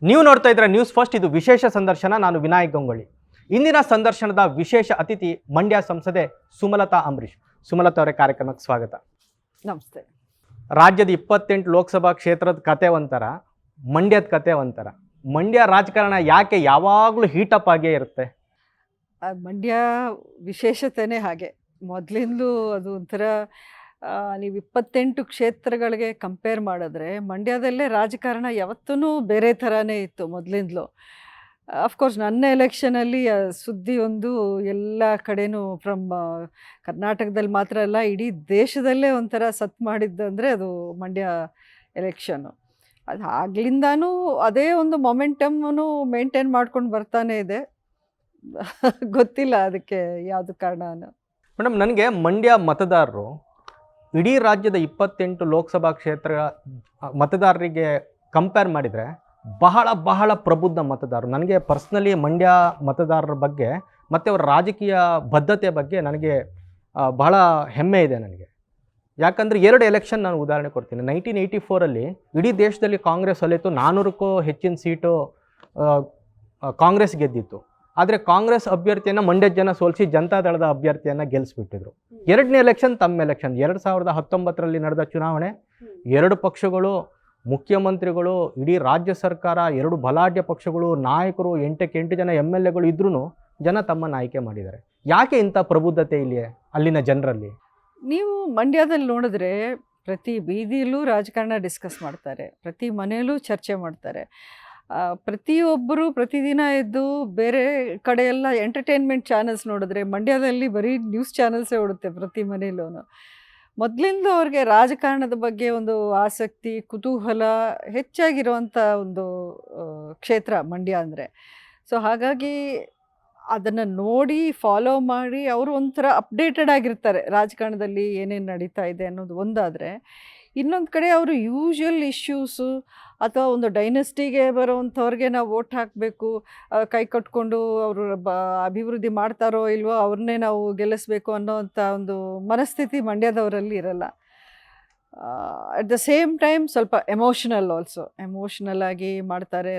ನೀವು ನೋಡ್ತಾ ಇದ್ರೆ ನ್ಯೂಸ್ ಫಸ್ಟ್. ಇದು ವಿಶೇಷ ಸಂದರ್ಶನ. ನಾನು ವಿನಾಯಕ್ ಗಂಗೊಳ್ಳಿ. ಇಂದಿನ ಸಂದರ್ಶನದ ವಿಶೇಷ ಅತಿಥಿ ಮಂಡ್ಯ ಸಂಸದೆ ಸುಮಲತಾ ಅಂಬರೀಶ್. ಸುಮಲತಾ ಅವರೇ, ಕಾರ್ಯಕ್ರಮಕ್ಕೆ ಸ್ವಾಗತ. ನಮಸ್ತೆ. ರಾಜ್ಯದ 28 ಲೋಕಸಭಾ ಕ್ಷೇತ್ರದ ಕತೆ ಒಂಥರ, ಮಂಡ್ಯದ ಕತೆ ಒಂಥರ. ಮಂಡ್ಯ ರಾಜಕಾರಣ ಯಾಕೆ ಯಾವಾಗಲೂ ಹೀಟಪ್ ಆಗೇ ಇರುತ್ತೆ? ಮಂಡ್ಯ ವಿಶೇಷತೆನೇ ಹಾಗೆ. ಮೊದಲಿಂದಲೂ ಅದು ಒಂಥರ ನೀವು 28 ಕ್ಷೇತ್ರಗಳಿಗೆ ಕಂಪೇರ್ ಮಾಡಿದ್ರೆ ಮಂಡ್ಯದಲ್ಲೇ ರಾಜಕಾರಣ ಯಾವತ್ತೂ ಬೇರೆ ಥರನೇ ಇತ್ತು ಮೊದಲಿಂದಲೂ. ಅಫ್ಕೋರ್ಸ್ ನನ್ನ ಎಲೆಕ್ಷನಲ್ಲಿ ಸುದ್ದಿ ಒಂದು ಎಲ್ಲ ಕಡೆನೂ ಫ್ರಮ್ ಕರ್ನಾಟಕದಲ್ಲಿ ಮಾತ್ರ ಅಲ್ಲ, ಇಡೀ ದೇಶದಲ್ಲೇ ಒಂಥರ ಸತ್ ಮಾಡಿದ್ದಂದರೆ ಅದು ಮಂಡ್ಯ ಎಲೆಕ್ಷನ್ನು. ಅದು ಆಗ್ಲಿಂದನೂ ಅದೇ ಒಂದು ಮೊಮೆಂಟಮ್ಮನ್ನು ಮೇಂಟೈನ್ ಮಾಡ್ಕೊಂಡು ಬರ್ತಾನೆ ಇದೆ. ಗೊತ್ತಿಲ್ಲ ಅದಕ್ಕೆ ಯಾವುದು ಕಾರಣ. ಮೇಡಮ್, ನನಗೆ ಮಂಡ್ಯ ಮತದಾರರು ಇಡೀ ರಾಜ್ಯದ 28 ಲೋಕಸಭಾ ಕ್ಷೇತ್ರ ಮತದಾರರಿಗೆ ಕಂಪೇರ್ ಮಾಡಿದರೆ ಬಹಳ ಬಹಳ ಪ್ರಬುದ್ಧ ಮತದಾರರು. ನನಗೆ ಪರ್ಸ್ನಲಿ ಮಂಡ್ಯ ಮತದಾರರ ಬಗ್ಗೆ ಮತ್ತು ಅವರ ರಾಜಕೀಯ ಬದ್ಧತೆ ಬಗ್ಗೆ ನನಗೆ ಬಹಳ ಹೆಮ್ಮೆ ಇದೆ ನನಗೆ. ಯಾಕಂದರೆ 2 ಎಲೆಕ್ಷನ್ ನಾನು ಉದಾಹರಣೆ ಕೊಡ್ತೀನಿ. 1984 ಇಡೀ ದೇಶದಲ್ಲಿ ಕಾಂಗ್ರೆಸ್ ಸೋಲಿತು. 400ಕ್ಕೂ ಹೆಚ್ಚಿನ ಸೀಟು ಕಾಂಗ್ರೆಸ್ ಗೆದ್ದಿತ್ತು. ಆದರೆ ಕಾಂಗ್ರೆಸ್ ಅಭ್ಯರ್ಥಿಯನ್ನು ಮಂಡ್ಯದ ಜನ ಸೋಲಿಸಿ ಜನತಾದಳದ ಅಭ್ಯರ್ಥಿಯನ್ನು ಗೆಲ್ಲಿಸ್ಬಿಟ್ಟಿದ್ರು. 2ನೇ ಎಲೆಕ್ಷನ್ ತಮ್ಮ ಎಲೆಕ್ಷನ್ 2019ರಲ್ಲಿ ನಡೆದ ಚುನಾವಣೆ. 2 ಪಕ್ಷಗಳು, ಮುಖ್ಯಮಂತ್ರಿಗಳು, ಇಡೀ ರಾಜ್ಯ ಸರ್ಕಾರ, 2 ಬಲಾಢ್ಯ ಪಕ್ಷಗಳು, ನಾಯಕರು, 8 ಜನ MLAಗಳು ಇದ್ರೂ ಜನ ತಮ್ಮನ್ನು ಆಯ್ಕೆ ಮಾಡಿದ್ದಾರೆ. ಯಾಕೆ ಇಂಥ ಪ್ರಬುದ್ಧತೆ ಇಲ್ಲಿ ಅಲ್ಲಿನ ಜನರಲ್ಲಿ? ನೀವು ಮಂಡ್ಯದಲ್ಲಿ ನೋಡಿದ್ರೆ ಪ್ರತಿ ಬೀದಿಯಲ್ಲೂ ರಾಜಕಾರಣ ಡಿಸ್ಕಸ್ ಮಾಡ್ತಾರೆ, ಪ್ರತಿ ಮನೆಯಲ್ಲೂ ಚರ್ಚೆ ಮಾಡ್ತಾರೆ. ಪ್ರತಿಯೊಬ್ಬರು ಪ್ರತಿದಿನ ಎದ್ದು ಬೇರೆ ಕಡೆ ಎಲ್ಲ ಎಂಟರ್ಟೈನ್ಮೆಂಟ್ ಚಾನಲ್ಸ್ ನೋಡಿದ್ರೆ ಮಂಡ್ಯದಲ್ಲಿ ಬರೀ ನ್ಯೂಸ್ ಚಾನಲ್ಸೇ ಓಡುತ್ತೆ ಪ್ರತಿ ಮನೆಯಲ್ಲೂ. ಮೊದಲಿಂದ ಅವ್ರಿಗೆ ರಾಜಕಾರಣದ ಬಗ್ಗೆ ಒಂದು ಆಸಕ್ತಿ, ಕುತೂಹಲ ಹೆಚ್ಚಾಗಿರುವಂಥ ಒಂದು ಕ್ಷೇತ್ರ ಮಂಡ್ಯ ಅಂದರೆ. ಸೊ ಹಾಗಾಗಿ ಅದನ್ನು ನೋಡಿ ಫಾಲೋ ಮಾಡಿ ಅವರು ಒಂಥರ ಅಪ್ಡೇಟೆಡ್ ಆಗಿರ್ತಾರೆ ರಾಜಕಾರಣದಲ್ಲಿ ಏನೇನು ನಡೀತಾ ಇದೆ ಅನ್ನೋದು ಒಂದಾದರೆ. ಇನ್ನೊಂದು ಕಡೆ ಅವರು ಯೂಶ್ವಲ್ ಇಶ್ಯೂಸು ಅಥವಾ ಒಂದು ಡೈನೆಸ್ಟಿಗೆ ಬರೋವಂಥವ್ರಿಗೆ ನಾವು ವೋಟ್ ಹಾಕಬೇಕು, ಕೈ ಕಟ್ಕೊಂಡು ಅವರು ಅಭಿವೃದ್ಧಿ ಮಾಡ್ತಾರೋ ಇಲ್ವೋ ಅವ್ರನ್ನೇ ನಾವು ಗೆಲ್ಲಿಸ್ಬೇಕು ಅನ್ನೋವಂಥ ಒಂದು ಮನಸ್ಥಿತಿ ಮಂಡ್ಯದವರಲ್ಲಿ ಇರಲ್ಲ. ಅಟ್ ದ ಸೇಮ್ ಟೈಮ್ ಸ್ವಲ್ಪ ಎಮೋಷ್ನಲ್ ಆಗಿ ಮಾಡ್ತಾರೆ.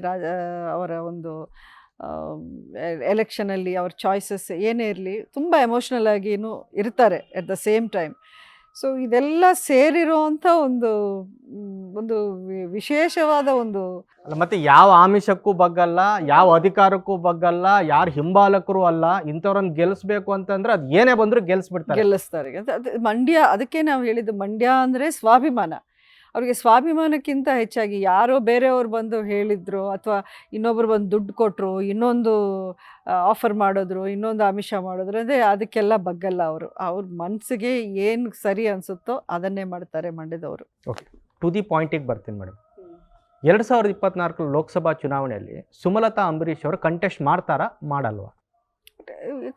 ಅವರ ಒಂದು ಎಲೆಕ್ಷನಲ್ಲಿ ಅವ್ರ ಚಾಯ್ಸಸ್ ಏನೇ ಇರಲಿ ತುಂಬ ಎಮೋಷ್ನಲ್ ಆಗಿಯೂ ಇರ್ತಾರೆ at the same time. So ಇದೆಲ್ಲ ಸೇರಿರುವಂಥ ಒಂದು ವಿಶೇಷವಾದ ಒಂದು ಮತ್ತು ಯಾವ ಆಮಿಷಕ್ಕೂ ಬಗ್ಗಲ್ಲ, ಯಾವ ಅಧಿಕಾರಕ್ಕೂ ಬಗ್ಗಲ್ಲ, ಯಾರು ಹಿಂಬಾಲಕರು ಅಲ್ಲ. ಇಂಥವ್ರನ್ನ ಗೆಲ್ಲಿಸ್ಬೇಕು ಅಂತಂದ್ರೆ ಅದು ಏನೇ ಬಂದರೂ ಗೆಲ್ಲಿಸ್ತಾರೆ. ಮಂಡ್ಯ, ಅದಕ್ಕೆ ನಾವು ಹೇಳಿದ್ದು ಮಂಡ್ಯ ಅಂದರೆ ಸ್ವಾಭಿಮಾನ. ಅವ್ರಿಗೆ ಸ್ವಾಭಿಮಾನಕ್ಕಿಂತ ಹೆಚ್ಚಾಗಿ ಯಾರೋ ಬೇರೆಯವ್ರು ಬಂದು ಹೇಳಿದ್ರು ಅಥವಾ ಇನ್ನೊಬ್ರು ಬಂದು ದುಡ್ಡು ಕೊಟ್ಟರು, ಇನ್ನೊಂದು ಆಫರ್ ಮಾಡಿದ್ರು, ಇನ್ನೊಂದು ಆಮಿಷ ಮಾಡಿದ್ರು, ಅದೇ ಅದಕ್ಕೆಲ್ಲ ಬಗ್ಗಲ್ಲ ಅವರು. ಅವ್ರ ಮನಸ್ಸಿಗೆ ಏನು ಸರಿ ಅನಿಸುತ್ತೋ ಅದನ್ನೇ ಮಾಡ್ತಾರೆ ಮಂಡ್ಯದವರು. ಓಕೆ, ಟು ದಿ ಪಾಯಿಂಟಿಗೆ ಬರ್ತೀನಿ ಮೇಡಮ್. 2024 ಲೋಕಸಭಾ ಚುನಾವಣೆಯಲ್ಲಿ ಸುಮಲತಾ ಅಂಬರೀಶ್ ಅವರು ಕಂಟೆಸ್ಟ್ ಮಾಡ್ತಾರಾ, ಮಾಡಲ್ವಾ?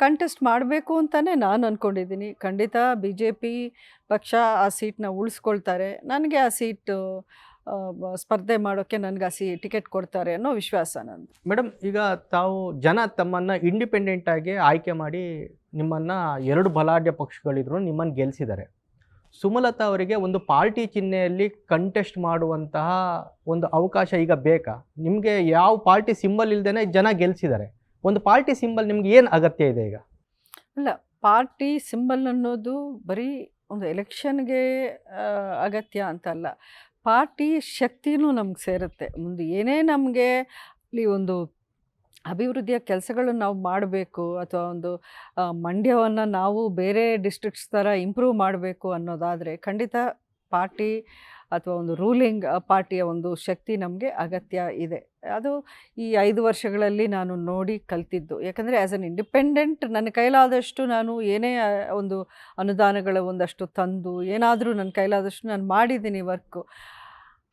ಕಂಟೆಸ್ಟ್ ಮಾಡಬೇಕು ಅಂತಲೇ ನಾನು ಅಂದ್ಕೊಂಡಿದ್ದೀನಿ. ಖಂಡಿತ BJP ಪಕ್ಷ ಆ ಸೀಟನ್ನ ಉಳಿಸ್ಕೊಳ್ತಾರೆ. ನನಗೆ ಆ ಸೀಟು ಸ್ಪರ್ಧೆ ಮಾಡೋಕ್ಕೆ ನನಗೆ ಆ ಟಿಕೆಟ್ ಕೊಡ್ತಾರೆ ಅನ್ನೋ ವಿಶ್ವಾಸ ನಂದು. ಮೇಡಮ್, ಈಗ ತಾವು ಜನ ತಮ್ಮನ್ನು ಇಂಡಿಪೆಂಡೆಂಟಾಗಿ ಆಯ್ಕೆ ಮಾಡಿ ನಿಮ್ಮನ್ನು 2 ಬಲಾಢ್ಯ ಪಕ್ಷಗಳಿದ್ರು ನಿಮ್ಮನ್ನು ಗೆಲ್ಲಿಸಿದ್ದಾರೆ. ಸುಮಲತಾ ಅವರಿಗೆ ಒಂದು ಪಾರ್ಟಿ ಚಿಹ್ನೆಯಲ್ಲಿ ಕಂಟೆಸ್ಟ್ ಮಾಡುವಂತಹ ಒಂದು ಅವಕಾಶ ಈಗ ಬೇಕಾ? ನಿಮಗೆ ಯಾವ ಪಾರ್ಟಿ ಸಿಂಬಲ್ ಇಲ್ಲದೇ ಜನ ಗೆಲ್ಲಿಸಿದ್ದಾರೆ. ಒಂದು ಪಾರ್ಟಿ ಸಿಂಬಲ್ ನಿಮ್ಗೆ ಏನು ಅಗತ್ಯ ಇದೆ ಈಗ? ಅಲ್ಲ, ಪಾರ್ಟಿ ಸಿಂಬಲ್ ಅನ್ನೋದು ಬರೀ ಒಂದು ಎಲೆಕ್ಷನ್ಗೆ ಅಗತ್ಯ ಅಂತಲ್ಲ. ಪಾರ್ಟಿ ಶಕ್ತಿನೂ ನಮ್ಗೆ ಸೇರುತ್ತೆ. ಮುಂದೆ ಏನೇ ನಮಗೆ ಇಲ್ಲಿ ಒಂದು ಅಭಿವೃದ್ಧಿಯ ಕೆಲಸಗಳು ನಾವು ಮಾಡಬೇಕು ಅಥವಾ ಒಂದು ಮಂಡ್ಯವನ್ನು ನಾವು ಬೇರೆ ಡಿಸ್ಟ್ರಿಕ್ಟ್ಸ್ ಥರ ಇಂಪ್ರೂವ್ ಮಾಡಬೇಕು ಅನ್ನೋದಾದರೆ ಖಂಡಿತ ಪಾರ್ಟಿ ಅಥವಾ ಒಂದು ರೂಲಿಂಗ್ ಪಾರ್ಟಿಯ ಒಂದು ಶಕ್ತಿ ನಮಗೆ ಅಗತ್ಯ ಇದೆ. ಅದು ಈ 5 ವರ್ಷಗಳಲ್ಲಿ ನಾನು ನೋಡಿ ಕಲ್ತಿದ್ದು. ಯಾಕಂದರೆ ಆ್ಯಸ್ ಅನ್ ಇಂಡಿಪೆಂಡೆಂಟ್ ನನ್ನ ಕೈಲಾದಷ್ಟು ನಾನು ಏನೇ ಒಂದು ಅನುದಾನಗಳ ಒಂದಷ್ಟು ತಂದು ಏನಾದರೂ ನನ್ನ ಕೈಲಾದಷ್ಟು ನಾನು ಮಾಡಿದ್ದೀನಿ ವರ್ಕು.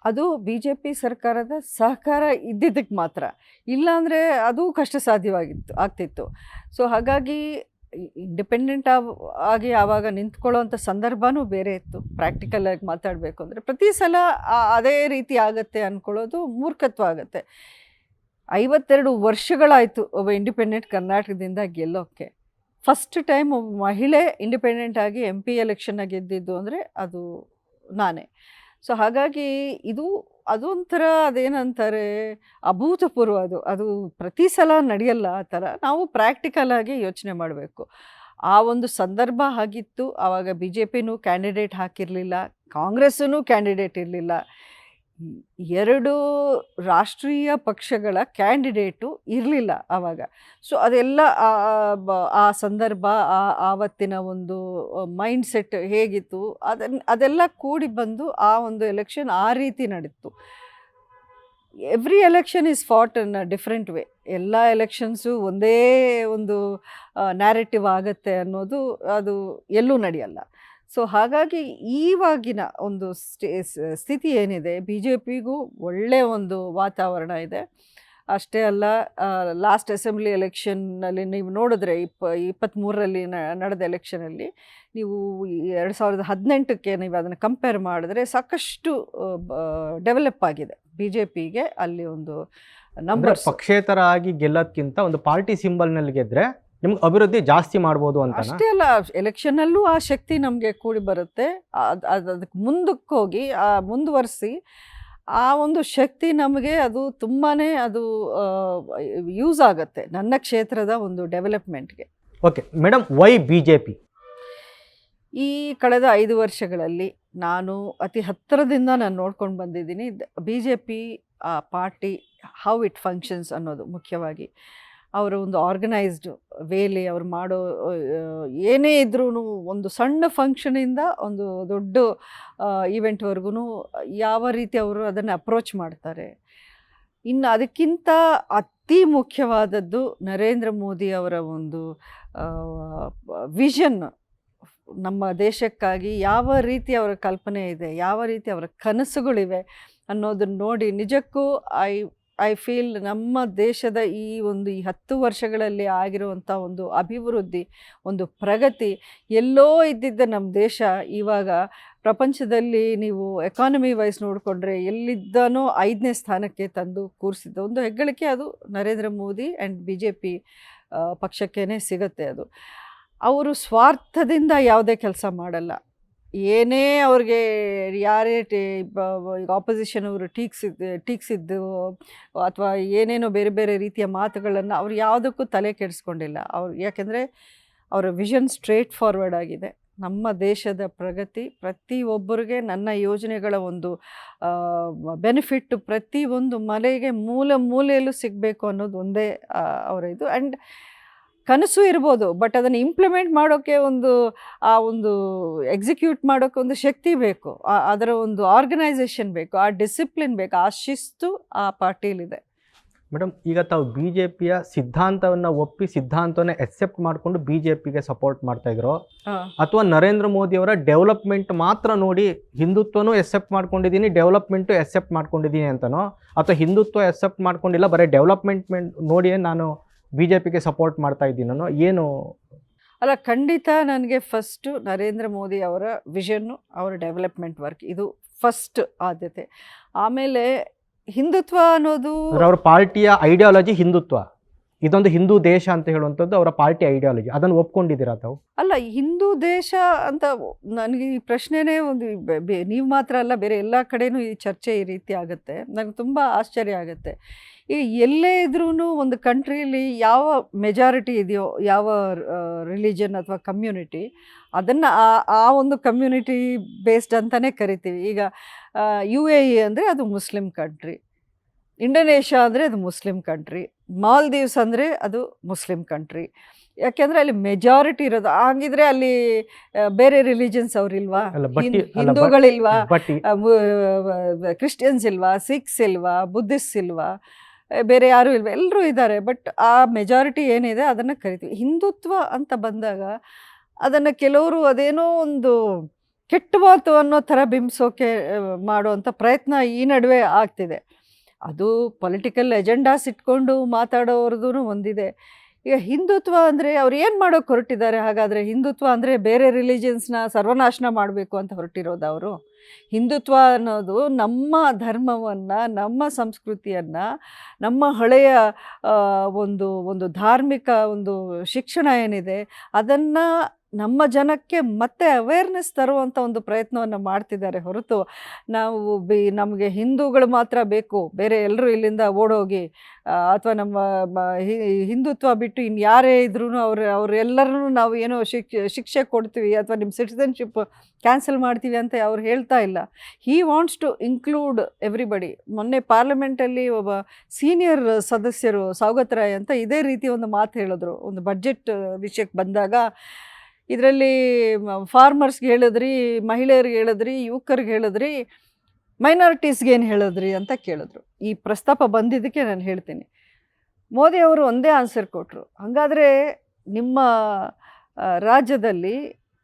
ಅದು BJP ಸರ್ಕಾರದ ಸಹಕಾರ ಇದ್ದಿದ್ದಕ್ಕೆ ಮಾತ್ರ. ಇಲ್ಲಾಂದರೆ ಅದು ಕಷ್ಟ ಆಗ್ತಿತ್ತು. ಸೊ ಹಾಗಾಗಿ ಇಂಡಿಪೆಂಡೆಂಟ್ ಆಗಿ ಆವಾಗ ನಿಂತ್ಕೊಳ್ಳೋವಂಥ ಸಂದರ್ಭವೂ ಬೇರೆ ಇತ್ತು. ಪ್ರಾಕ್ಟಿಕಲಾಗಿ ಮಾತಾಡಬೇಕು ಅಂದರೆ ಪ್ರತಿ ಸಲ ಅದೇ ರೀತಿ ಆಗುತ್ತೆ ಅಂದ್ಕೊಳ್ಳೋದು ಮೂರ್ಖತ್ವ ಆಗುತ್ತೆ. 52 ವರ್ಷಗಳಾಯಿತು ಒಬ್ಬ ಇಂಡಿಪೆಂಡೆಂಟ್ ಕರ್ನಾಟಕದಿಂದ ಗೆಲ್ಲೋಕ್ಕೆ. ಫಸ್ಟ್ ಟೈಮ್ ಒಬ್ಬ ಮಹಿಳೆ ಇಂಡಿಪೆಂಡೆಂಟ್ ಆಗಿ MP ಎಲೆಕ್ಷನ್ನ ಗೆದ್ದಿದ್ದು ಅಂದರೆ ಅದು ನಾನೇ. ಸೊ ಹಾಗಾಗಿ ಇದು ಅದೊಂಥರ ಅದೇನಂತಾರೆ ಅಭೂತಪೂರ್ವ. ಅದು ಪ್ರತಿ ಸಲ ನಡೆಯಲ್ಲ ಆ ಥರ. ನಾವು ಪ್ರಾಕ್ಟಿಕಲ್ ಆಗಿ ಯೋಚನೆ ಮಾಡಬೇಕು. ಆ ಒಂದು ಸಂದರ್ಭ ಆಗಿತ್ತು. ಆವಾಗ ಬಿ ಜೆ ಪಿನೂ ಕ್ಯಾಂಡಿಡೇಟ್ ಹಾಕಿರಲಿಲ್ಲ, ಕಾಂಗ್ರೆಸ್ಸೂ ಕ್ಯಾಂಡಿಡೇಟ್ ಇರಲಿಲ್ಲ. 2 ರಾಷ್ಟ್ರೀಯ ಪಕ್ಷಗಳ ಕ್ಯಾಂಡಿಡೇಟು ಇರಲಿಲ್ಲ ಆವಾಗ. ಸೊ ಅದೆಲ್ಲ ಆ ಸಂದರ್ಭ, ಆವತ್ತಿನ ಒಂದು ಮೈಂಡ್ಸೆಟ್ ಹೇಗಿತ್ತು ಅದೆಲ್ಲ ಕೂಡಿ ಬಂದು ಆ ಒಂದು ಎಲೆಕ್ಷನ್ ಆ ರೀತಿ ನಡೀತು. Every election is fought in a different way. ಎಲ್ಲ ಎಲೆಕ್ಷನ್ಸು ಒಂದೇ ಒಂದು ನ್ಯಾರೇಟಿವ್ ಆಗುತ್ತೆ ಅನ್ನೋದು ಅದು ಎಲ್ಲೂ ನಡೆಯಲ್ಲ. ಸೊ ಹಾಗಾಗಿ ಈವಾಗಿನ ಒಂದು ಸ್ಥಿತಿ ಏನಿದೆ, ಬಿ ಜೆ ಪಿಗೂ ಒಳ್ಳೆಯ ಒಂದು ವಾತಾವರಣ ಇದೆ. ಅಷ್ಟೇ ಅಲ್ಲ, ಲಾಸ್ಟ್ ಅಸೆಂಬ್ಲಿ ಎಲೆಕ್ಷನ್ನಲ್ಲಿ ನೀವು ನೋಡಿದ್ರೆ 23ರಲ್ಲಿ ನಡೆದ ಎಲೆಕ್ಷನಲ್ಲಿ ನೀವು 2018ಕ್ಕೆ ನೀವು ಅದನ್ನು ಕಂಪೇರ್ ಮಾಡಿದ್ರೆ ಸಾಕಷ್ಟು ಡೆವಲಪ್ ಆಗಿದೆ ಬಿ ಜೆ ಪಿಗೆ. ಅಲ್ಲಿ ಒಂದು ನಂಬರ್ ಪಕ್ಷೇತರ ಆಗಿ ಗೆಲ್ಲೋದ್ಕಿಂತ ಒಂದು ಪಾರ್ಟಿ ಸಿಂಬಲ್ನಲ್ಲಿ ಗೆದ್ರೆ ನಿಮ್ಗೆ ಅಭಿವೃದ್ಧಿ ಜಾಸ್ತಿ ಮಾಡ್ಬೋದು ಅಂತ. ಅಷ್ಟೇ ಅಲ್ಲ, ಎಲೆಕ್ಷನ್ನಲ್ಲೂ ಆ ಶಕ್ತಿ ನಮಗೆ ಕೂಡಿ ಬರುತ್ತೆ. ಅದಕ್ಕೆ ಮುಂದಕ್ಕೆ ಹೋಗಿ ಮುಂದುವರಿಸಿ ಆ ಒಂದು ಶಕ್ತಿ ನಮಗೆ ಅದು ತುಂಬಾ ಅದು ಯೂಸ್ ಆಗುತ್ತೆ ನನ್ನ ಕ್ಷೇತ್ರದ ಒಂದು ಡೆವಲಪ್ಮೆಂಟ್ಗೆ. Okay madam, why B J P? ಈ ಕಳೆದ 5 ವರ್ಷಗಳಲ್ಲಿ ನಾನು ಅತಿ ಹತ್ತಿರದಿಂದ ನಾನು ನೋಡ್ಕೊಂಡು ಬಂದಿದ್ದೀನಿ B J P party how it functions ಅನ್ನೋದು. ಮುಖ್ಯವಾಗಿ ಅವರ ಒಂದು ಆರ್ಗನೈಸ್ಡ್ ವೇಲಿ ಅವ್ರು ಮಾಡೋ ಏನೇ ಇದ್ರೂ ಒಂದು ಸಣ್ಣ ಫಂಕ್ಷನಿಂದ ಒಂದು ದೊಡ್ಡ ಈವೆಂಟ್ವರೆಗೂ ಯಾವ ರೀತಿ ಅವರು ಅದನ್ನು ಅಪ್ರೋಚ್ ಮಾಡ್ತಾರೆ. ಇನ್ನು ಅದಕ್ಕಿಂತ ಅತಿ ಮುಖ್ಯವಾದದ್ದು ನರೇಂದ್ರ ಮೋದಿ ಅವರ ಒಂದು ವಿಷನ್. ನಮ್ಮ ದೇಶಕ್ಕಾಗಿ ಯಾವ ರೀತಿ ಅವರ ಕಲ್ಪನೆ ಇದೆ, ಯಾವ ರೀತಿ ಅವರ ಕನಸುಗಳಿವೆ ಅನ್ನೋದನ್ನು ನೋಡಿ ನಿಜಕ್ಕೂ ಐ ಫೀಲ್ ನಮ್ಮ ದೇಶದ ಈ 10 ವರ್ಷಗಳಲ್ಲಿ ಆಗಿರುವಂಥ ಒಂದು ಅಭಿವೃದ್ಧಿ, ಒಂದು ಪ್ರಗತಿ, ಎಲ್ಲೋ ಇದ್ದಿದ್ದ ನಮ್ಮ ದೇಶ ಇವಾಗ ಪ್ರಪಂಚದಲ್ಲಿ ನೀವು ಎಕಾನಮಿ ವೈಸ್ ನೋಡಿಕೊಂಡ್ರೆ ಎಲ್ಲಿದ್ದನೋ 5ನೇ ಸ್ಥಾನಕ್ಕೆ ತಂದು ಕೂರಿಸಿದ್ದ ಒಂದು ಹೆಗ್ಗಳಿಕೆ ಅದು Narendra Modi and B J P ಪಕ್ಷಕ್ಕೇ ಸಿಗುತ್ತೆ. ಅದು ಅವರು ಸ್ವಾರ್ಥದಿಂದ ಯಾವುದೇ ಕೆಲಸ ಮಾಡಲ್ಲ. ಏನೇ ಅವ್ರಿಗೆ ಯಾರೇ ಈಗ ಆಪೋಸಿಷನ್ ಅವರು ಟೀಕ್ಸಿದ್ದು ಅಥವಾ ಏನೇನೋ ಬೇರೆ ಬೇರೆ ರೀತಿಯ ಮಾತುಗಳನ್ನು ಅವ್ರು ಯಾವುದಕ್ಕೂ ತಲೆ ಕೆಡಿಸ್ಕೊಂಡಿಲ್ಲ. ಯಾಕೆಂದರೆ ಅವರ ವಿಷನ್ ಸ್ಟ್ರೇಟ್ ಫಾರ್ವರ್ಡ್ ಆಗಿದೆ. ನಮ್ಮ ದೇಶದ ಪ್ರಗತಿ ಪ್ರತಿಯೊಬ್ಬರಿಗೆ ನನ್ನ ಯೋಜನೆಗಳ ಒಂದು ಬೆನಿಫಿಟ್ ಪ್ರತಿಯೊಂದು ಮನೆಗೆ ಮೂಲೆಯಲ್ಲೂ ಸಿಗಬೇಕು ಅನ್ನೋದು ಒಂದೇ ಅವರ ಇದು. ಆ್ಯಂಡ್ ಕನಸು ಇರ್ಬೋದು, ಬಟ್ ಅದನ್ನು ಇಂಪ್ಲಿಮೆಂಟ್ ಮಾಡೋಕ್ಕೆ ಆ ಒಂದು ಎಕ್ಸಿಕ್ಯೂಟ್ ಮಾಡೋಕ್ಕೆ ಒಂದು ಶಕ್ತಿ ಬೇಕು, ಅದರ ಒಂದು ಆರ್ಗನೈಸೇಷನ್ ಬೇಕು, ಆ ಡಿಸಿಪ್ಲಿನ್ ಬೇಕು, ಆ ಶಿಸ್ತು ಆ ಪಾರ್ಟಿಲಿದೆ. ಮೇಡಮ್, ಈಗ ತಾವು ಬಿ ಜೆ ಪಿಯ ಸಿದ್ಧಾಂತವನ್ನು ಒಪ್ಪಿ ಸಿದ್ಧಾಂತವನ್ನ ಎಕ್ಸೆಪ್ಟ್ ಮಾಡಿಕೊಂಡು ಬಿ ಜೆ ಪಿಗೆ ಸಪೋರ್ಟ್ ಮಾಡ್ತಾ ಇದ್ರು, ಅಥವಾ ನರೇಂದ್ರ ಮೋದಿಯವರ ಡೆವಲಪ್ಮೆಂಟ್ ಮಾತ್ರ ನೋಡಿ ಹಿಂದುತ್ವನೂ ಎಕ್ಸೆಪ್ಟ್ ಮಾಡ್ಕೊಂಡಿದ್ದೀನಿ, ಡೆವಲಪ್ಮೆಂಟು ಎಕ್ಸೆಪ್ಟ್ ಮಾಡ್ಕೊಂಡಿದ್ದೀನಿ ಅಂತನೋ, ಅಥವಾ ಹಿಂದುತ್ವ ಎಕ್ಸೆಪ್ಟ್ ಮಾಡ್ಕೊಂಡಿಲ್ಲ ಬರೀ ಡೆವಲಪ್ಮೆಂಟ್ ನೋಡಿಯೇ ನಾನು ಬಿ ಜೆ ಪಿಗೆ ಸಪೋರ್ಟ್ ಮಾಡ್ತಾ ಇದ್ದೀನೋ ಏನು? ಅಲ್ಲ, ಖಂಡಿತ ನನಗೆ ಫಸ್ಟು ನರೇಂದ್ರ ಮೋದಿ ಅವರ ವಿಷನ್ನು, ಅವರ ಡೆವಲಪ್ಮೆಂಟ್ ವರ್ಕ್ ಇದು ಫಸ್ಟ್ ಆದ್ಯತೆ. ಆಮೇಲೆ ಹಿಂದುತ್ವ ಅನ್ನೋದು ಅವರ ಪಾರ್ಟಿಯ ಐಡಿಯಾಲಜಿ ಹಿಂದುತ್ವ, ಇದೊಂದು ಹಿಂದೂ ದೇಶ ಅಂತ ಹೇಳುವಂಥದ್ದು ಅವರ ಪಾರ್ಟಿ ಐಡಿಯಾಲಜಿ. ಅದನ್ನು ಒಪ್ಕೊಂಡಿದ್ದೀರಾ ತಾವು? ಅಲ್ಲ, ಹಿಂದೂ ದೇಶ ಅಂತ ನನಗೆ ಈ ಪ್ರಶ್ನೆನೇ ನೀವು ಮಾತ್ರ ಅಲ್ಲ, ಬೇರೆ ಎಲ್ಲ ಕಡೆನೂ ಈ ಚರ್ಚೆ ಈ ರೀತಿ ಆಗುತ್ತೆ. ನನಗೆ ತುಂಬ ಆಶ್ಚರ್ಯ ಆಗುತ್ತೆ. ಈಗ ಎಲ್ಲೇ ಇದ್ರೂ ಒಂದು ಕಂಟ್ರಿಯಲ್ಲಿ ಯಾವ ಮೆಜಾರಿಟಿ ಇದೆಯೋ, ಯಾವ ರಿಲಿಜನ್ ಅಥವಾ ಕಮ್ಯುನಿಟಿ, ಅದನ್ನು ಆ ಒಂದು ಕಮ್ಯುನಿಟಿ ಬೇಸ್ಡ್ ಅಂತಲೇ ಕರಿತೀವಿ. ಈಗ UAE ಅಂದರೆ ಅದು ಮುಸ್ಲಿಂ ಕಂಟ್ರಿ, ಇಂಡೋನೇಷ್ಯಾ ಅಂದರೆ ಅದು ಮುಸ್ಲಿಂ ಕಂಟ್ರಿ, ಮಾಲ್ದೀವ್ಸ್ ಅಂದರೆ ಅದು ಮುಸ್ಲಿಂ ಕಂಟ್ರಿ. ಯಾಕೆಂದರೆ ಅಲ್ಲಿ ಮೆಜಾರಿಟಿ ಇರೋದು. ಹಾಗಿದ್ರೆ ಅಲ್ಲಿ ಬೇರೆ ರಿಲಿಜನ್ಸ್ ಅವರಿಲ್ವಾ? ಹಿಂದೂಗಳಿಲ್ವಾ? ಕ್ರಿಶ್ಚಿಯನ್ಸ್ ಇಲ್ವಾ? ಸಿಖ್ಸ್ ಇಲ್ವಾ? ಬುದ್ಧಿಸ್ಟ್ ಇಲ್ವಾ? ಬೇರೆ ಯಾರೂ ಇಲ್ವಾ? ಎಲ್ಲರೂ ಇದ್ದಾರೆ. ಬಟ್ ಆ ಮೆಜಾರಿಟಿ ಏನಿದೆ ಅದನ್ನು ಕರಿತೀವಿ ಹಿಂದುತ್ವ ಅಂತ ಬಂದಾಗ. ಅದನ್ನು ಕೆಲವರು ಅದೇನೋ ಒಂದು ಕೆಟ್ಟ ಮಾತು ಅನ್ನೋ ಥರ ಬಿಂಬಿಸೋಕೆ ಮಾಡುವಂಥ ಪ್ರಯತ್ನ ಈ ನಡುವೆ ಆಗ್ತಿದೆ. ಅದು ಪೊಲಿಟಿಕಲ್ ಎಜೆಂಡಾಸ್ ಇಟ್ಕೊಂಡು ಮಾತಾಡೋರ್ದು ಒಂದಿದೆ. ಈಗ ಹಿಂದುತ್ವ ಅಂದರೆ ಅವ್ರು ಏನು ಮಾಡೋಕ್ಕೆ ಹೊರಟಿದ್ದಾರೆ? ಹಾಗಾದರೆ ಹಿಂದುತ್ವ ಅಂದರೆ ಬೇರೆ ರಿಲಿಜನ್ಸ್ನ ಸರ್ವನಾಶನ ಮಾಡಬೇಕು ಅಂತ ಹೊರಟಿರೋದು ಅವರು? ಹಿಂದುತ್ವ ಅನ್ನೋದು ನಮ್ಮ ಧರ್ಮವನ್ನು, ನಮ್ಮ ಸಂಸ್ಕೃತಿಯನ್ನು, ನಮ್ಮ ಹಳೆಯ ಒಂದು ಧಾರ್ಮಿಕ ಒಂದು ಶಿಕ್ಷಣ ಏನಿದೆ ಅದನ್ನು ನಮ್ಮ ಜನಕ್ಕೆ ಮತ್ತೆ ಅವೇರ್ನೆಸ್ ತರುವಂಥ ಒಂದು ಪ್ರಯತ್ನವನ್ನು ಮಾಡ್ತಿದ್ದಾರೆ ಹೊರತು ನಾವು ನಮಗೆ ಹಿಂದೂಗಳು ಮಾತ್ರ ಬೇಕು, ಬೇರೆ ಎಲ್ಲರೂ ಇಲ್ಲಿಂದ ಓಡೋಗಿ, ಅಥವಾ ನಮ್ಮ ಹಿಂದುತ್ವ ಬಿಟ್ಟು ಇನ್ನು ಯಾರೇ ಇದ್ರೂ ಅವರೆಲ್ಲರೂ ನಾವು ಏನೋ ಶಿಕ್ಷೆ ಕೊಡ್ತೀವಿ ಅಥವಾ ನಿಮ್ಮ ಸಿಟಿಸನ್ಶಿಪ್ ಕ್ಯಾನ್ಸಲ್ ಮಾಡ್ತೀವಿ ಅಂತ ಅವ್ರು ಹೇಳ್ತಾ ಇಲ್ಲ. He wants to include everybody. ಮೊನ್ನೆ ಪಾರ್ಲಿಮೆಂಟಲ್ಲಿ ಒಬ್ಬ ಸೀನಿಯರ್ ಸದಸ್ಯರು ಸೌಗತ್ ರಾಯ್ ಅಂತ ಇದೇ ರೀತಿ ಒಂದು ಮಾತು ಹೇಳಿದ್ರು. ಒಂದು ಬಡ್ಜೆಟ್ ವಿಷಯಕ್ಕೆ ಬಂದಾಗ ಇದರಲ್ಲಿ ಫಾರ್ಮರ್ಸ್ಗೆ ಹೇಳಿದ್ರಿ, ಮಹಿಳೆಯರಿಗೆ ಹೇಳಿದ್ರಿ, ಯುವಕರಿಗೆ ಹೇಳಿದ್ರಿ, ಮೈನಾರಿಟೀಸ್ಗೆ ಏನು ಹೇಳಿದ್ರಿ ಅಂತ ಕೇಳಿದ್ರು. ಈ ಪ್ರಸ್ತಾಪ ಬಂದಿದ್ದಕ್ಕೆ ನಾನು ಹೇಳ್ತೀನಿ, ಮೋದಿ ಅವರು ಒಂದೇ ಆನ್ಸರ್ ಕೊಟ್ಟರು. ಹಾಗಾದರೆ ನಿಮ್ಮ ರಾಜ್ಯದಲ್ಲಿ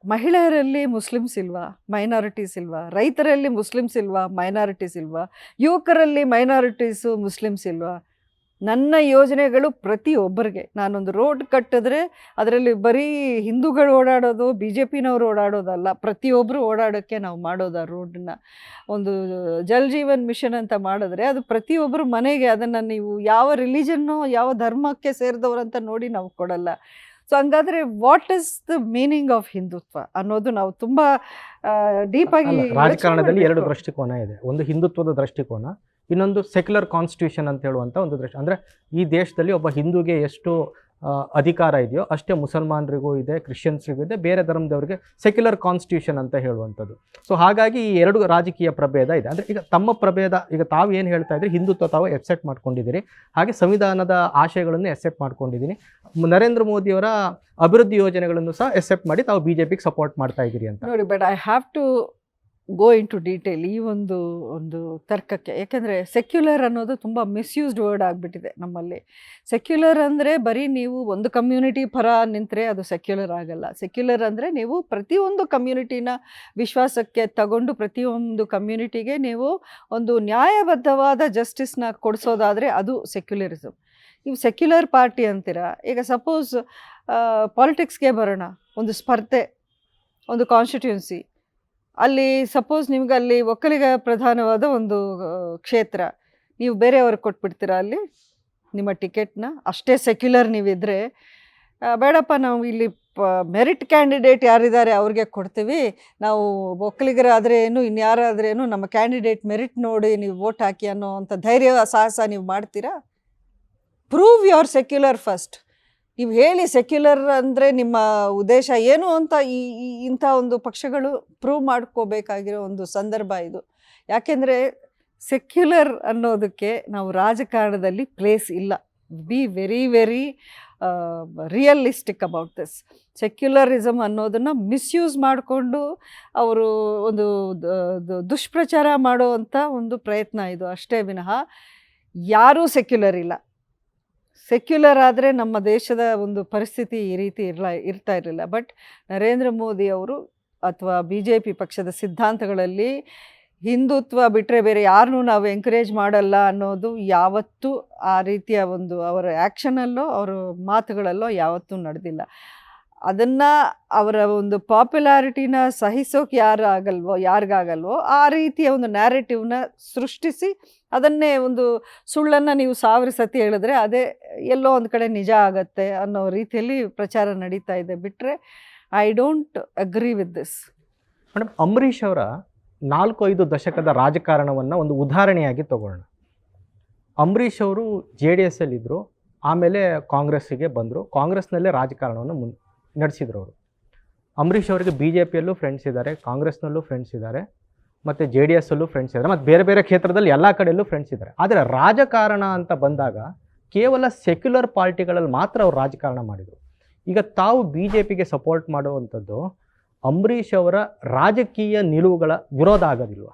ಮಹಿಳೆಯರಲ್ಲಿ ಮುಸ್ಲಿಮ್ಸ್ ಇಲ್ವಾ, ಮೈನಾರಿಟೀಸ್ ಇಲ್ವಾ? ರೈತರಲ್ಲಿ ಮುಸ್ಲಿಮ್ಸ್ ಇಲ್ವಾ, ಮೈನಾರಿಟೀಸ್ ಇಲ್ವಾ? ಯುವಕರಲ್ಲಿ ಮೈನಾರಿಟೀಸು ಮುಸ್ಲಿಮ್ಸ್ ಇಲ್ವಾ? ನನ್ನ ಯೋಜನೆಗಳು ಪ್ರತಿಯೊಬ್ಬರಿಗೆ, ನಾನೊಂದು ರೋಡ್ ಕಟ್ಟಿದ್ರೆ ಅದರಲ್ಲಿ ಬರೀ ಹಿಂದೂಗಳು ಓಡಾಡೋದು, ಬಿ ಜೆ ಪಿನವ್ರು ಓಡಾಡೋದಲ್ಲ, ಪ್ರತಿಯೊಬ್ಬರು ಓಡಾಡೋಕ್ಕೆ ನಾವು ಮಾಡೋದು ಆ ರೋಡನ್ನ. ಒಂದು ಜಲ್ ಜೀವನ್ ಮಿಷನ್ ಅಂತ ಮಾಡಿದ್ರೆ ಅದು ಪ್ರತಿಯೊಬ್ಬರು ಮನೆಗೆ, ಅದನ್ನು ನೀವು ಯಾವ ರಿಲಿಜನ್ನು ಯಾವ ಧರ್ಮಕ್ಕೆ ಸೇರಿದವರಂತ ನೋಡಿ ನಾವು ಕೊಡಲ್ಲ. ಸೊ ಹಂಗಾದರೆ what is the meaning of Hindutva ಅನ್ನೋದು ನಾವು ತುಂಬ ಡೀಪಾಗಿ ರಾಜಕಾರಣದಲ್ಲಿ ಎರಡು ದೃಷ್ಟಿಕೋನ ಇದೆ. ಒಂದು ಹಿಂದುತ್ವದ ದೃಷ್ಟಿಕೋನ, ಇನ್ನೊಂದು ಸೆಕ್ಯುಲರ್ ಕಾನ್ಸ್ಟಿಟ್ಯೂಷನ್ ಅಂತ ಹೇಳುವಂಥ ಒಂದು ದೃಷ್ಟಿ. ಅಂದರೆ ಈ ದೇಶದಲ್ಲಿ ಒಬ್ಬ ಹಿಂದೂಗೆ ಎಷ್ಟು ಅಧಿಕಾರ ಇದೆಯೋ ಅಷ್ಟೇ ಮುಸಲ್ಮಾನರಿಗೂ ಇದೆ, ಕ್ರಿಶ್ಚಿಯನ್ಸ್ರಿಗೂ ಇದೆ, ಬೇರೆ ಧರ್ಮದವರಿಗೆ ಸೆಕ್ಯುಲರ್ ಕಾನ್ಸ್ಟಿಟ್ಯೂಷನ್ ಅಂತ ಹೇಳುವಂಥದ್ದು. ಸೊ ಹಾಗಾಗಿ ಈ ಎರಡು ರಾಜಕೀಯ ಪ್ರಭೇದ ಇದೆ. ಅಂದರೆ ಈಗ ತಮ್ಮ ಪ್ರಭೇದ, ಈಗ ತಾವು ಏನು ಹೇಳ್ತಾ ಇದ್ರಿ, ಹಿಂದುತ್ವ ತಾವು ಎಕ್ಸೆಪ್ಟ್ ಮಾಡ್ಕೊಂಡಿದ್ದೀರಿ, ಹಾಗೆ ಸಂವಿಧಾನದ ಆಶಯಗಳನ್ನು ಎಕ್ಸೆಪ್ಟ್ ಮಾಡ್ಕೊಂಡಿದ್ದೀನಿ, ನರೇಂದ್ರ ಮೋದಿಯವರ ಅಭಿವೃದ್ಧಿ ಯೋಜನೆಗಳನ್ನು ಸಹ ಎಕ್ಸೆಪ್ಟ್ ಮಾಡಿ ತಾವು BJPಗೆ ಸಪೋರ್ಟ್ ಮಾಡ್ತಾ ಇದ್ದೀರಿ ಅಂತ ನೋಡಿ. But I have to go into detail ಈ ಒಂದು ತರ್ಕಕ್ಕೆ. ಯಾಕೆಂದರೆ ಸೆಕ್ಯುಲರ್ ಅನ್ನೋದು ತುಂಬ ಮಿಸ್ಯೂಸ್ಡ್ ವರ್ಡ್ ಆಗಿಬಿಟ್ಟಿದೆ ನಮ್ಮಲ್ಲಿ. ಸೆಕ್ಯುಲರ್ ಅಂದರೆ ಬರೀ ನೀವು ಒಂದು ಕಮ್ಯುನಿಟಿ ಪರ ನಿಂತರೆ ಅದು ಸೆಕ್ಯುಲರ್ ಆಗಲ್ಲ. ಸೆಕ್ಯುಲರ್ ಅಂದರೆ ನೀವು ಪ್ರತಿಯೊಂದು ಕಮ್ಯುನಿಟಿನ ವಿಶ್ವಾಸಕ್ಕೆ ತಗೊಂಡು ಪ್ರತಿಯೊಂದು ಕಮ್ಯುನಿಟಿಗೆ ನೀವು ಒಂದು ನ್ಯಾಯಬದ್ಧವಾದ ಜಸ್ಟಿಸ್ನ ಕೊಡಿಸೋದಾದರೆ ಅದು ಸೆಕ್ಯುಲರಿಸಮ್. ನೀವು ಸೆಕ್ಯುಲರ್ ಪಾರ್ಟಿ ಅಂತೀರಾ. ಈಗ ಸಪೋಸ್ ಪಾಲಿಟಿಕ್ಸ್ಗೆ ಬರೋಣ, ಒಂದು ಸ್ಪರ್ಧೆ, ಒಂದು ಕಾನ್ಸ್ಟಿಟ್ಯೂನ್ಸಿ, ಅಲ್ಲಿ ಸಪೋಸ್ ನಿಮ್ಗೆ ಅಲ್ಲಿ ಒಕ್ಕಲಿಗ ಪ್ರಧಾನವಾದ ಒಂದು ಕ್ಷೇತ್ರ, ನೀವು ಬೇರೆಯವ್ರಿಗೆ ಕೊಟ್ಬಿಡ್ತೀರಾ ಅಲ್ಲಿ ನಿಮ್ಮ ಟಿಕೆಟ್ನ? ಅಷ್ಟೇ ಸೆಕ್ಯುಲರ್ ನೀವಿದ್ದರೆ, ಬೇಡಪ್ಪ ನಾವು ಇಲ್ಲಿ ಮೆರಿಟ್ ಕ್ಯಾಂಡಿಡೇಟ್ ಯಾರಿದ್ದಾರೆ ಅವ್ರಿಗೆ ಕೊಡ್ತೀವಿ, ನಾವು ಒಕ್ಕಲಿಗರಾದರೆ ಏನು ಇನ್ಯಾರಾದರೆ ಏನು ನಮ್ಮ ಕ್ಯಾಂಡಿಡೇಟ್ ಮೆರಿಟ್ ನೋಡಿ ನೀವು ವೋಟ್ ಹಾಕಿ ಅನ್ನೋ ಅಂಥ ಧೈರ್ಯ ಸಾಹಸ ನೀವು ಮಾಡ್ತೀರಾ? Prove your secular first. ನೀವು ಹೇಳಿ ಸೆಕ್ಯುಲರ್ ಅಂದರೆ ನಿಮ್ಮ ಉದ್ದೇಶ ಏನು ಅಂತ ಇಂಥ ಒಂದು ಪಕ್ಷಗಳು ಪ್ರೂವ್ ಮಾಡ್ಕೋಬೇಕಾಗಿರೋ ಒಂದು ಸಂದರ್ಭ ಇದು. ಯಾಕೆಂದರೆ ಸೆಕ್ಯುಲರ್ ಅನ್ನೋದಕ್ಕೆ ನಾವು ರಾಜಕಾರಣದಲ್ಲಿ ಪ್ಲೇಸ್ ಇಲ್ಲ. Be very very realistic about this. Secularism ಅನ್ನೋದನ್ನು ಮಿಸ್ಯೂಸ್ ಮಾಡಿಕೊಂಡು ಅವರು ಒಂದು ದುಷ್ಪ್ರಚಾರ ಮಾಡುವಂಥ ಒಂದು ಪ್ರಯತ್ನ ಇದು ಅಷ್ಟೇ ವಿನಃ ಯಾರೂ ಸೆಕ್ಯುಲರ್ ಇಲ್ಲ. ಸೆಕ್ಯುಲರ್ ಆದರೆ ನಮ್ಮ ದೇಶದ ಒಂದು ಪರಿಸ್ಥಿತಿ ಈ ರೀತಿ ಇರ್ತಾ ಇರಲಿಲ್ಲ. ಬಟ್ ನರೇಂದ್ರ ಮೋದಿ ಅವರು ಅಥವಾ BJP ಪಕ್ಷದ ಸಿದ್ಧಾಂತಗಳಲ್ಲಿ ಹಿಂದುತ್ವ ಬಿಟ್ಟರೆ ಬೇರೆ ಯಾರನ್ನೂ ನಾವು ಎಂಕರೇಜ್ ಮಾಡಲ್ಲ ಅನ್ನೋದು ಯಾವತ್ತೂ ಆ ರೀತಿಯ ಒಂದು ಅವರ ಆ್ಯಕ್ಷನಲ್ಲೋ ಅವರ ಮಾತುಗಳಲ್ಲೋ ಯಾವತ್ತೂ ನಡೆದಿಲ್ಲ. ಅದನ್ನು ಅವರ ಒಂದು ಪಾಪ್ಯುಲಾರಿಟಿನ ಸಹಿಸೋಕೆ ಯಾರಿಗಾಗಲ್ವೋ ಆ ರೀತಿಯ ಒಂದು ನ್ಯಾರೇಟಿವ್ನ ಸೃಷ್ಟಿಸಿ ಅದನ್ನೇ ಒಂದು ಸುಳ್ಳನ್ನು ನೀವು 1000 ಸತಿ ಹೇಳಿದ್ರೆ ಅದೇ ಎಲ್ಲೋ ಒಂದು ಕಡೆ ನಿಜ ಆಗತ್ತೆ ಅನ್ನೋ ರೀತಿಯಲ್ಲಿ ಪ್ರಚಾರ ನಡೀತಾ ಇದೆ. ಬಿಟ್ಟರೆ I don't agree with this. Madam, Ambareesh ಅವರ 4-5 ದಶಕದ ರಾಜಕಾರಣವನ್ನು ಒಂದು ಉದಾಹರಣೆಯಾಗಿ ತಗೊಳ್ಳೋಣ. ಅಂಬರೀಷ್ ಅವರು JDS ಅಲ್ಲಿದ್ದರು, ಆಮೇಲೆ ಕಾಂಗ್ರೆಸ್ಸಿಗೆ ಬಂದರು, ಕಾಂಗ್ರೆಸ್ನಲ್ಲೇ ರಾಜಕಾರಣವನ್ನು ನಡೆಸಿದ್ರು ಅವರು. ಅಂಬರೀಷ್ ಅವರಿಗೆ BJPಯಲ್ಲೂ ಫ್ರೆಂಡ್ಸ್ ಇದ್ದಾರೆ, ಕಾಂಗ್ರೆಸ್ನಲ್ಲೂ ಫ್ರೆಂಡ್ಸ್ ಇದ್ದಾರೆ, ಮತ್ತು JDS ಅಲ್ಲೂ ಫ್ರೆಂಡ್ಸ್ ಇದ್ದಾರೆ, ಮತ್ತು ಬೇರೆ ಬೇರೆ ಕ್ಷೇತ್ರದಲ್ಲಿ ಎಲ್ಲ ಕಡೆಯಲ್ಲೂ ಫ್ರೆಂಡ್ಸ್ ಇದ್ದಾರೆ. ಆದರೆ ರಾಜಕಾರಣ ಅಂತ ಬಂದಾಗ ಕೇವಲ ಸೆಕ್ಯುಲರ್ ಪಾರ್ಟಿಗಳಲ್ಲಿ ಮಾತ್ರ ಅವ್ರು ರಾಜಕಾರಣ ಮಾಡಿದರು. ಈಗ ತಾವು BJPಗೆ ಸಪೋರ್ಟ್ ಮಾಡುವಂಥದ್ದು ಅಂಬರೀಷ್ ಅವರ ರಾಜಕೀಯ ನಿಲುವುಗಳ ವಿರೋಧ ಆಗೋದಿಲ್ವಾ?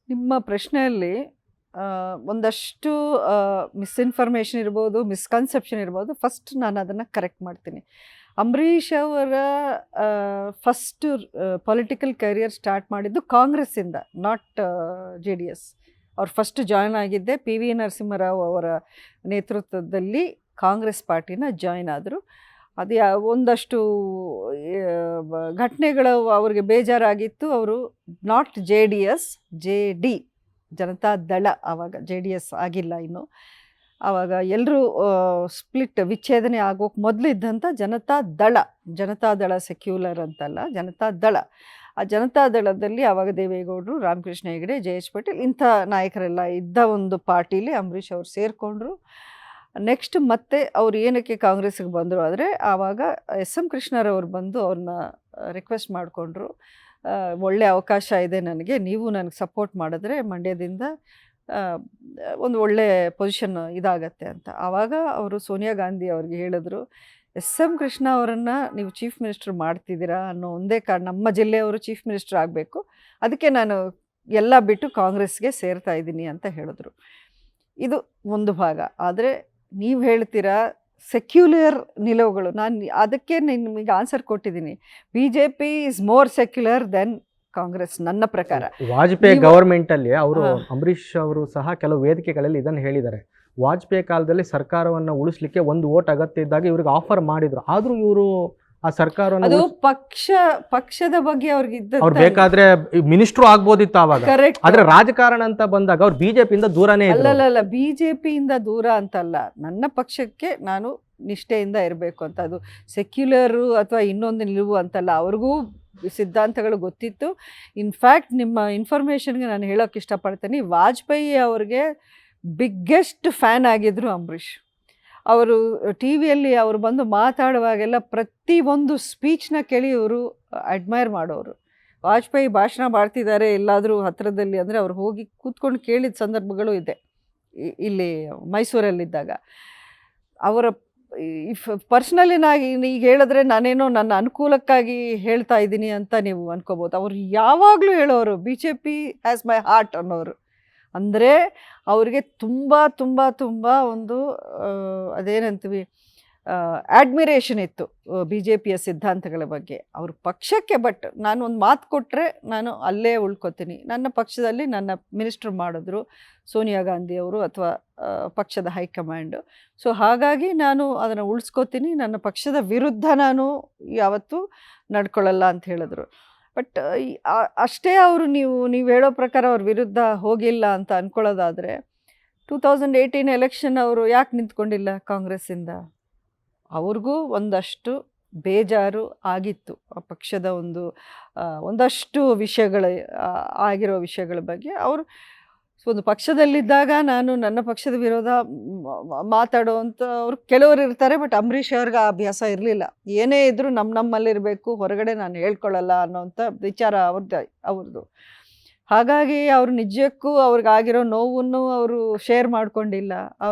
ನಿಮ್ಮ ಪ್ರಶ್ನೆಯಲ್ಲಿ ಒಂದಷ್ಟು ಮಿಸ್ಇನ್ಫಾರ್ಮೇಷನ್ ಇರ್ಬೋದು, ಮಿಸ್ಕನ್ಸೆಪ್ಷನ್ ಇರ್ಬೋದು. ಫಸ್ಟ್ ನಾನು ಅದನ್ನು ಕರೆಕ್ಟ್ ಮಾಡ್ತೀನಿ. ಅಂಬರೀಷ್ ಅವರ ಫಸ್ಟ್ ಪೊಲಿಟಿಕಲ್ ಕರಿಯರ್ ಸ್ಟಾರ್ಟ್ ಮಾಡಿದ್ದು ಕಾಂಗ್ರೆಸ್ಸಿಂದ, ನಾಟ್ JDS. ಅವ್ರು ಫಸ್ಟ್ ಜಾಯ್ನ್ ಆಗಿದ್ದೆ PV ನರಸಿಂಹರಾವ್ ಅವರ ನೇತೃತ್ವದಲ್ಲಿ ಕಾಂಗ್ರೆಸ್ ಪಾರ್ಟಿನ ಜಾಯ್ನ್ ಆದರು. ಅದು ಒಂದಷ್ಟು ಘಟನೆಗಳು ಅವ್ರಿಗೆ ಬೇಜಾರಾಗಿತ್ತು. ಅವರು ನಾಟ್ JDS, JD ಜನತಾ ದಳ, ಆವಾಗ JDS ಆಗಿಲ್ಲ ಇನ್ನು. ಆವಾಗ ಎಲ್ಲರೂ ಸ್ಪ್ಲಿಟ್ ವಿಚ್ಛೇದನೆ ಆಗೋಕ್ಕೆ ಮೊದಲಿದ್ದಂಥ ಜನತಾದಳ ಸೆಕ್ಯುಲರ್ ಅಂತಲ್ಲ, ಜನತಾದಳ. ಆ ಜನತಾದಳದಲ್ಲಿ ಆವಾಗ ದೇವೇಗೌಡರು, ರಾಮಕೃಷ್ಣ ಹೆಗಡೆ, ಜಯೇಶ್ ಪಟೇಲ್ ಇಂಥ ನಾಯಕರೆಲ್ಲ ಇದ್ದ ಒಂದು ಪಾರ್ಟಿಲಿ ಅಂಬರೀಷ್ ಅವರು ಸೇರಿಕೊಂಡ್ರು. ನೆಕ್ಸ್ಟ್ ಮತ್ತೆ ಅವ್ರು ಏನಕ್ಕೆ ಕಾಂಗ್ರೆಸ್ಸಿಗೆ ಬಂದರು ಅಂದರೆ ಆವಾಗ ಎಸ್ ಎಂ ಕೃಷ್ಣರವ್ರು ಬಂದು ಅವ್ರನ್ನ ರಿಕ್ವೆಸ್ಟ್ ಮಾಡಿಕೊಂಡ್ರು, ಒಳ್ಳೆ ಅವಕಾಶ ಇದೆ ನನಗೆ, ನೀವು ನನಗೆ ಸಪೋರ್ಟ್ ಮಾಡಿದ್ರೆ ಮಂಡ್ಯದಿಂದ ಒಂದು ಒಳ್ಳೆ ಪೊಸಿಷನ್ ಇದಾಗತ್ತೆ ಅಂತ. ಆವಾಗ ಅವರು ಸೋನಿಯಾ ಗಾಂಧಿ ಅವ್ರಿಗೆ ಹೇಳಿದ್ರು, ಎಸ್ ಎಂ ಕೃಷ್ಣ ಅವರನ್ನು ನೀವು ಚೀಫ್ ಮಿನಿಸ್ಟರ್ ಮಾಡ್ತಿದ್ದೀರಾ ಅನ್ನೋ ಒಂದೇ ಕಾರಣ, ನಮ್ಮ ಜಿಲ್ಲೆಯವರು ಚೀಫ್ ಮಿನಿಸ್ಟರ್ ಆಗಬೇಕು, ಅದಕ್ಕೆ ನಾನು ಎಲ್ಲ ಬಿಟ್ಟು ಕಾಂಗ್ರೆಸ್ಗೆ ಸೇರ್ತಾ ಇದ್ದೀನಿ ಅಂತ ಹೇಳಿದ್ರು. ಇದು ಒಂದು ಭಾಗ. ಆದರೆ ನೀವು ಹೇಳ್ತೀರಾ ಸೆಕ್ಯುಲರ್ ನಿಲುವುಗಳು, ನಾನು ಅದಕ್ಕೆ ನಿಮಗೆ ಆನ್ಸರ್ ಕೊಟ್ಟಿದ್ದೀನಿ. BJP is more secular than Congress ನನ್ನ ಪ್ರಕಾರ. ವಾಜಪೇಯಿ ಗವರ್ಮೆಂಟ್ ಅಲ್ಲಿ ಅವರು ಅಂಬರೀಷ್ ಅವರು ಸಹ ಕೆಲವು ವೇದಿಕೆಗಳಲ್ಲಿ ಇದನ್ನು ಹೇಳಿದ್ದಾರೆ. ವಾಜಪೇಯಿ ಕಾಲದಲ್ಲಿ ಸರ್ಕಾರವನ್ನು ಉಳಿಸ್ಲಿಕ್ಕೆ ಒಂದು ಓಟ್ ಅಗತ್ಯ ಇದ್ದಾಗ ಇವ್ರಿಗೆ ಆಫರ್ ಮಾಡಿದ್ರು, ಆದ್ರೂ ಇವರು ಆ ಸರ್ಕಾರವನ್ನು ಅದು ಪಕ್ಷದ ಬಗ್ಗೆ ಅವ್ರಿಗೆ ಅವ್ರು ಬೇಕಾದ್ರೆ ಮಿನಿಸ್ಟ್ರು ಆಗ್ಬೋದಿತ್ತು ಆವಾಗ. ಕರೆಕ್ಟ್. ಆದ್ರೆ ರಾಜಕಾರಣ ಅಂತ ಬಂದಾಗ ಅವ್ರು ಬಿಜೆಪಿಯಿಂದ ದೂರನೇ ಇದ್ರು. ಅಲ್ಲಲ್ಲ, BJPಯಿಂದ ದೂರ ಅಂತಲ್ಲ, ನನ್ನ ಪಕ್ಷಕ್ಕೆ ನಾನು ನಿಷ್ಠೆಯಿಂದ ಇರಬೇಕು ಅಂತ. ಅದು ಸೆಕ್ಯುಲರು ಅಥವಾ ಇನ್ನೊಂದು ನಿಲುವು ಅಂತಲ್ಲ, ಅವ್ರಿಗೂ ಸಿದ್ಧಾಂತಗಳು ಗೊತ್ತಿತ್ತು. ಇನ್ಫ್ಯಾಕ್ಟ್ ನಿಮ್ಮ ಇನ್ಫಾರ್ಮೇಷನ್ಗೆ ನಾನು ಹೇಳೋಕೆ ಇಷ್ಟಪಡ್ತೀನಿ, ವಾಜಪೇಯಿ ಅವ್ರಿಗೆ ಬಿಗ್ಗೆಸ್ಟ್ ಫ್ಯಾನ್ ಆಗಿದ್ರು ಅಂಬರೀಷ್. ಅವರು ಟಿ ವಿಯಲ್ಲಿ ಅವರು ಬಂದು ಮಾತಾಡುವಾಗೆಲ್ಲ ಪ್ರತಿಯೊಂದು ಸ್ಪೀಚ್ನ ಕೇಳಿ ಇವರು ಅಡ್ಮೈರ್ ಮಾಡೋರು. ವಾಜಪೇಯಿ ಭಾಷಣ ಮಾಡ್ತಿದ್ದಾರೆ ಎಲ್ಲಾದರೂ ಹತ್ತಿರದಲ್ಲಿ ಅಂದರೆ ಅವ್ರು ಹೋಗಿ ಕೂತ್ಕೊಂಡು ಕೇಳಿದ ಸಂದರ್ಭಗಳು ಇದೆ ಇಲ್ಲಿ ಮೈಸೂರಲ್ಲಿದ್ದಾಗ. ಅವರ ಪರ್ಸ್ನಲಿ ಈಗ ಹೇಳಿದ್ರೆ ನಾನೇನೋ ನನ್ನ ಅನುಕೂಲಕ್ಕಾಗಿ ಹೇಳ್ತಾ ಇದ್ದೀನಿ ಅಂತ ನೀವು ಅನ್ಕೋಬೋದು. ಅವರು ಯಾವಾಗಲೂ ಹೇಳೋರು BJP ಹ್ಯಾಸ್ ಮೈ ಹಾರ್ಟ್ ಅನ್ನೋರು. ಅಂದರೆ ಅವರಿಗೆ ತುಂಬ ತುಂಬ ತುಂಬ ಒಂದು ಅದೇನಂತೀವಿ ಆಡ್ಮಿರೇಷನ್ ಇತ್ತು BJPಯ ಸಿದ್ಧಾಂತಗಳ ಬಗ್ಗೆ, ಅವ್ರ ಪಕ್ಷಕ್ಕೆ. ಬಟ್ ನಾನು ಒಂದು ಮಾತು ಕೊಟ್ಟರೆ ನಾನು ಅಲ್ಲೇ ಉಳ್ಕೊತೀನಿ. ನನ್ನ ಪಕ್ಷದಲ್ಲಿ ನನ್ನ ಮಿನಿಸ್ಟರ್ ಮಾಡಿದ್ರು ಸೋನಿಯಾ ಗಾಂಧಿಯವರು ಅಥವಾ ಪಕ್ಷದ ಹೈಕಮಾಂಡು. ಸೊ ಹಾಗಾಗಿ ನಾನು ಅದನ್ನು ಉಳಿಸ್ಕೋತೀನಿ, ನನ್ನ ಪಕ್ಷದ ವಿರುದ್ಧ ನಾನು ಯಾವತ್ತೂ ನಡ್ಕೊಳ್ಳಲ್ಲ ಅಂತ ಹೇಳಿದ್ರು. ಬಟ್ ಅಷ್ಟೇ ಅವರು ನೀವು ಹೇಳೋ ಪ್ರಕಾರ ಅವ್ರ ವಿರುದ್ಧ ಹೋಗಿಲ್ಲ ಅಂತ ಅಂದ್ಕೊಳ್ಳೋದಾದರೆ 2018 ಎಲೆಕ್ಷನ್ ಅವರು ಯಾಕೆ ನಿಂತ್ಕೊಂಡಿಲ್ಲ ಕಾಂಗ್ರೆಸ್ಸಿಂದ? ಅವ್ರಿಗೂ ಒಂದಷ್ಟು ಬೇಜಾರು ಆಗಿತ್ತು ಆ ಪಕ್ಷದ ಒಂದಷ್ಟು ವಿಷಯಗಳ ಆಗಿರೋ ವಿಷಯಗಳ ಬಗ್ಗೆ. ಅವರು ಒಂದು ಪಕ್ಷದಲ್ಲಿದ್ದಾಗ ನಾನು ನನ್ನ ಪಕ್ಷದ ವಿರೋಧ ಮಾತಾಡುವಂಥ ಅವ್ರು ಕೆಲವರು ಇರ್ತಾರೆ. ಬಟ್ ಅಂಬರೀಷ್ ಅವ್ರಿಗೆ ಆ ಅಭ್ಯಾಸ ಇರಲಿಲ್ಲ. ಏನೇ ಇದ್ದರೂ ನಮ್ಮಲ್ಲಿರಬೇಕು, ಹೊರಗಡೆ ನಾನು ಹೇಳ್ಕೊಳ್ಳಲ್ಲ ಅನ್ನೋಂಥ ವಿಚಾರ ಅವ್ರದ್ದು. ಹಾಗಾಗಿ ಅವ್ರು ನಿಜಕ್ಕೂ ಅವ್ರಿಗಾಗಿರೋ ನೋವನ್ನು ಅವರು ಶೇರ್ ಮಾಡ್ಕೊಂಡಿಲ್ಲ.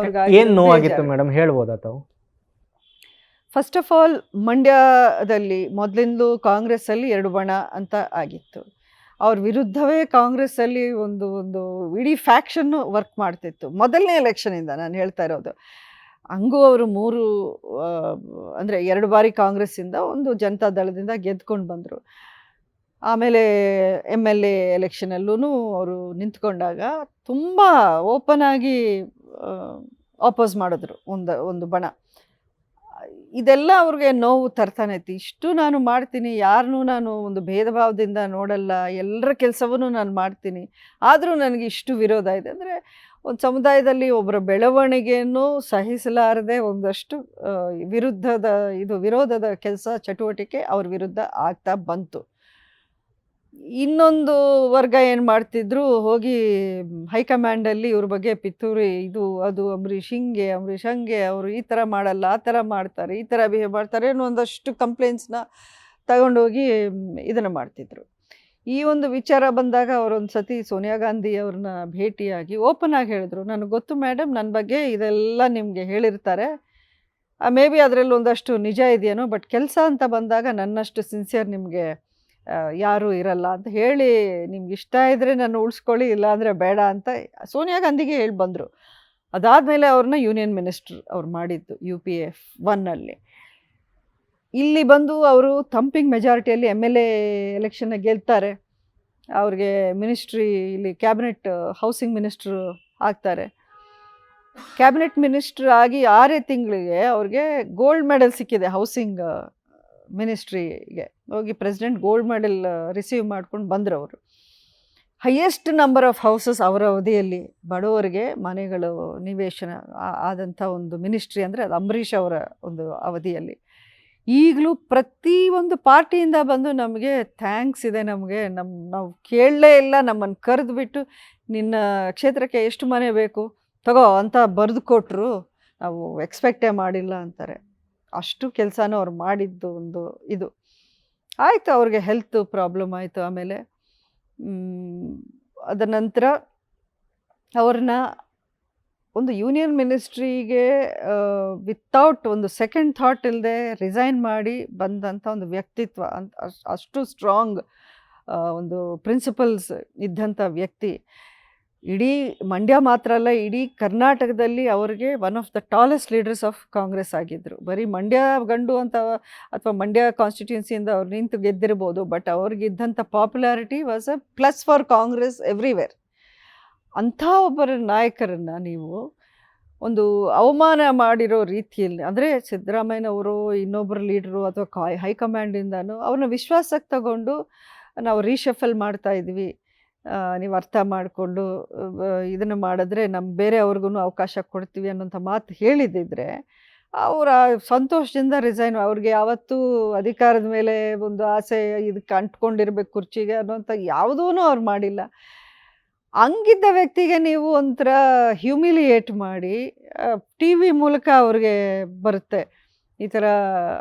ಏನು ನೋವಾಗಿತ್ತು ಮೇಡಮ್ ಹೇಳ್ಬೋದಾ ತಾವು? ಫಸ್ಟ್ ಆಫ್ ಆಲ್ ಮಂಡ್ಯದಲ್ಲಿ ಮೊದಲಿಂದಲೂ ಕಾಂಗ್ರೆಸ್ಸಲ್ಲಿ 2 ಬಣ ಅಂತ ಆಗಿತ್ತು. ಅವ್ರ ವಿರುದ್ಧವೇ ಕಾಂಗ್ರೆಸ್ಸಲ್ಲಿ ಒಂದು ಇಡೀ ಫ್ಯಾಕ್ಷನ್ನು ವರ್ಕ್ ಮಾಡ್ತಿತ್ತು ಮೊದಲನೇ ಎಲೆಕ್ಷನಿಂದ ನಾನು ಹೇಳ್ತಾ ಇರೋದು. ಹಂಗೂ ಅವರು 3 ಅಂದರೆ 2 ಬಾರಿ ಕಾಂಗ್ರೆಸ್ಸಿಂದ, ಒಂದು ಜನತಾದಳದಿಂದ ಗೆದ್ಕೊಂಡು ಬಂದರು. ಆಮೇಲೆ MLA ಎಲೆಕ್ಷನಲ್ಲೂ ಅವರು ನಿಂತ್ಕೊಂಡಾಗ ತುಂಬ ಓಪನ್ ಆಗಿ ಆಪೋಸ್ ಮಾಡಿದ್ರು ಒಂದು ಬಣ. ಇದೆಲ್ಲ ಅವ್ರಿಗೆ ನೋವು ತರ್ತಾನೆ ಇತ್ತು. ಇಷ್ಟು ನಾನು ಮಾಡ್ತೀನಿ, ಯಾರನ್ನೂ ನಾನು ಒಂದು ಭೇದ ಭಾವದಿಂದ ನೋಡಲ್ಲ, ಎಲ್ಲರ ಕೆಲಸವನ್ನು ನಾನು ಮಾಡ್ತೀನಿ, ಆದರೂ ನನಗೆ ಇಷ್ಟು ವಿರೋಧ ಇದೆ ಅಂದರೆ ಒಂದು ಸಮುದಾಯದಲ್ಲಿ ಒಬ್ಬರ ಬೆಳವಣಿಗೆಯನ್ನು ಸಹಿಸಲಾರದೆ ಒಂದಷ್ಟು ವಿರೋಧದ ಕೆಲಸ ಚಟುವಟಿಕೆ ಅವ್ರ ವಿರುದ್ಧ ಆಗ್ತಾ ಬಂತು. ಇನ್ನೊಂದು ವರ್ಗ ಏನು ಮಾಡ್ತಿದ್ರು, ಹೋಗಿ ಹೈಕಮಾಂಡಲ್ಲಿ ಇವ್ರ ಬಗ್ಗೆ ಪಿತೂರಿ, ಅದು ಅಂಬರೀಷ್ ಹಂಗೆ, ಅವರು ಈ ಥರ ಮಾಡಲ್ಲ, ಆ ಥರ ಮಾಡ್ತಾರೆ, ಈ ಥರ ಬಿಹೇವ್ ಮಾಡ್ತಾರೆ ಅನ್ನೋ ಒಂದಷ್ಟು ಕಂಪ್ಲೇಂಟ್ಸ್ನ ತಗೊಂಡೋಗಿ ಇದನ್ನು ಮಾಡ್ತಿದ್ರು. ಈ ಒಂದು ವಿಚಾರ ಬಂದಾಗ ಅವರೊಂದು ಸತಿ ಸೋನಿಯಾ ಗಾಂಧಿ ಅವ್ರನ್ನ ಭೇಟಿಯಾಗಿ ಓಪನ್ ಆಗಿ ಹೇಳಿದ್ರು, ನನಗೆ ಗೊತ್ತು ಮೇಡಮ್, ನನ್ನ ಬಗ್ಗೆ ಇದೆಲ್ಲ ನಿಮಗೆ ಹೇಳಿರ್ತಾರೆ, ಮೇ ಬಿ ಅದರಲ್ಲಿ ಒಂದಷ್ಟು ನಿಜ ಇದೆಯೇನೋ, ಬಟ್ ಕೆಲಸ ಅಂತ ಬಂದಾಗ ನನ್ನಷ್ಟು ಸಿನ್ಸಿಯರ್ ನಿಮಗೆ ಯಾರೂ ಇರಲ್ಲ ಅಂತ ಹೇಳಿ, ನಿಮ್ಗೆ ಇಷ್ಟ ಇದ್ದರೆ ನಾನು ಉಳಿಸ್ಕೊಳ್ಳಿ, ಇಲ್ಲಾಂದರೆ ಬೇಡ ಅಂತ ಸೋನಿಯಾ ಗಾಂಧಿಗೆ ಹೇಳಿ ಬಂದರು. ಅದಾದಮೇಲೆ ಅವ್ರನ್ನ ಯೂನಿಯನ್ ಮಿನಿಸ್ಟರ್ ಅವ್ರು ಮಾಡಿದ್ದು UPA 1 ಇಲ್ಲಿ ಬಂದು ಅವರು ಥಂಪಿಂಗ್ ಮೆಜಾರಿಟಿಯಲ್ಲಿ MLA ಎಲೆಕ್ಷನ್ನ ಗೆಲ್ತಾರೆ. ಅವ್ರಿಗೆ ಮಿನಿಸ್ಟ್ರಿ ಇಲ್ಲಿ ಕ್ಯಾಬಿನೆಟ್ ಹೌಸಿಂಗ್ ಮಿನಿಸ್ಟ್ರು ಆಗ್ತಾರೆ. ಕ್ಯಾಬಿನೆಟ್ ಮಿನಿಸ್ಟ್ರ್ ಆಗಿ 6 ತಿಂಗಳಿಗೆ ಅವ್ರಿಗೆ ಗೋಲ್ಡ್ ಮೆಡಲ್ ಸಿಕ್ಕಿದೆ ಹೌಸಿಂಗ್ ಮಿನಿಸ್ಟ್ರಿಗೆ. ಹೋಗಿ ಪ್ರೆಸಿಡೆಂಟ್ ಗೋಲ್ಡ್ ಮೆಡಲ್ ರಿಸೀವ್ ಮಾಡ್ಕೊಂಡು ಬಂದರು ಅವರು. ಹೈಯೆಸ್ಟ್ ನಂಬರ್ ಆಫ್ ಹೌಸಸ್ ಅವರ ಅವಧಿಯಲ್ಲಿ ಬಡವರಿಗೆ ಮನೆಗಳು ನಿವೇಶನ ಆದಂಥ ಒಂದು ಮಿನಿಸ್ಟ್ರಿ ಅಂದರೆ ಅದು ಅಂಬರೀಷ್ ಅವರ ಒಂದು ಅವಧಿಯಲ್ಲಿ. ಈಗಲೂ ಪ್ರತಿಯೊಂದು ಪಾರ್ಟಿಯಿಂದ ಬಂದು ನಮಗೆ ಥ್ಯಾಂಕ್ಸ್ ಇದೆ, ನಮಗೆ ನಾವು ಕೇಳಲೇ ಇಲ್ಲ, ನಮ್ಮನ್ನು ಕರೆದುಬಿಟ್ಟು ನಿನ್ನ ಕ್ಷೇತ್ರಕ್ಕೆ ಎಷ್ಟು ಮನೆ ಬೇಕು ತಗೋ ಅಂತ ಬರೆದು ಕೊಟ್ಟರು, ನಾವು ಎಕ್ಸ್ಪೆಕ್ಟೇ ಮಾಡಿಲ್ಲ ಅಂತಾರೆ. ಅಷ್ಟು ಕೆಲಸನೂ ಅವ್ರು ಮಾಡಿದ್ದು ಒಂದು ಇದು ಆಯಿತು. ಅವ್ರಿಗೆ ಹೆಲ್ತ್ ಪ್ರಾಬ್ಲಮ್ ಆಯಿತು. ಆಮೇಲೆ ಅದ ನಂತರ ಅವ್ರನ್ನ ಒಂದು ಯೂನಿಯನ್ ಮಿನಿಸ್ಟ್ರಿಗೆ ವಿತೌಟ್ ಒಂದು ಸೆಕೆಂಡ್ ಥಾಟ್ ಇಲ್ಲದೆ ರಿಸೈನ್ ಮಾಡಿ ಬಂದಂಥ ಒಂದು ವ್ಯಕ್ತಿತ್ವ ಅಂತ ಅಷ್ಟು ಸ್ಟ್ರಾಂಗ್ ಒಂದು ಪ್ರಿನ್ಸಿಪಲ್ಸ್ ಇದ್ದಂಥ ವ್ಯಕ್ತಿ. ಇಡೀ ಮಂಡ್ಯ ಮಾತ್ರ ಅಲ್ಲ, ಇಡೀ ಕರ್ನಾಟಕದಲ್ಲಿ ಅವ್ರಿಗೆ one of the tallest leaders of Congress ಆಗಿದ್ದರು. ಬರೀ ಮಂಡ್ಯ ಗಂಡು ಅಂತ ಅಥವಾ ಮಂಡ್ಯ ಕಾನ್ಸ್ಟಿಟ್ಯೂನ್ಸಿಯಿಂದ ಅವ್ರು ನಿಂತು ಗೆದ್ದಿರ್ಬೋದು, ಬಟ್ ಅವ್ರಿಗಿದ್ದಂಥ popularity was a plus for Congress everywhere. ಅಂಥ ಒಬ್ಬರ ನಾಯಕರನ್ನು ನೀವು ಒಂದು ಅವಮಾನ ಮಾಡಿರೋ ರೀತಿಯಲ್ಲಿ, ಅಂದರೆ ಸಿದ್ದರಾಮಯ್ಯನವರು ಇನ್ನೊಬ್ಬರು ಲೀಡ್ರು ಅಥವಾ ಹೈಕಮಾಂಡಿಂದನೂ ಅವ್ರನ್ನ ವಿಶ್ವಾಸಕ್ಕೆ ತಗೊಂಡು ನಾವು ರೀಶಫಲ್ ಮಾಡ್ತಾ ಇದ್ವಿ, ನೀವು ಅರ್ಥ ಮಾಡಿಕೊಂಡು ಇದನ್ನು ಮಾಡಿದ್ರೆ ಬೇರೆಯವ್ರಿಗೂ ಅವಕಾಶ ಕೊಡ್ತೀವಿ ಅನ್ನೋಂಥ ಮಾತು ಹೇಳಿದ್ದಿದ್ರೆ ಅವರ ಸಂತೋಷದಿಂದ ರಿಸೈನ್. ಅವ್ರಿಗೆ ಯಾವತ್ತೂ ಅಧಿಕಾರದ ಮೇಲೆ ಒಂದು ಆಸೆ ಇದಕ್ಕೆ ಅಂಟ್ಕೊಂಡಿರ್ಬೇಕು ಕುರ್ಚಿಗೆ ಅನ್ನೋಂಥ ಯಾವುದೂ ಅವ್ರು ಮಾಡಿಲ್ಲ. ಹಂಗಿದ್ದ ವ್ಯಕ್ತಿಗೆ ನೀವು ಒಂಥರ ಹ್ಯೂಮಿಲಿಯೇಟ್ ಮಾಡಿ ಟಿ ವಿ ಮೂಲಕ ಅವ್ರಿಗೆ ಬರುತ್ತೆ, ಈ ಥರ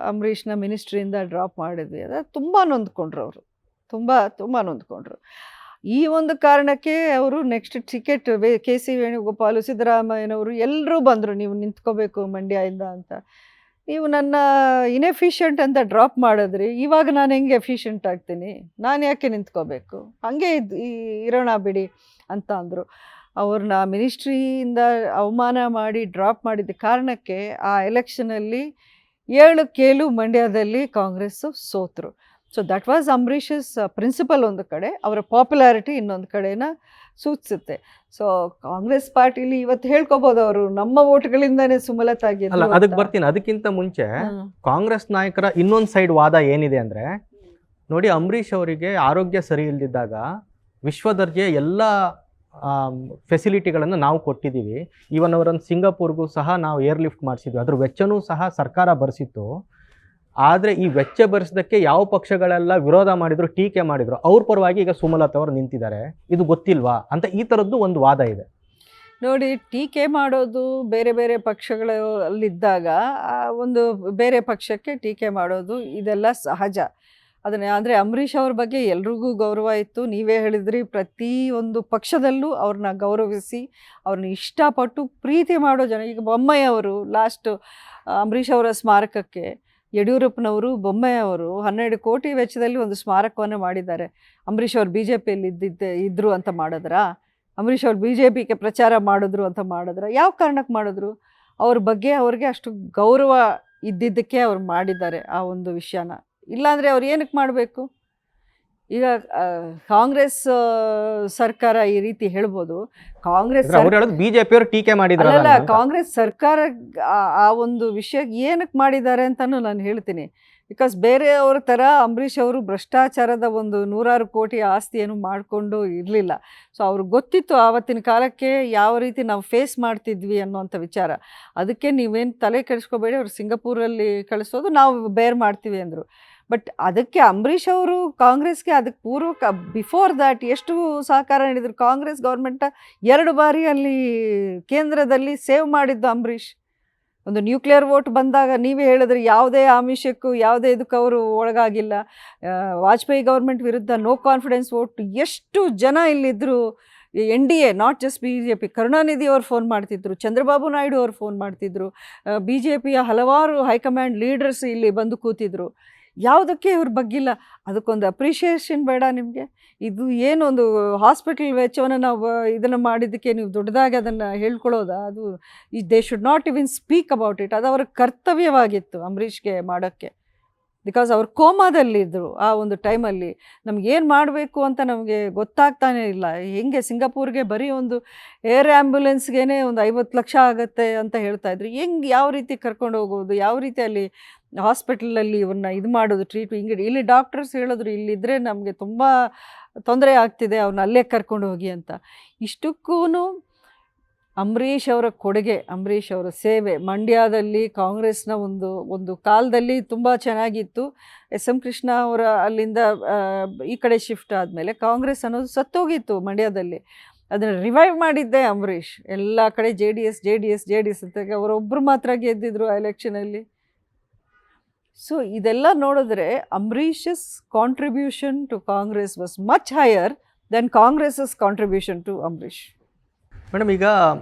ಅಂಬರೀಷ್ನ ಮಿನಿಸ್ಟ್ರಿಯಿಂದ ಡ್ರಾಪ್ ಮಾಡಿದ್ವಿ. ಅದು ತುಂಬ ನೊಂದ್ಕೊಂಡ್ರು ಅವರು, ತುಂಬ ನೊಂದ್ಕೊಂಡ್ರು. ಈ ಒಂದು ಕಾರಣಕ್ಕೆ ಅವರು ನೆಕ್ಸ್ಟ್ ಟಿಕೆಟ್ KC ವೇಣುಗೋಪಾಲು, ಸಿದ್ದರಾಮಯ್ಯನವರು ಎಲ್ಲರೂ ಬಂದರು, ನೀವು ನಿಂತ್ಕೋಬೇಕು ಮಂಡ್ಯದಿಂದ ಅಂತ. ನೀವು ನನ್ನ ಇನ್ಎಫಿಷಿಯೆಂಟ್ ಅಂತ ಡ್ರಾಪ್ ಮಾಡಿದ್ರಿ, ಇವಾಗ ನಾನು ಹೆಂಗೆ ಎಫಿಷಿಯೆಂಟ್ ಆಗ್ತೀನಿ, ನಾನು ಯಾಕೆ ನಿಂತ್ಕೋಬೇಕು, ಹಾಗೆ ಇರೋಣ ಬಿಡಿ ಅಂತ ಅಂದರು. ಅವ್ರನ್ನ ಮಿನಿಸ್ಟ್ರಿಯಿಂದ ಅವಮಾನ ಮಾಡಿ ಡ್ರಾಪ್ ಮಾಡಿದ ಕಾರಣಕ್ಕೆ ಆ ಎಲೆಕ್ಷನಲ್ಲಿ 7 ಮಂಡ್ಯದಲ್ಲಿ ಕಾಂಗ್ರೆಸ್ಸು ಸೋತರು. So that was Ambareesh's principle ಒಂದು ಕಡೆ, ಅವರ ಪಾಪ್ಯುಲಾರಿಟಿ ಇನ್ನೊಂದು ಕಡೆನ ಸೂಚಿಸುತ್ತೆ. ಸೊ ಕಾಂಗ್ರೆಸ್ ಪಾರ್ಟಿಲಿ ಇವತ್ತು ಹೇಳ್ಕೊಬೋದು ಅವರು ನಮ್ಮ ಓಟ್ಗಳಿಂದಾನೇ ಸುಮಲತಾಗಿ. ಅಲ್ಲ, ಅದಕ್ಕೆ ಬರ್ತೀನಿ. ಅದಕ್ಕಿಂತ ಮುಂಚೆ ಕಾಂಗ್ರೆಸ್ ನಾಯಕರ ಇನ್ನೊಂದು ಸೈಡ್ ವಾದ ಏನಿದೆ ಅಂದರೆ, ನೋಡಿ ಅಂಬರೀಷ್ ಅವರಿಗೆ ಆರೋಗ್ಯ ಸರಿ ಇಲ್ದಿದ್ದಾಗ ವಿಶ್ವದರ್ಜೆ ಎಲ್ಲ ಫೆಸಿಲಿಟಿಗಳನ್ನು ನಾವು ಕೊಟ್ಟಿದ್ದೀವಿ. ಈವನ್ ಅವರನ್ನು ಸಿಂಗಾಪುರ್ಗೂ ಸಹ ನಾವು ಏರ್ಲಿಫ್ಟ್ ಮಾಡಿಸಿದ್ವಿ, ಅದ್ರ ವೆಚ್ಚನೂ ಸಹ ಸರ್ಕಾರ ಭರಿಸಿತ್ತು. ಆದರೆ ಈ ವೆಚ್ಚ ಭರಿಸೋದಕ್ಕೆ ಯಾವ ಪಕ್ಷಗಳೆಲ್ಲ ವಿರೋಧ ಮಾಡಿದ್ರು, ಟೀಕೆ ಮಾಡಿದ್ರು, ಅವ್ರ ಪರವಾಗಿ ಈಗ ಸುಮಲತಾ ಅವರು ನಿಂತಿದ್ದಾರೆ. ಇದು ಗೊತ್ತಿಲ್ವಾ ಅಂತ ಈ ಥರದ್ದು ಒಂದು ವಾದ ಇದೆ. ನೋಡಿ, ಟೀಕೆ ಮಾಡೋದು ಬೇರೆ ಬೇರೆ ಪಕ್ಷಗಳಲ್ಲಿದ್ದಾಗ ಒಂದು ಬೇರೆ ಪಕ್ಷಕ್ಕೆ ಟೀಕೆ ಮಾಡೋದು ಇದೆಲ್ಲ ಸಹಜ. ಅದನ್ನೇ ಅಂದರೆ ಅಂಬರೀಷ್ ಅವ್ರ ಬಗ್ಗೆ ಎಲ್ರಿಗೂ ಗೌರವ ಇತ್ತು. ನೀವೇ ಹೇಳಿದ್ರಿ, ಪ್ರತಿಯೊಂದು ಪಕ್ಷದಲ್ಲೂ ಅವ್ರನ್ನ ಗೌರವಿಸಿ ಅವ್ರನ್ನ ಇಷ್ಟಪಟ್ಟು ಪ್ರೀತಿ ಮಾಡೋ ಜನ. ಈಗ ಬೊಮ್ಮಾಯಿ ಅವರು ಲಾಸ್ಟ್ ಅಂಬರೀಷ್ ಅವರ ಸ್ಮಾರಕಕ್ಕೆ ಯಡಿಯೂರಪ್ಪನವರು ಬೊಮ್ಮಾಯಿ ಅವರು 12 ಕೋಟಿ ವೆಚ್ಚದಲ್ಲಿ ಒಂದು ಸ್ಮಾರಕವನ್ನು ಮಾಡಿದ್ದಾರೆ. ಅಂಬರೀಷ್ ಅವರು BJPಯಲ್ಲಿ ಇದ್ದರು ಅಂತ ಮಾಡಿದ್ರಾ? ಅಂಬರೀಷ್ ಅವರು BJPಗೆ ಪ್ರಚಾರ ಮಾಡಿದ್ರು ಅಂತ ಮಾಡಿದ್ರ? ಯಾವ ಕಾರಣಕ್ಕೆ ಮಾಡಿದ್ರು? ಅವ್ರ ಬಗ್ಗೆ ಅವ್ರಿಗೆ ಅಷ್ಟು ಗೌರವ ಇದ್ದಿದ್ದಕ್ಕೆ ಅವ್ರು ಮಾಡಿದ್ದಾರೆ ಆ ಒಂದು ವಿಷಯನ. ಇಲ್ಲಾಂದರೆ ಅವ್ರು ಏನಕ್ಕೆ ಮಾಡಬೇಕು? ಈಗ ಕಾಂಗ್ರೆಸ್ ಸರ್ಕಾರ ಈ ರೀತಿ ಹೇಳ್ಬೋದು. ಕಾಂಗ್ರೆಸ್ BJP ಅವರು ಟೀಕೆ ಮಾಡಿದ್ರಲ್ಲ, ಕಾಂಗ್ರೆಸ್ ಸರ್ಕಾರ ಆ ಒಂದು ವಿಷಯ ಏನಕ್ಕೆ ಮಾಡಿದ್ದಾರೆ ಅಂತಲೂ ನಾನು ಹೇಳ್ತೀನಿ. ಬಿಕಾಸ್ ಬೇರೆಯವ್ರ ಥರ ಅಂಬರೀಷ್ ಅವರು ಭ್ರಷ್ಟಾಚಾರದ ಒಂದು 100 ಕೋಟಿ ಆಸ್ತಿಯನ್ನು ಮಾಡಿಕೊಂಡು ಇರಲಿಲ್ಲ. ಸೊ ಅವ್ರಿಗೆ ಗೊತ್ತಿತ್ತು ಆವತ್ತಿನ ಕಾಲಕ್ಕೆ ಯಾವ ರೀತಿ ನಾವು ಫೇಸ್ ಮಾಡ್ತಿದ್ವಿ ಅನ್ನೋಂಥ ವಿಚಾರ. ಅದಕ್ಕೆ ನೀವೇನು ತಲೆ ಕೆಡಿಸ್ಕೋಬೇಡಿ, ಅವ್ರು ಸಿಂಗಾಪುರಲ್ಲಿ ಕಳಿಸೋದು ನಾವು ಬೇರ್ ಮಾಡ್ತೀವಿ ಅಂದರು. ಬಟ್ ಅದಕ್ಕೆ ಅಂಬರೀಷ್ ಅವರು ಕಾಂಗ್ರೆಸ್ಗೆ ಅದಕ್ಕೆ ಪೂರ್ವಕ ಬಿಫೋರ್ ದ್ಯಾಟ್ ಎಷ್ಟು ಸಹಕಾರ ನೀಡಿದರು. ಕಾಂಗ್ರೆಸ್ ಗೌರ್ಮೆಂಟ 2 ಬಾರಿ ಅಲ್ಲಿ ಕೇಂದ್ರದಲ್ಲಿ ಸೇವ್ ಮಾಡಿದ್ದು ಅಂಬರೀಷ್. ಒಂದು ನ್ಯೂಕ್ಲಿಯರ್ ವೋಟ್ ಬಂದಾಗ ನೀವೇ ಹೇಳಿದ್ರಿ, ಯಾವುದೇ ಆಮಿಷಕ್ಕೂ ಯಾವುದೇ ಇದಕ್ಕೆ ಅವರು ಒಳಗಾಗಿಲ್ಲ. ವಾಜಪೇಯಿ ಗೌರ್ಮೆಂಟ್ ವಿರುದ್ಧ ನೋ ಕಾನ್ಫಿಡೆನ್ಸ್ ವೋಟ್ ಎಷ್ಟು ಜನ ಇಲ್ಲಿದ್ದರು. NDA, not just BJP. Karunanidhi ಅವ್ರು ಫೋನ್ ಮಾಡ್ತಿದ್ರು, ಚಂದ್ರಬಾಬು ನಾಯ್ಡು ಅವ್ರು ಫೋನ್ ಮಾಡ್ತಿದ್ರು, BJPಯ ಹಲವಾರು ಹೈಕಮಾಂಡ್ ಲೀಡರ್ಸ್ ಇಲ್ಲಿ ಬಂದು ಕೂತಿದ್ರು. ಯಾವುದಕ್ಕೆ ಇವ್ರ ಬಗ್ಗಿಲ್ಲ. ಅದಕ್ಕೊಂದು ಅಪ್ರಿಷಿಯೇಷನ್ ಬೇಡ ನಿಮಗೆ? ಇದು ಏನೊಂದು ಹಾಸ್ಪಿಟಲ್ ವೆಚ್ಚವನ್ನು ನಾವು ಇದನ್ನು ಮಾಡಿದ್ದಕ್ಕೆ ನೀವು ದೊಡ್ಡದಾಗಿ ಅದನ್ನು ಹೇಳ್ಕೊಳ್ಳೋದಾ? ಅದು they should not even speak about it. ಅದು ಅವ್ರ ಕರ್ತವ್ಯವಾಗಿತ್ತು ಅಂಬರೀಷ್ಗೆ ಮಾಡೋಕ್ಕೆ. ಬಿಕಾಸ್ ಅವ್ರು ಕೋಮಾದಲ್ಲಿದ್ದರು ಆ ಒಂದು ಟೈಮಲ್ಲಿ. ನಮಗೇನು ಮಾಡಬೇಕು ಅಂತ ನಮಗೆ ಗೊತ್ತಾಗ್ತಾನೇ ಇಲ್ಲ. ಹೆಂಗೆ ಸಿಂಗಾಪುರ್ಗೆ ಬರೀ ಒಂದು ಏರ್ ಆ್ಯಂಬುಲೆನ್ಸ್ಗೇ ಒಂದು 50 ಲಕ್ಷ ಆಗುತ್ತೆ ಅಂತ ಹೇಳ್ತಾಯಿದ್ರು. ಹೆಂಗೆ ಯಾವ ರೀತಿ ಕರ್ಕೊಂಡು ಹೋಗೋದು, ಯಾವ ರೀತಿ ಅಲ್ಲಿ ಹಾಸ್ಪಿಟಲಲ್ಲಿ ಇವ್ರನ್ನ ಇದು ಮಾಡೋದು, ಟ್ರೀಟ್. ಹಿಂಗೆ ಇಲ್ಲಿ ಡಾಕ್ಟರ್ಸ್ ಹೇಳಿದ್ರು, ಇಲ್ಲಿದ್ದರೆ ನಮಗೆ ತುಂಬ ತೊಂದರೆ ಆಗ್ತಿದೆ, ಅವ್ರನ್ನ ಅಲ್ಲೇ ಕರ್ಕೊಂಡು ಹೋಗಿ ಅಂತ. ಇಷ್ಟಕ್ಕೂ ಅಂಬರೀಷ್ ಅವರ ಕೊಡುಗೆ, ಅಂಬರೀಷ್ ಅವರ ಸೇವೆ ಮಂಡ್ಯದಲ್ಲಿ ಕಾಂಗ್ರೆಸ್ನ ಒಂದು ಕಾಲದಲ್ಲಿ ತುಂಬ ಚೆನ್ನಾಗಿತ್ತು. ಎಸ್ ಎಂ ಕೃಷ್ಣ ಅವರ ಅಲ್ಲಿಂದ ಈ ಕಡೆ ಶಿಫ್ಟ್ ಆದಮೇಲೆ ಕಾಂಗ್ರೆಸ್ ಅನ್ನೋದು ಸತ್ತೋಗಿತ್ತು ಮಂಡ್ಯದಲ್ಲಿ. ಅದನ್ನು ರಿವೈವ್ ಮಾಡಿದ್ದೆ ಅಂಬರೀಷ್. ಎಲ್ಲ ಕಡೆ ಜೆ ಡಿ ಎಸ್ ಅಂತ ಅವರೊಬ್ಬರು ಮಾತ್ರ ಗೆದ್ದಿದ್ರು ಆ ಎಲೆಕ್ಷನಲ್ಲಿ. ಸೊ ಇದೆಲ್ಲ ನೋಡಿದ್ರೆ Ambareesh's contribution to Congress was much higher than Congress's contribution to Ambareesh. Madam, ಈಗ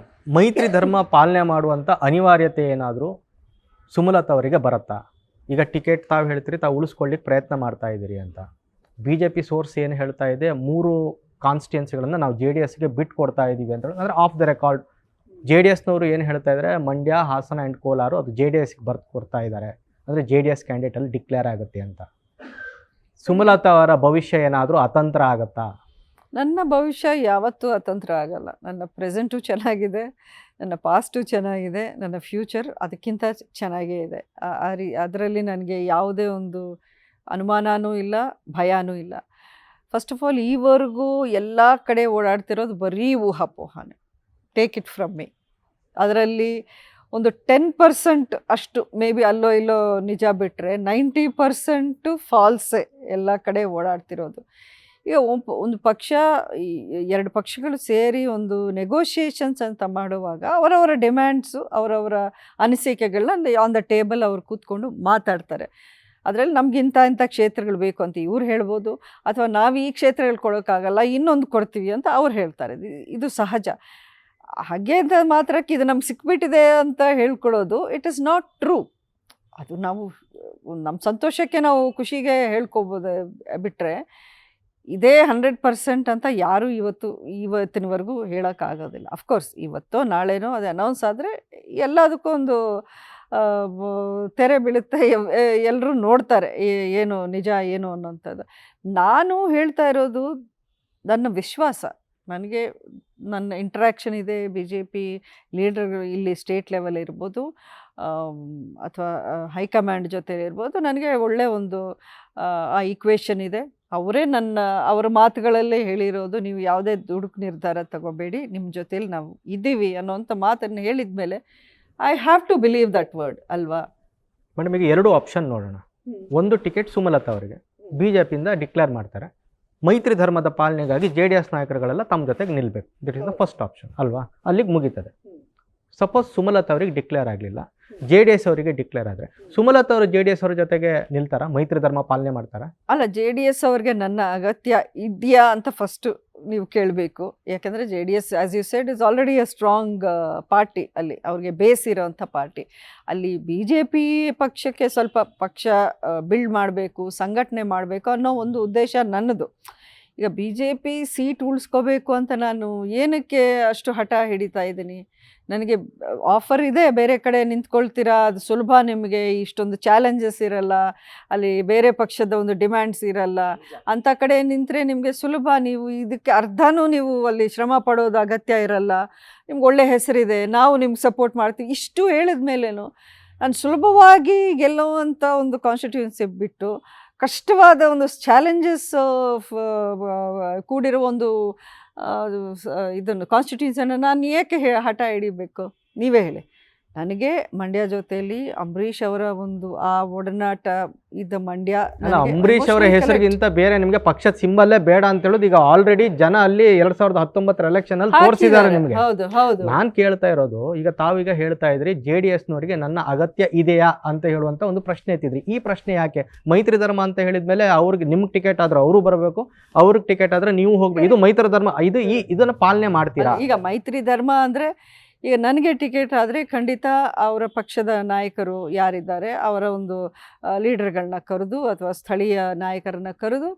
ಮೈತ್ರಿ ಧರ್ಮ ಪಾಲನೆ ಮಾಡುವಂಥ ಅನಿವಾರ್ಯತೆ ಏನಾದರೂ ಸುಮಲತಾ ಅವರಿಗೆ ಬರುತ್ತಾ? ಈಗ ಟಿಕೆಟ್ ತಾವು ಹೇಳ್ತೀರಿ, ತಾವು ಉಳಿಸ್ಕೊಳ್ಳಿಕ್ಕೆ ಪ್ರಯತ್ನ ಮಾಡ್ತಾ ಇದ್ದೀರಿ ಅಂತ. BJP ಸೋರ್ಸ್ ಏನು ಹೇಳ್ತಾ ಇದೆ, 3 ಕಾನ್ಸ್ಟಿಟ್ಯೂನ್ಸಿಗಳನ್ನು ನಾವು JDSಗೆ ಬಿಟ್ಟು ಕೊಡ್ತಾ ಇದ್ದೀವಿ ಅಂತ. ಅಂದರೆ ಆಫ್ ದ ರೆಕಾರ್ಡ್ JDSನವರು ಏನು ಹೇಳ್ತಾ ಇದ್ದಾರೆ, ಮಂಡ್ಯ, ಹಾಸನ ಆ್ಯಂಡ್ ಕೋಲಾರ ಅದು JDSಗೆ ಬರ್ತು ಕೊಡ್ತಾ ಇದ್ದಾರೆ. ಅಂದರೆ JDS ಕ್ಯಾಂಡಿಡೇಟಲ್ಲಿ ಡಿಕ್ಲೇರ್ ಆಗುತ್ತೆ ಅಂತ. ಸುಮಲತಾ ಅವರ ಭವಿಷ್ಯ ಏನಾದರೂ ಅತಂತ್ರ ಆಗುತ್ತಾ? ನನ್ನ ಭವಿಷ್ಯ ಯಾವತ್ತೂ ಅತಂತ್ರ ಆಗಲ್ಲ. ನನ್ನ ಪ್ರೆಸೆಂಟು ಚೆನ್ನಾಗಿದೆ, ನನ್ನ ಪಾಸ್ಟು ಚೆನ್ನಾಗಿದೆ, ನನ್ನ ಫ್ಯೂಚರ್ ಅದಕ್ಕಿಂತ ಚೆನ್ನಾಗೇ ಇದೆ. ಅದರಲ್ಲಿ ನನಗೆ ಯಾವುದೇ ಒಂದು ಅನುಮಾನವೂ ಇಲ್ಲ, ಭಯನೂ ಇಲ್ಲ. ಫಸ್ಟ್ ಆಫ್ ಆಲ್ ಈವರೆಗೂ ಎಲ್ಲ ಕಡೆ ಓಡಾಡ್ತಿರೋದು ಬರೀ ಊಹಾಪೋಹನೆ. Take it from me. ಅದರಲ್ಲಿ ಒಂದು 10% ಅಷ್ಟು ಮೇ ಬಿ ಅಲ್ಲೋ ಇಲ್ಲೋ ನಿಜ ಬಿಟ್ಟರೆ 90% ಫಾಲ್ಸೇ ಎಲ್ಲ ಕಡೆ ಓಡಾಡ್ತಿರೋದು. ಈಗ ಒಂದು ಪಕ್ಷ, 2 ಪಕ್ಷಗಳು ಸೇರಿ ಒಂದು ನೆಗೋಷಿಯೇಷನ್ಸ್ ಅಂತ ಮಾಡುವಾಗ ಅವರವರ ಡಿಮ್ಯಾಂಡ್ಸು, ಅವರವರ ಅನಿಸಿಕೆಗಳನ್ನ ಆನ್ ದ ಟೇಬಲ್ ಅವ್ರು ಕೂತ್ಕೊಂಡು ಮಾತಾಡ್ತಾರೆ. ಅದರಲ್ಲಿ ನಮ್ಗೆ ಇಂಥ ಕ್ಷೇತ್ರಗಳು ಬೇಕು ಅಂತ ಇವ್ರು ಹೇಳ್ಬೋದು, ಅಥವಾ ನಾವು ಈ ಕ್ಷೇತ್ರಗಳು ಕೊಡೋಕ್ಕಾಗಲ್ಲ, ಇನ್ನೊಂದು ಕೊಡ್ತೀವಿ ಅಂತ ಅವ್ರು ಹೇಳ್ತಾರೆ. ಇದು ಸಹಜ. ಹಾಗೆ ಅಂತ ಮಾತ್ರಕ್ಕೆ ಇದು ನಮ್ಗೆ ಸಿಕ್ಬಿಟ್ಟಿದೆ ಅಂತ ಹೇಳ್ಕೊಳ್ಳೋದು ಇಟ್ ಈಸ್ ನಾಟ್ ಟ್ರೂ. ಅದು ನಾವು ನಮ್ಮ ಸಂತೋಷಕ್ಕೆ ನಾವು ಖುಷಿಗೆ ಹೇಳ್ಕೊಬೋದು ಬಿಟ್ಟರೆ ಇದೇ 100% ಅಂತ ಯಾರೂ ಇವತ್ತಿನವರೆಗೂ ಹೇಳೋಕ್ಕಾಗೋದಿಲ್ಲ. ಅಫ್ಕೋರ್ಸ್ ಇವತ್ತೋ ನಾಳೆನೋ ಅದು ಅನೌನ್ಸ್ ಆದರೆ ಎಲ್ಲದಕ್ಕೂ ಒಂದು ತೆರೆ ಬೀಳುತ್ತೆ, ಎಲ್ಲರೂ ನೋಡ್ತಾರೆ ಏನು ನಿಜ ಏನು ಅನ್ನೋಂಥದ್ದು. ನಾನು ಹೇಳ್ತಾ ಇರೋದು ನನ್ನ ವಿಶ್ವಾಸ. ನನಗೆ ನನ್ನ ಇಂಟ್ರ್ಯಾಕ್ಷನ್ ಇದೆ BJP ಲೀಡರ್ಗಳು, ಇಲ್ಲಿ ಸ್ಟೇಟ್ ಲೆವೆಲ್ ಇರ್ಬೋದು ಅಥವಾ ಹೈಕಮಾಂಡ್ ಜೊತೆ ಇರ್ಬೋದು. ನನಗೆ ಒಳ್ಳೆ ಒಂದು ಆ ಈಕ್ವೇಷನ್ ಇದೆ. ಅವರ ಮಾತುಗಳಲ್ಲೇ ಹೇಳಿರೋದು, ನೀವು ಯಾವುದೇ ದುಡುಕು ನಿರ್ಧಾರ ತಗೋಬೇಡಿ, ನಿಮ್ಮ ಜೊತೇಲಿ ನಾವು ಇದ್ದೀವಿ ಅನ್ನೋಂಥ ಮಾತನ್ನು ಹೇಳಿದ ಮೇಲೆ I have to believe that word ಅಲ್ವಾ. ಮೇಡಮ್, ಈಗ 2 ಆಪ್ಷನ್ ನೋಡೋಣ. ಒಂದು ಟಿಕೆಟ್ ಸುಮಲತಾ ಅವರಿಗೆ BJPಯಿಂದ ಡಿಕ್ಲೇರ್ ಮಾಡ್ತಾರೆ. ಮೈತ್ರಿ ಧರ್ಮದ ಪಾಲನೆಗಾಗಿ JDS ನಾಯಕರುಗಳೆಲ್ಲ ತಮ್ಮ ಜೊತೆಗೆ ನಿಲ್ಲಬೇಕು. This is the first option ಅಲ್ವಾ. ಅಲ್ಲಿಗೆ ಮುಗೀತದೆ. ಸಪೋಸ್ ಸುಮಲತಾ ಅವರಿಗೆ ಡಿಕ್ಲೇರ್ ಆಗಲಿಲ್ಲ, JDS ಅವರಿಗೆ ಡಿಕ್ಲೇರ್ ಆದರೆ ಸುಮಲತಾ ಅವರು JDS ಅವ್ರ ಜೊತೆಗೆ ನಿಲ್ತಾರ, ಮೈತ್ರಿ ಧರ್ಮ ಪಾಲನೆ ಮಾಡ್ತಾರ? ಅಲ್ಲ, JDS ಅವ್ರಿಗೆ ನನ್ನ ಅಗತ್ಯ ಇದೆಯಾ ಅಂತ ಫಸ್ಟು ನೀವು ಕೇಳಬೇಕು. ಯಾಕೆಂದರೆ JDS as you said is already a strong party. ಅಲ್ಲಿ ಅವ್ರಿಗೆ ಬೇಸ್ ಇರೋವಂಥ ಪಾರ್ಟಿ. ಅಲ್ಲಿ BJP ಪಕ್ಷಕ್ಕೆ ಸ್ವಲ್ಪ ಪಕ್ಷ ಬಿಲ್ಡ್ ಮಾಡಬೇಕು, ಸಂಘಟನೆ ಮಾಡಬೇಕು ಅನ್ನೋ ಒಂದು ಉದ್ದೇಶ ನನ್ನದು. ಈಗ BJP ಸೀಟ್ ಉಳಿಸ್ಕೋಬೇಕು ಅಂತ ನಾನು ಏನಕ್ಕೆ ಅಷ್ಟು ಹಠ ಹಿಡಿತಾ ಇದ್ದೀನಿ? ನನಗೆ ಆಫರ್ ಇದೆ, ಬೇರೆ ಕಡೆ ನಿಂತ್ಕೊಳ್ತೀರಾ, ಅದು ಸುಲಭ, ನಿಮಗೆ ಇಷ್ಟೊಂದು ಚಾಲೆಂಜಸ್ ಇರಲ್ಲ, ಅಲ್ಲಿ ಬೇರೆ ಪಕ್ಷದ ಒಂದು ಡಿಮ್ಯಾಂಡ್ಸ್ ಇರಲ್ಲ, ಅಂಥ ಕಡೆ ನಿಂತರೆ ನಿಮಗೆ ಸುಲಭ, ನೀವು ಇದಕ್ಕೆ ಅರ್ಧನೂ ನೀವು ಅಲ್ಲಿ ಶ್ರಮ ಪಡೋದು ಅಗತ್ಯ ಇರಲ್ಲ, ನಿಮ್ಗೆ ಒಳ್ಳೆ ಹೆಸರಿದೆ, ನಾವು ನಿಮ್ಗೆ ಸಪೋರ್ಟ್ ಮಾಡ್ತೀವಿ. ಇಷ್ಟು ಹೇಳಿದ ಮೇಲೇನು ನಾನು ಸುಲಭವಾಗಿ ಗೆಲ್ಲುವಂಥ ಒಂದು ಕಾನ್ಸ್ಟಿಟ್ಯೂನ್ಸಿ ಬಿಟ್ಟು ಕಷ್ಟವಾದ ಒಂದು ಚಾಲೆಂಜಸ್ ಕೂಡಿರೋ ಒಂದು ಇದನ್ನು ಕಾನ್ಸ್ಟಿಟ್ಯೂನ್ಸಿಯನ್ನು ನಾನು ಏಕೆ ಹಠ ಹಿಡಿಬೇಕು? ನೀವೇ ಹೇಳಿ. ನನಗೆ ಮಂಡ್ಯ ಜೊತೆಯಲ್ಲಿ ಅಂಬರೀಷ್ ಅವರ ಒಂದು ಆ ಒಡನಾಟ ಇದ್ದ ಮಂಡ್ಯ. ಅಂಬರೀಷ್ ಅವರ ಹೆಸರಿಗಿಂತ ಬೇರೆ ನಿಮಗೆ ಪಕ್ಷದ ಸಿಂಬಲ್ಲೇ ಬೇಡ ಅಂತ ಹೇಳೋದು ಈಗ ಆಲ್ರೆಡಿ ಜನ ಅಲ್ಲಿ 2019 ಎಲೆಕ್ಷನ್ ಅಲ್ಲಿ ತೋರಿಸಿದ್ದಾರೆ ನಿಮಗೆ. ಹೌದು ಹೌದು. ನಾನು ಕೇಳ್ತಾ ಇರೋದು, ಈಗ ತಾವೀಗ ಹೇಳ್ತಾ ಇದ್ರಿ JDSನವರಿಗೆ ನನ್ನ ಅಗತ್ಯ ಇದೆಯಾ ಅಂತ ಹೇಳುವಂತ ಒಂದು ಪ್ರಶ್ನೆ ಎತ್ತಿದ್ರಿ. ಈ ಪ್ರಶ್ನೆ ಯಾಕೆ? ಮೈತ್ರಿ ಧರ್ಮ ಅಂತ ಹೇಳಿದ್ಮೇಲೆ ಅವ್ರಿಗೆ ನಿಮ್ಗೆ ಟಿಕೆಟ್ ಆದ್ರೆ ಅವರು ಬರಬೇಕು, ಅವ್ರಿಗೆ ಟಿಕೆಟ್ ಆದ್ರೆ ನೀವು ಹೋಗ್ಬೇಕು. ಇದು ಮೈತ್ರಿ ಧರ್ಮ, ಇದನ್ನ ಪಾಲನೆ ಮಾಡ್ತೀರಾ? ಈಗ ಮೈತ್ರಿ ಧರ್ಮ ಅಂದ್ರೆ ಈಗ ನನಗೆ ಟಿಕೆಟ್ ಆದರೆ ಖಂಡಿತ ಅವರ ಪಕ್ಷದ ನಾಯಕರು ಯಾರಿದ್ದಾರೆ ಅವರ ಒಂದು ಲೀಡರ್ಗಳನ್ನ ಕರೆದು ಅಥವಾ ಸ್ಥಳೀಯ ನಾಯಕರನ್ನ ಕರೆದು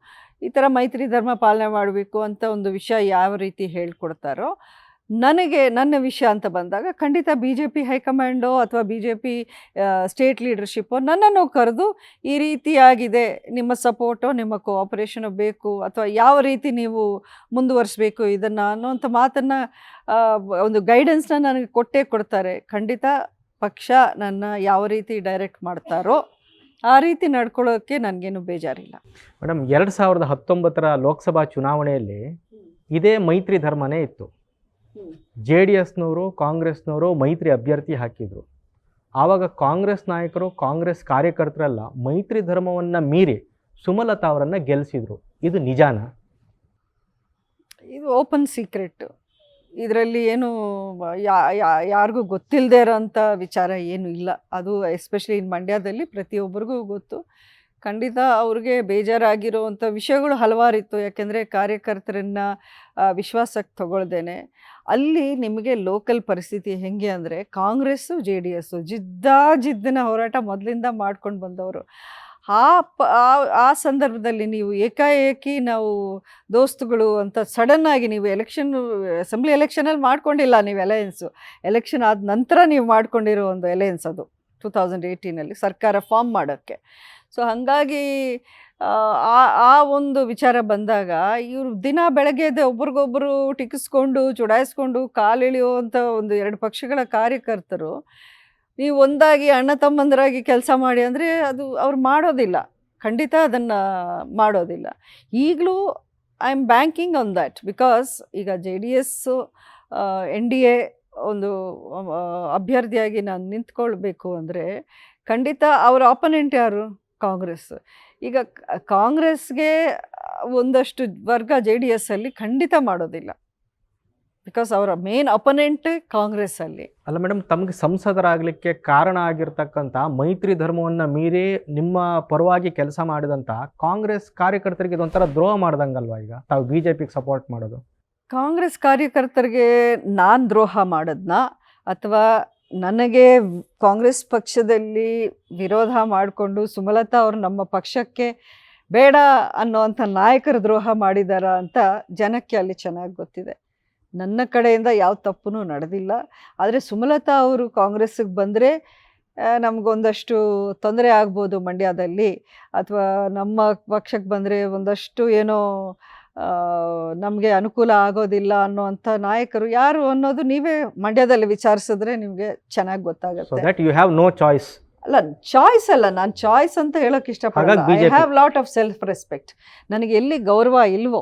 ಈ ಥರ ಮೈತ್ರಿ ಧರ್ಮ ಪಾಲನೆ ಮಾಡಬೇಕು ಅಂತ ಒಂದು ವಿಷಯ ಯಾವ ರೀತಿ ಹೇಳ್ಕೊಡ್ತಾರೋ, ನನಗೆ ನನ್ನ ವಿಷಯ ಅಂತ ಬಂದಾಗ ಖಂಡಿತ BJP ಹೈಕಮಾಂಡೋ ಅಥವಾ BJP ಸ್ಟೇಟ್ ಲೀಡರ್ಶಿಪ್ಪೋ ನನ್ನನ್ನು ಕರೆದು ಈ ರೀತಿಯಾಗಿದೆ, ನಿಮ್ಮ ಸಪೋರ್ಟೋ ನಿಮ್ಮ ಕೋಆಪರೇಷನೋ ಬೇಕು ಅಥವಾ ಯಾವ ರೀತಿ ನೀವು ಮುಂದುವರಿಸಬೇಕು ಇದನ್ನು ಅನ್ನೋಂಥ ಮಾತನ್ನು ಒಂದು ಗೈಡೆನ್ಸ್ನ ನನಗೆ ಕೊಟ್ಟೇ ಕೊಡ್ತಾರೆ. ಖಂಡಿತ ಪಕ್ಷ ನನ್ನ ಯಾವ ರೀತಿ ಡೈರೆಕ್ಟ್ ಮಾಡ್ತಾರೋ ಆ ರೀತಿ ನಡ್ಕೊಳ್ಳೋಕ್ಕೆ ನನಗೇನು ಬೇಜಾರಿಲ್ಲ. ಮೇಡಮ್ 2019 ಲೋಕಸಭಾ ಚುನಾವಣೆಯಲ್ಲಿ ಇದೇ ಮೈತ್ರಿ ಧರ್ಮನೇ ಇತ್ತು. JDSನವರು ಕಾಂಗ್ರೆಸ್ನವರು ಮೈತ್ರಿ ಅಭ್ಯರ್ಥಿ ಹಾಕಿದರು. ಆವಾಗ ಕಾಂಗ್ರೆಸ್ ನಾಯಕರು ಕಾಂಗ್ರೆಸ್ ಕಾರ್ಯಕರ್ತರೆಲ್ಲ ಮೈತ್ರಿ ಧರ್ಮವನ್ನು ಮೀರಿ ಸುಮಲತಾ ಅವರನ್ನು ಗೆಲ್ಲಿಸಿದ್ರು. ಇದು ನಿಜಾನಾ? ಇದು ಓಪನ್ ಸೀಕ್ರೆಟ್. ಇದರಲ್ಲಿ ಏನು ಯಾರಿಗೂ ಗೊತ್ತಿಲ್ಲದೆ ಇರೋಂಥ ವಿಚಾರ ಏನೂ ಇಲ್ಲ. ಅದು ಎಸ್ಪೆಷಲಿ ಇನ್ ಮಂಡ್ಯದಲ್ಲಿ ಪ್ರತಿಯೊಬ್ಬರಿಗೂ ಗೊತ್ತು. ಖಂಡಿತ ಅವ್ರಿಗೆ ಬೇಜಾರಾಗಿರೋವಂಥ ವಿಷಯಗಳು ಹಲವಾರಿತ್ತು. ಯಾಕೆಂದರೆ ಕಾರ್ಯಕರ್ತರನ್ನು ವಿಶ್ವಾಸಕ್ಕೆ ತಗೊಳ್ದೇನೆ ಅಲ್ಲಿ ನಿಮಗೆ ಲೋಕಲ್ ಪರಿಸ್ಥಿತಿ ಹೆಂಗೆ ಅಂದರೆ ಕಾಂಗ್ರೆಸ್ಸು JDS ಜಿದ್ದಿನ ಹೋರಾಟ ಮೊದಲಿಂದ ಮಾಡ್ಕೊಂಡು ಬಂದವರು. ಆ ಸಂದರ್ಭದಲ್ಲಿ ನೀವು ಏಕಾಏಕಿ ನಾವು ದೋಸ್ತುಗಳು ಅಂತ ಸಡನ್ನಾಗಿ ನೀವು ಅಸೆಂಬ್ಲಿ ಎಲೆಕ್ಷನಲ್ಲಿ ಮಾಡ್ಕೊಂಡಿಲ್ಲ ನೀವು ಅಲಯನ್ಸು. ಎಲೆಕ್ಷನ್ ಆದ ನಂತರ ನೀವು ಮಾಡ್ಕೊಂಡಿರೋ ಒಂದು ಅಲಯನ್ಸ್ ಅದು 2018 ಸರ್ಕಾರ ಫಾರ್ಮ್ ಮಾಡೋಕ್ಕೆ. ಸೊ ಹಾಗಾಗಿ ಆ ಒಂದು ವಿಚಾರ ಬಂದಾಗ ಇವರು ದಿನ ಬೆಳಗ್ಗೆ ಒಬ್ರಿಗೊಬ್ಬರು ಟಿಕಿಸ್ಕೊಂಡು ಚುಡಾಯಿಸ್ಕೊಂಡು ಕಾಲಿಳಿಯುವಂಥ ಒಂದು 2 ಪಕ್ಷಗಳ ಕಾರ್ಯಕರ್ತರು ನೀವು ಒಂದಾಗಿ ಅಣ್ಣ ತಮ್ಮಂದರಾಗಿ ಕೆಲಸ ಮಾಡಿ ಅಂದರೆ ಅದು ಅವ್ರು ಮಾಡೋದಿಲ್ಲ. ಖಂಡಿತ ಅದನ್ನು ಮಾಡೋದಿಲ್ಲ. ಈಗಲೂ I am banking on that. Because ಈಗ JDS NDA ಒಂದು ಅಭ್ಯರ್ಥಿಯಾಗಿ ನಾನು ನಿಂತ್ಕೊಳ್ಬೇಕು ಅಂದರೆ ಖಂಡಿತ ಅವರ ಆಪೋನೆಂಟ್ ಯಾರು? ಕಾಂಗ್ರೆಸ್. ಈಗ ಕಾಂಗ್ರೆಸ್ಗೆ ಒಂದಷ್ಟು ವರ್ಗ JDSಲ್ಲಿ ಖಂಡಿತ ಮಾಡೋದಿಲ್ಲ. ಬಿಕಾಸ್ ಅವರ ಮೇನ್ ಅಪೋನೆಂಟ್ ಕಾಂಗ್ರೆಸ್ಸಲ್ಲಿ. ಅಲ್ಲ ಮೇಡಮ್, ತಮಗೆ ಸಂಸದರಾಗಲಿಕ್ಕೆ ಕಾರಣ ಆಗಿರ್ತಕ್ಕಂಥ ಮೈತ್ರಿ ಧರ್ಮವನ್ನು ಮೀರಿ ನಿಮ್ಮ ಪರವಾಗಿ ಕೆಲಸ ಮಾಡಿದಂಥ ಕಾಂಗ್ರೆಸ್ ಕಾರ್ಯಕರ್ತರಿಗೆ ಇದೊಂಥರ ದ್ರೋಹ ಮಾಡ್ದಂಗಲ್ವಾ ಈಗ ತಾವು BJPಗೆ ಸಪೋರ್ಟ್ ಮಾಡೋದು? ಕಾಂಗ್ರೆಸ್ ಕಾರ್ಯಕರ್ತರಿಗೆ ನಾನು ದ್ರೋಹ ಮಾಡೋದನ್ನ ಅಥವಾ ನನಗೆ ಕಾಂಗ್ರೆಸ್ ಪಕ್ಷದಲ್ಲಿ ವಿರೋಧ ಮಾಡಿಕೊಂಡು ಸುಮಲತಾ ಅವರು ನಮ್ಮ ಪಕ್ಷಕ್ಕೆ ಬೇಡ ಅನ್ನೋವಂಥ ನಾಯಕರ ದ್ರೋಹ ಮಾಡಿದಾರ ಅಂತ ಜನಕ್ಕೆ ಅಲ್ಲಿ ಚೆನ್ನಾಗಿ ಗೊತ್ತಿದೆ. ನನ್ನ ಕಡೆಯಿಂದ ಯಾವ ತಪ್ಪು ನಡೆದಿಲ್ಲ. ಆದರೆ ಸುಮಲತಾ ಅವರು ಕಾಂಗ್ರೆಸ್ಸಿಗೆ ಬಂದರೆ ನಮಗೊಂದಷ್ಟು ತೊಂದರೆ ಆಗ್ಬೋದು ಮಂಡ್ಯದಲ್ಲಿ, ಅಥವಾ ನಮ್ಮ ಪಕ್ಷಕ್ಕೆ ಬಂದರೆ ಒಂದಷ್ಟು ಏನೋ ನಮಗೆ ಅನುಕೂಲ ಆಗೋದಿಲ್ಲ ಅನ್ನೋವಂಥ ನಾಯಕರು ಯಾರು ಅನ್ನೋದು ನೀವೇ ಮಂಡ್ಯದಲ್ಲಿ ವಿಚಾರಿಸಿದ್ರೆ ನಿಮಗೆ ಚೆನ್ನಾಗಿ ಗೊತ್ತಾಗುತ್ತೆ. You have no choice. ಅಲ್ಲ, ಚಾಯ್ಸ್ ಅಲ್ಲ, ನಾನು ಚಾಯ್ಸ್ ಅಂತ ಹೇಳೋಕೆ ಇಷ್ಟಪಡಲ್ಲ. I have lot of self respect. ನನಗೆ ಎಲ್ಲಿ ಗೌರವ ಇಲ್ವೋ,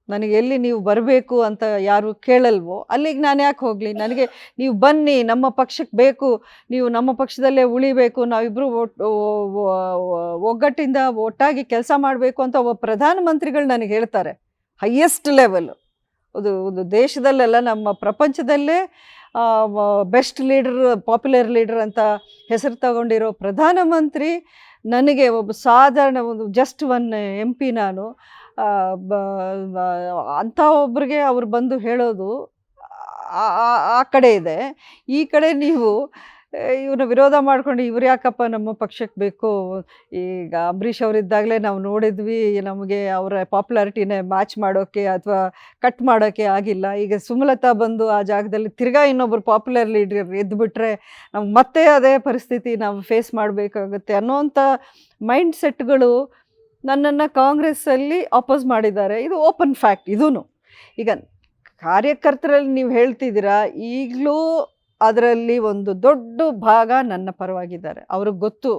ನನಗೆ ಎಲ್ಲಿ ನೀವು ಬರಬೇಕು ಅಂತ ಯಾರು ಕೇಳಲ್ವೋ ಅಲ್ಲಿಗೆ ನಾನು ಯಾಕೆ ಹೋಗಲಿ? ನನಗೆ ನೀವು ಬನ್ನಿ, ನಮ್ಮ ಪಕ್ಷಕ್ಕೆ ಬೇಕು, ನೀವು ನಮ್ಮ ಪಕ್ಷದಲ್ಲೇ ಉಳಿಬೇಕು, ನಾವಿಬ್ಬರು ಒಗ್ಗಟ್ಟಿಂದ ಒಟ್ಟಾಗಿ ಕೆಲಸ ಮಾಡಬೇಕು ಅಂತ ಒಬ್ಬ ಪ್ರಧಾನಮಂತ್ರಿಗಳು ನನಗೆ ಹೇಳ್ತಾರೆ. ಹೈಯೆಸ್ಟ್ ಲೆವೆಲ್ ಒಂದು ದೇಶದಲ್ಲೆಲ್ಲ ನಮ್ಮ ಪ್ರಪಂಚದಲ್ಲೇ ಬೆಸ್ಟ್ ಲೀಡರ್, ಪಾಪ್ಯುಲರ್ ಲೀಡರ್ ಅಂತ ಹೆಸರು ತಗೊಂಡಿರೋ ಪ್ರಧಾನಮಂತ್ರಿ ನನಗೆ ಒಬ್ಬ ಸಾಧಾರಣ ಒಂದು ಜಸ್ಟ್ ಒನ್ MP ನಾನು ಅಂಥ ಒಬ್ರಿಗೆ ಅವ್ರು ಬಂದು ಹೇಳೋದು ಆ ಕಡೆ ಇದೆ. ಈ ಕಡೆ ನೀವು ಇವ್ರನ್ನ ವಿರೋಧ ಮಾಡ್ಕೊಂಡು ಇವ್ರು ಯಾಕಪ್ಪ ನಮ್ಮ ಪಕ್ಷಕ್ಕೆ ಬೇಕು? ಈಗ ಅಂಬರೀಷ್ ಅವರಿದ್ದಾಗಲೇ ನಾವು ನೋಡಿದ್ವಿ, ನಮಗೆ ಅವರ ಪಾಪ್ಯುಲಾರಿಟಿನೇ ಮ್ಯಾಚ್ ಮಾಡೋಕ್ಕೆ ಅಥವಾ ಕಟ್ ಮಾಡೋಕ್ಕೆ ಆಗಿಲ್ಲ. ಈಗ ಸುಮಲತಾ ಬಂದು ಆ ಜಾಗದಲ್ಲಿ ತಿರ್ಗಾ ಇನ್ನೊಬ್ಬರು ಪಾಪ್ಯುಲರ್ ಲೀಡರ್ ಎದ್ದುಬಿಟ್ರೆ ನಮ್ಗೆ ಮತ್ತೆ ಅದೇ ಪರಿಸ್ಥಿತಿ ನಾವು ಫೇಸ್ ಮಾಡಬೇಕಾಗುತ್ತೆ ಅನ್ನೋವಂಥ ಮೈಂಡ್ ಸೆಟ್ಗಳು ನನ್ನನ್ನು ಕಾಂಗ್ರೆಸ್ಸಲ್ಲಿ ಅಪೋಸ್ ಮಾಡಿದ್ದಾರೆ. ಇದು ಓಪನ್ ಫ್ಯಾಕ್ಟ್. ಇದೂ ಈಗ ಕಾರ್ಯಕರ್ತರಲ್ಲಿ ನೀವು ಹೇಳ್ತಿದ್ದೀರಾ, ಈಗಲೂ ಅದರಲ್ಲಿ ಒಂದು ದೊಡ್ಡ ಭಾಗ ನನ್ನ ಪರವಾಗಿದ್ದಾರೆ. ಅವ್ರಿಗೆ ಗೊತ್ತು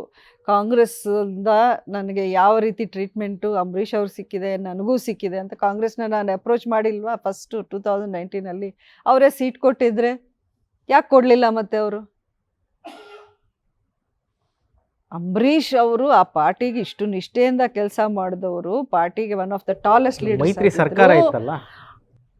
ಕಾಂಗ್ರೆಸ್ಸಿಂದ ನನಗೆ ಯಾವ ರೀತಿ ಟ್ರೀಟ್ಮೆಂಟು ಅಂಬರೀಷ್ ಅವ್ರು ಸಿಕ್ಕಿದೆ, ನನಗೂ ಸಿಕ್ಕಿದೆ ಅಂತ. ಕಾಂಗ್ರೆಸ್ನ ನಾನು ಅಪ್ರೋಚ್ ಮಾಡಿಲ್ವಾ? ಫಸ್ಟು 2019 ಅವರೇ ಸೀಟ್ ಕೊಟ್ಟಿದ್ರೆ ಯಾಕೆ ಕೊಡಲಿಲ್ಲ? ಮತ್ತೆ ಅವರು ಅಂಬರೀಷ್ ಅವರು ಆ ಪಾರ್ಟಿಗೆ ಇಷ್ಟು ನಿಷ್ಠೆಯಿಂದ ಕೆಲಸ ಮಾಡಿದವರು, ಪಾರ್ಟಿಗೆ one of the tallest leaders. ಮೈತ್ರಿ ಸರ್ಕಾರ ಇತ್ತಲ್ಲ,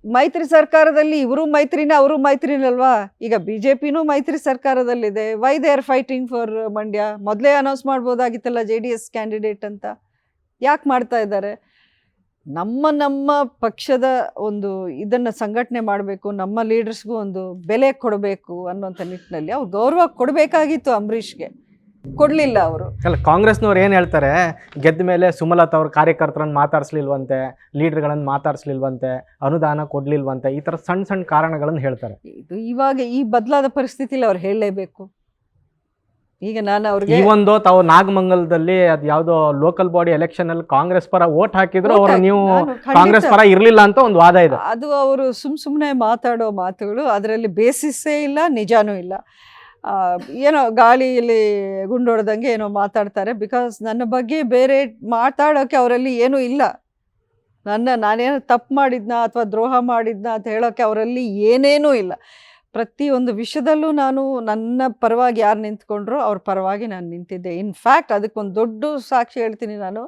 ಮೈತ್ರಿ ಸರ್ಕಾರದಲ್ಲಿ ಇವರು ಮೈತ್ರಿನೇ ಅವರು ಮೈತ್ರಿನಲ್ವಾ? ಈಗ BJPನೂ ಮೈತ್ರಿ ಸರ್ಕಾರದಲ್ಲಿದೆ. Why they are fighting for Mandya? ಮೊದಲೇ ಅನೌನ್ಸ್ ಮಾಡ್ಬೋದಾಗಿತ್ತಲ್ಲ JDS ಕ್ಯಾಂಡಿಡೇಟ್ ಅಂತ. ಯಾಕೆ ಮಾಡ್ತಾ ಇದ್ದಾರೆ? ನಮ್ಮ ಪಕ್ಷದ ಒಂದು ಇದನ್ನು ಸಂಘಟನೆ ಮಾಡಬೇಕು, ನಮ್ಮ ಲೀಡರ್ಸ್ಗೂ ಒಂದು ಬೆಲೆ ಕೊಡಬೇಕು ಅನ್ನೋಂಥ ನಿಟ್ಟಿನಲ್ಲಿ ಅವ್ರು ಗೌರವ ಕೊಡಬೇಕಾಗಿತ್ತು. ಅಂಬರೀಷ್ಗೆ ಕೊಡಲಿಲ್ಲ ಅವರು. ಅಲ್ಲ, ಕಾಂಗ್ರೆಸ್ನವ್ರು ಏನು ಹೇಳ್ತಾರೆ, ಗೆದ್ದ ಮೇಲೆ ಸುಮಲತಾ ಅವ್ರ ಕಾರ್ಯಕರ್ತರನ್ನು ಮಾತಾಡಿಸ್ಲಿಲ್ವಂತೆ, ಲೀಡರ್ಗಳನ್ನು ಮಾತಾಡಿಸ್ಲಿಲ್ವಂತೆ, ಅನುದಾನ ಕೊಡಲಿಲ್ವಂತೆ, ಈ ಥರ ಸಣ್ಣ ಸಣ್ಣ ಕಾರಣಗಳನ್ನು ಹೇಳ್ತಾರೆ. ಇದು ಇವಾಗ ಈ ಬದಲಾದ ಪರಿಸ್ಥಿತಿಲಿ ಅವ್ರು ಹೇಳಲೇಬೇಕು. ಈಗ ನಾನು ಅವ್ರಿಗೆ ಒಂದು ತಾವು ನಾಗಮಂಗಲದಲ್ಲಿ ಅದು ಯಾವುದೋ ಲೋಕಲ್ ಬಾಡಿ ಎಲೆಕ್ಷನಲ್ಲಿ ಕಾಂಗ್ರೆಸ್ ಪರ ವೋಟ್ ಹಾಕಿದ್ರು, ಅವರು ನೀವು ಕಾಂಗ್ರೆಸ್ ಪರ ಇರಲಿಲ್ಲ ಅಂತ ಒಂದು ವಾದ ಇದೆ. ಅದು ಅವರು ಸುಮ್ಮನೆ ಮಾತಾಡೋ ಮಾತುಗಳು, ಅದರಲ್ಲಿ ಬೇಸಿಸ್ಸೇ ಇಲ್ಲ, ನಿಜಾನೂ ಇಲ್ಲ. ಏನೋ ಗಾಳಿಯಲ್ಲಿ ಗುಂಡೊಡೆದಂಗೆ ಏನೋ ಮಾತಾಡ್ತಾರೆ. ಬಿಕಾಸ್ ನನ್ನ ಬಗ್ಗೆ ಬೇರೆ ಮಾತಾಡೋಕ್ಕೆ ಅವರಲ್ಲಿ ಏನೂ ಇಲ್ಲ. ನಾನೇನು ತಪ್ಪು ಮಾಡಿದ್ನಾ ಅಥವಾ ದ್ರೋಹ ಮಾಡಿದ್ನಾ ಅಂತ ಹೇಳೋಕ್ಕೆ ಅವರಲ್ಲಿ ಏನೇನೂ ಇಲ್ಲ. ಪ್ರತಿಯೊಂದು ವಿಷಯದಲ್ಲೂ ನಾನು ನನ್ನ ಪರವಾಗಿ ಯಾರು ನಿಂತ್ಕೊಂಡ್ರೋ ಅವ್ರ ಪರವಾಗಿ ನಾನು ನಿಂತಿದ್ದೆ. ಇನ್ಫ್ಯಾಕ್ಟ್ ಅದಕ್ಕೊಂದು ದೊಡ್ಡ ಸಾಕ್ಷಿ ಹೇಳ್ತೀನಿ ನಾನು.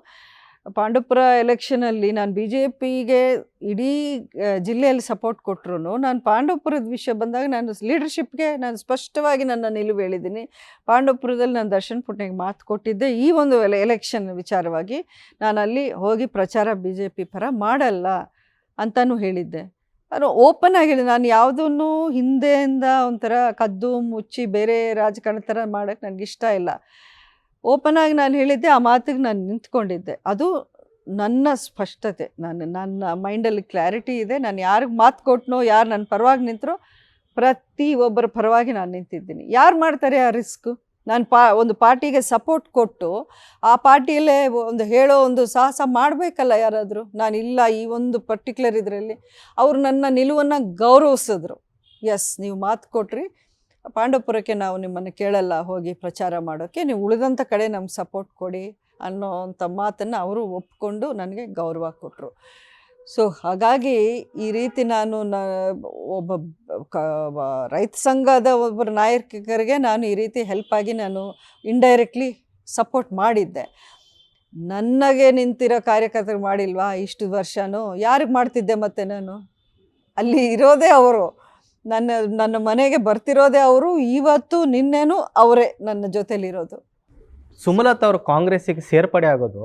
ಪಾಂಡವಪುರ ಎಲೆಕ್ಷನಲ್ಲಿ ನಾನು ಬಿ ಜೆ ಪಿಗೆ ಇಡೀ ಜಿಲ್ಲೆಯಲ್ಲಿ ಸಪೋರ್ಟ್ ಕೊಟ್ಟರು. ನಾನು ಪಾಂಡವಪುರದ ವಿಷಯ ಬಂದಾಗ ನಾನು ಲೀಡರ್ಶಿಪ್ಗೆ ನಾನು ಸ್ಪಷ್ಟವಾಗಿ ನನ್ನ ನಿಲುವು ಹೇಳಿದ್ದೀನಿ. ಪಾಂಡವಪುರದಲ್ಲಿ ನಾನು ದರ್ಶನ್ ಪುಟ್ನೆಗೆ ಮಾತು ಕೊಟ್ಟಿದ್ದೆ. ಈ ಒಂದು ಎಲೆಕ್ಷನ್ ವಿಚಾರವಾಗಿ ನಾನು ಅಲ್ಲಿ ಹೋಗಿ ಪ್ರಚಾರ ಬಿ ಜೆ ಪಿ ಪರ ಮಾಡಲ್ಲ ಅಂತಲೂ ಹೇಳಿದ್ದೆ. ನಾನು ಓಪನ್ ಆಗಿ ಹೇಳಿದೆ, ನಾನು ಯಾವುದನ್ನು ಹಿಂದೆಯಿಂದ ಒಂಥರ ಕದ್ದು ಮುಚ್ಚಿ ಬೇರೆ ರಾಜಕಾರಣ ಥರ ಮಾಡೋಕ್ಕೆ ನನಗಿಷ್ಟ ಇಲ್ಲ. ಓಪನ್ ಆಗಿ ನಾನು ಹೇಳಿದ್ದೆ, ಆ ಮಾತಿಗೆ ನಾನು ನಿಂತ್ಕೊಂಡಿದ್ದೆ. ಅದು ನನ್ನ ಸ್ಪಷ್ಟತೆ. ನನ್ನ ಮೈಂಡಲ್ಲಿ ಕ್ಲಾರಿಟಿ ಇದೆ. ನಾನು ಯಾರಿಗೆ ಮಾತು ಕೊಟ್ಟನೋ, ಯಾರು ನನ್ನ ಪರವಾಗಿ ನಿಂತರೋ ಪ್ರತಿಯೊಬ್ಬರ ಪರವಾಗಿ ನಾನು ನಿಂತಿದ್ದೀನಿ. ಯಾರು ಮಾಡ್ತಾರೆ ಆ ರಿಸ್ಕು? ನಾನು ಒಂದು ಪಾರ್ಟಿಗೆ ಸಪೋರ್ಟ್ ಕೊಟ್ಟು ಆ ಪಾರ್ಟಿಯಲ್ಲೇ ಹೇಳೋ ಒಂದು ಸಾಹಸ ಮಾಡಬೇಕಲ್ಲ ಯಾರಾದರೂ. ನಾನಿಲ್ಲ ಈ ಒಂದು ಪರ್ಟಿಕ್ಯುಲರ್ ಇದರಲ್ಲಿ ಅವರು ನನ್ನ ನಿಲುವನ್ನು ಗೌರವಿಸಿದ್ರು. ಎಸ್, ನೀವು ಮಾತು ಕೊಟ್ರಿ, ಪಾಂಡವಪುರಕ್ಕೆ ನಾವು ನಿಮ್ಮನ್ನು ಕೇಳಲ್ಲ ಹೋಗಿ ಪ್ರಚಾರ ಮಾಡೋಕ್ಕೆ, ನೀವು ಉಳಿದಂಥ ಕಡೆ ನಮ್ಗೆ ಸಪೋರ್ಟ್ ಕೊಡಿ ಅನ್ನೋವಂಥ ಮಾತನ್ನು ಅವರು ಒಪ್ಕೊಂಡು ನನಗೆ ಗೌರವ ಕೊಟ್ಟರು. ಸೊ ಹಾಗಾಗಿ ಈ ರೀತಿ ನಾನು ಒಬ್ಬ ರೈತ ಸಂಘದ ಒಬ್ಬರ ನಾಯಕರಿಗೆ ನಾನು ಈ ರೀತಿ ಹೆಲ್ಪಾಗಿ ನಾನು ಇಂಡೈರೆಕ್ಟ್ಲಿ ಸಪೋರ್ಟ್ ಮಾಡಿದ್ದೆ. ನನಗೆ ನಿಂತಿರೋ ಕಾರ್ಯಕರ್ತರು ಮಾಡಿಲ್ವಾ ಇಷ್ಟು ವರ್ಷವೂ? ಯಾರಿಗೆ ಮಾಡ್ತಿದ್ದೆ ಮತ್ತೆ? ನಾನು ಅಲ್ಲಿ ಇರೋದೇ ಅವರು, ನನ್ನ ಮನೆಗೆ ಬರ್ತಿರೋದೇ ಅವರು, ಇವತ್ತು ನಿನ್ನೆನೂ ಅವರೇ ನನ್ನ ಜೊತೆಲಿರೋದು. ಸುಮಲತಾ ಅವರು ಕಾಂಗ್ರೆಸ್ಸಿಗೆ ಸೇರ್ಪಡೆ ಆಗೋದು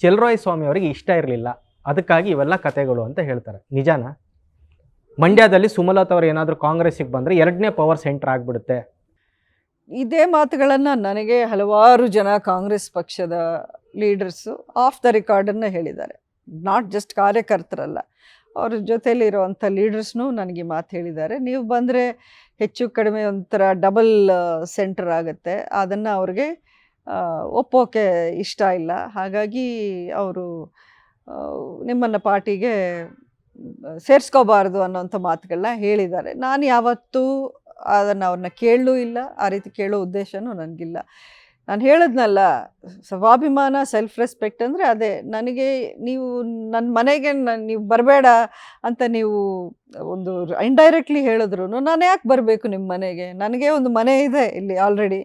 ಚೆಲುವರಾಯ ಸ್ವಾಮಿ ಅವರಿಗೆ ಇಷ್ಟ ಇರಲಿಲ್ಲ, ಅದಕ್ಕಾಗಿ ಇವೆಲ್ಲ ಕತೆಗಳು ಅಂತ ಹೇಳ್ತಾರೆ. ನಿಜಾನ? ಮಂಡ್ಯದಲ್ಲಿ ಸುಮಲತಾ ಅವರು ಏನಾದರೂ ಕಾಂಗ್ರೆಸ್ಸಿಗೆ ಬಂದರೆ 2ನೇ ಪವರ್ ಸೆಂಟರ್ ಆಗಿಬಿಡುತ್ತೆ. ಇದೇ ಮಾತುಗಳನ್ನು ನನಗೆ ಹಲವಾರು ಜನ ಕಾಂಗ್ರೆಸ್ ಪಕ್ಷದ ಲೀಡರ್ಸು ಆಫ್ ದ ರೆಕಾರ್ಡನ್ನು ಹೇಳಿದ್ದಾರೆ. ನಾಟ್ ಜಸ್ಟ್ ಕಾರ್ಯಕರ್ತರಲ್ಲ, ಅವ್ರ ಜೊತೆಲಿರುವಂಥ ಲೀಡರ್ಸ್ನೂ ನನಗೆ ಮಾತು ಹೇಳಿದ್ದಾರೆ. ನೀವು ಬಂದರೆ ಹೆಚ್ಚು ಕಡಿಮೆ ಒಂಥರ ಡಬಲ್ ಸೆಂಟರ್ ಆಗುತ್ತೆ, ಅದನ್ನು ಅವ್ರಿಗೆ ಒಪ್ಪೋಕೆ ಇಷ್ಟ ಇಲ್ಲ. ಹಾಗಾಗಿ ಅವರು ನಿಮ್ಮನ್ನು ಪಾರ್ಟಿಗೆ ಸೇರಿಸ್ಕೋಬಾರ್ದು ಅನ್ನೋಂಥ ಮಾತುಗಳನ್ನ ಹೇಳಿದ್ದಾರೆ. ನಾನು ಯಾವತ್ತೂ ಅದನ್ನು ಅವ್ರನ್ನ ಕೇಳಲೂ ಇಲ್ಲ, ಆ ರೀತಿ ಕೇಳೋ ಉದ್ದೇಶನೂ ನನಗಿಲ್ಲ. ನಾನು ಹೇಳಿದ್ನಲ್ಲ, ಸ್ವಾಭಿಮಾನ, ಸೆಲ್ಫ್ ರೆಸ್ಪೆಕ್ಟ್ ಅಂದರೆ ಅದೇ. ನನಗೆ ನೀವು ನನ್ನ ಮನೆಗೆ ನೀವು ಬರಬೇಡ ಅಂತ ನೀವು ಒಂದು ಇಂಡೈರೆಕ್ಟ್ಲಿ ಹೇಳಿದ್ರು ನಾನು ಯಾಕೆ ಬರಬೇಕು ನಿಮ್ಮ ಮನೆಗೆ? ನನಗೆ ಒಂದು ಮನೆ ಇದೆ ಇಲ್ಲಿ ಆಲ್ರೆಡಿ.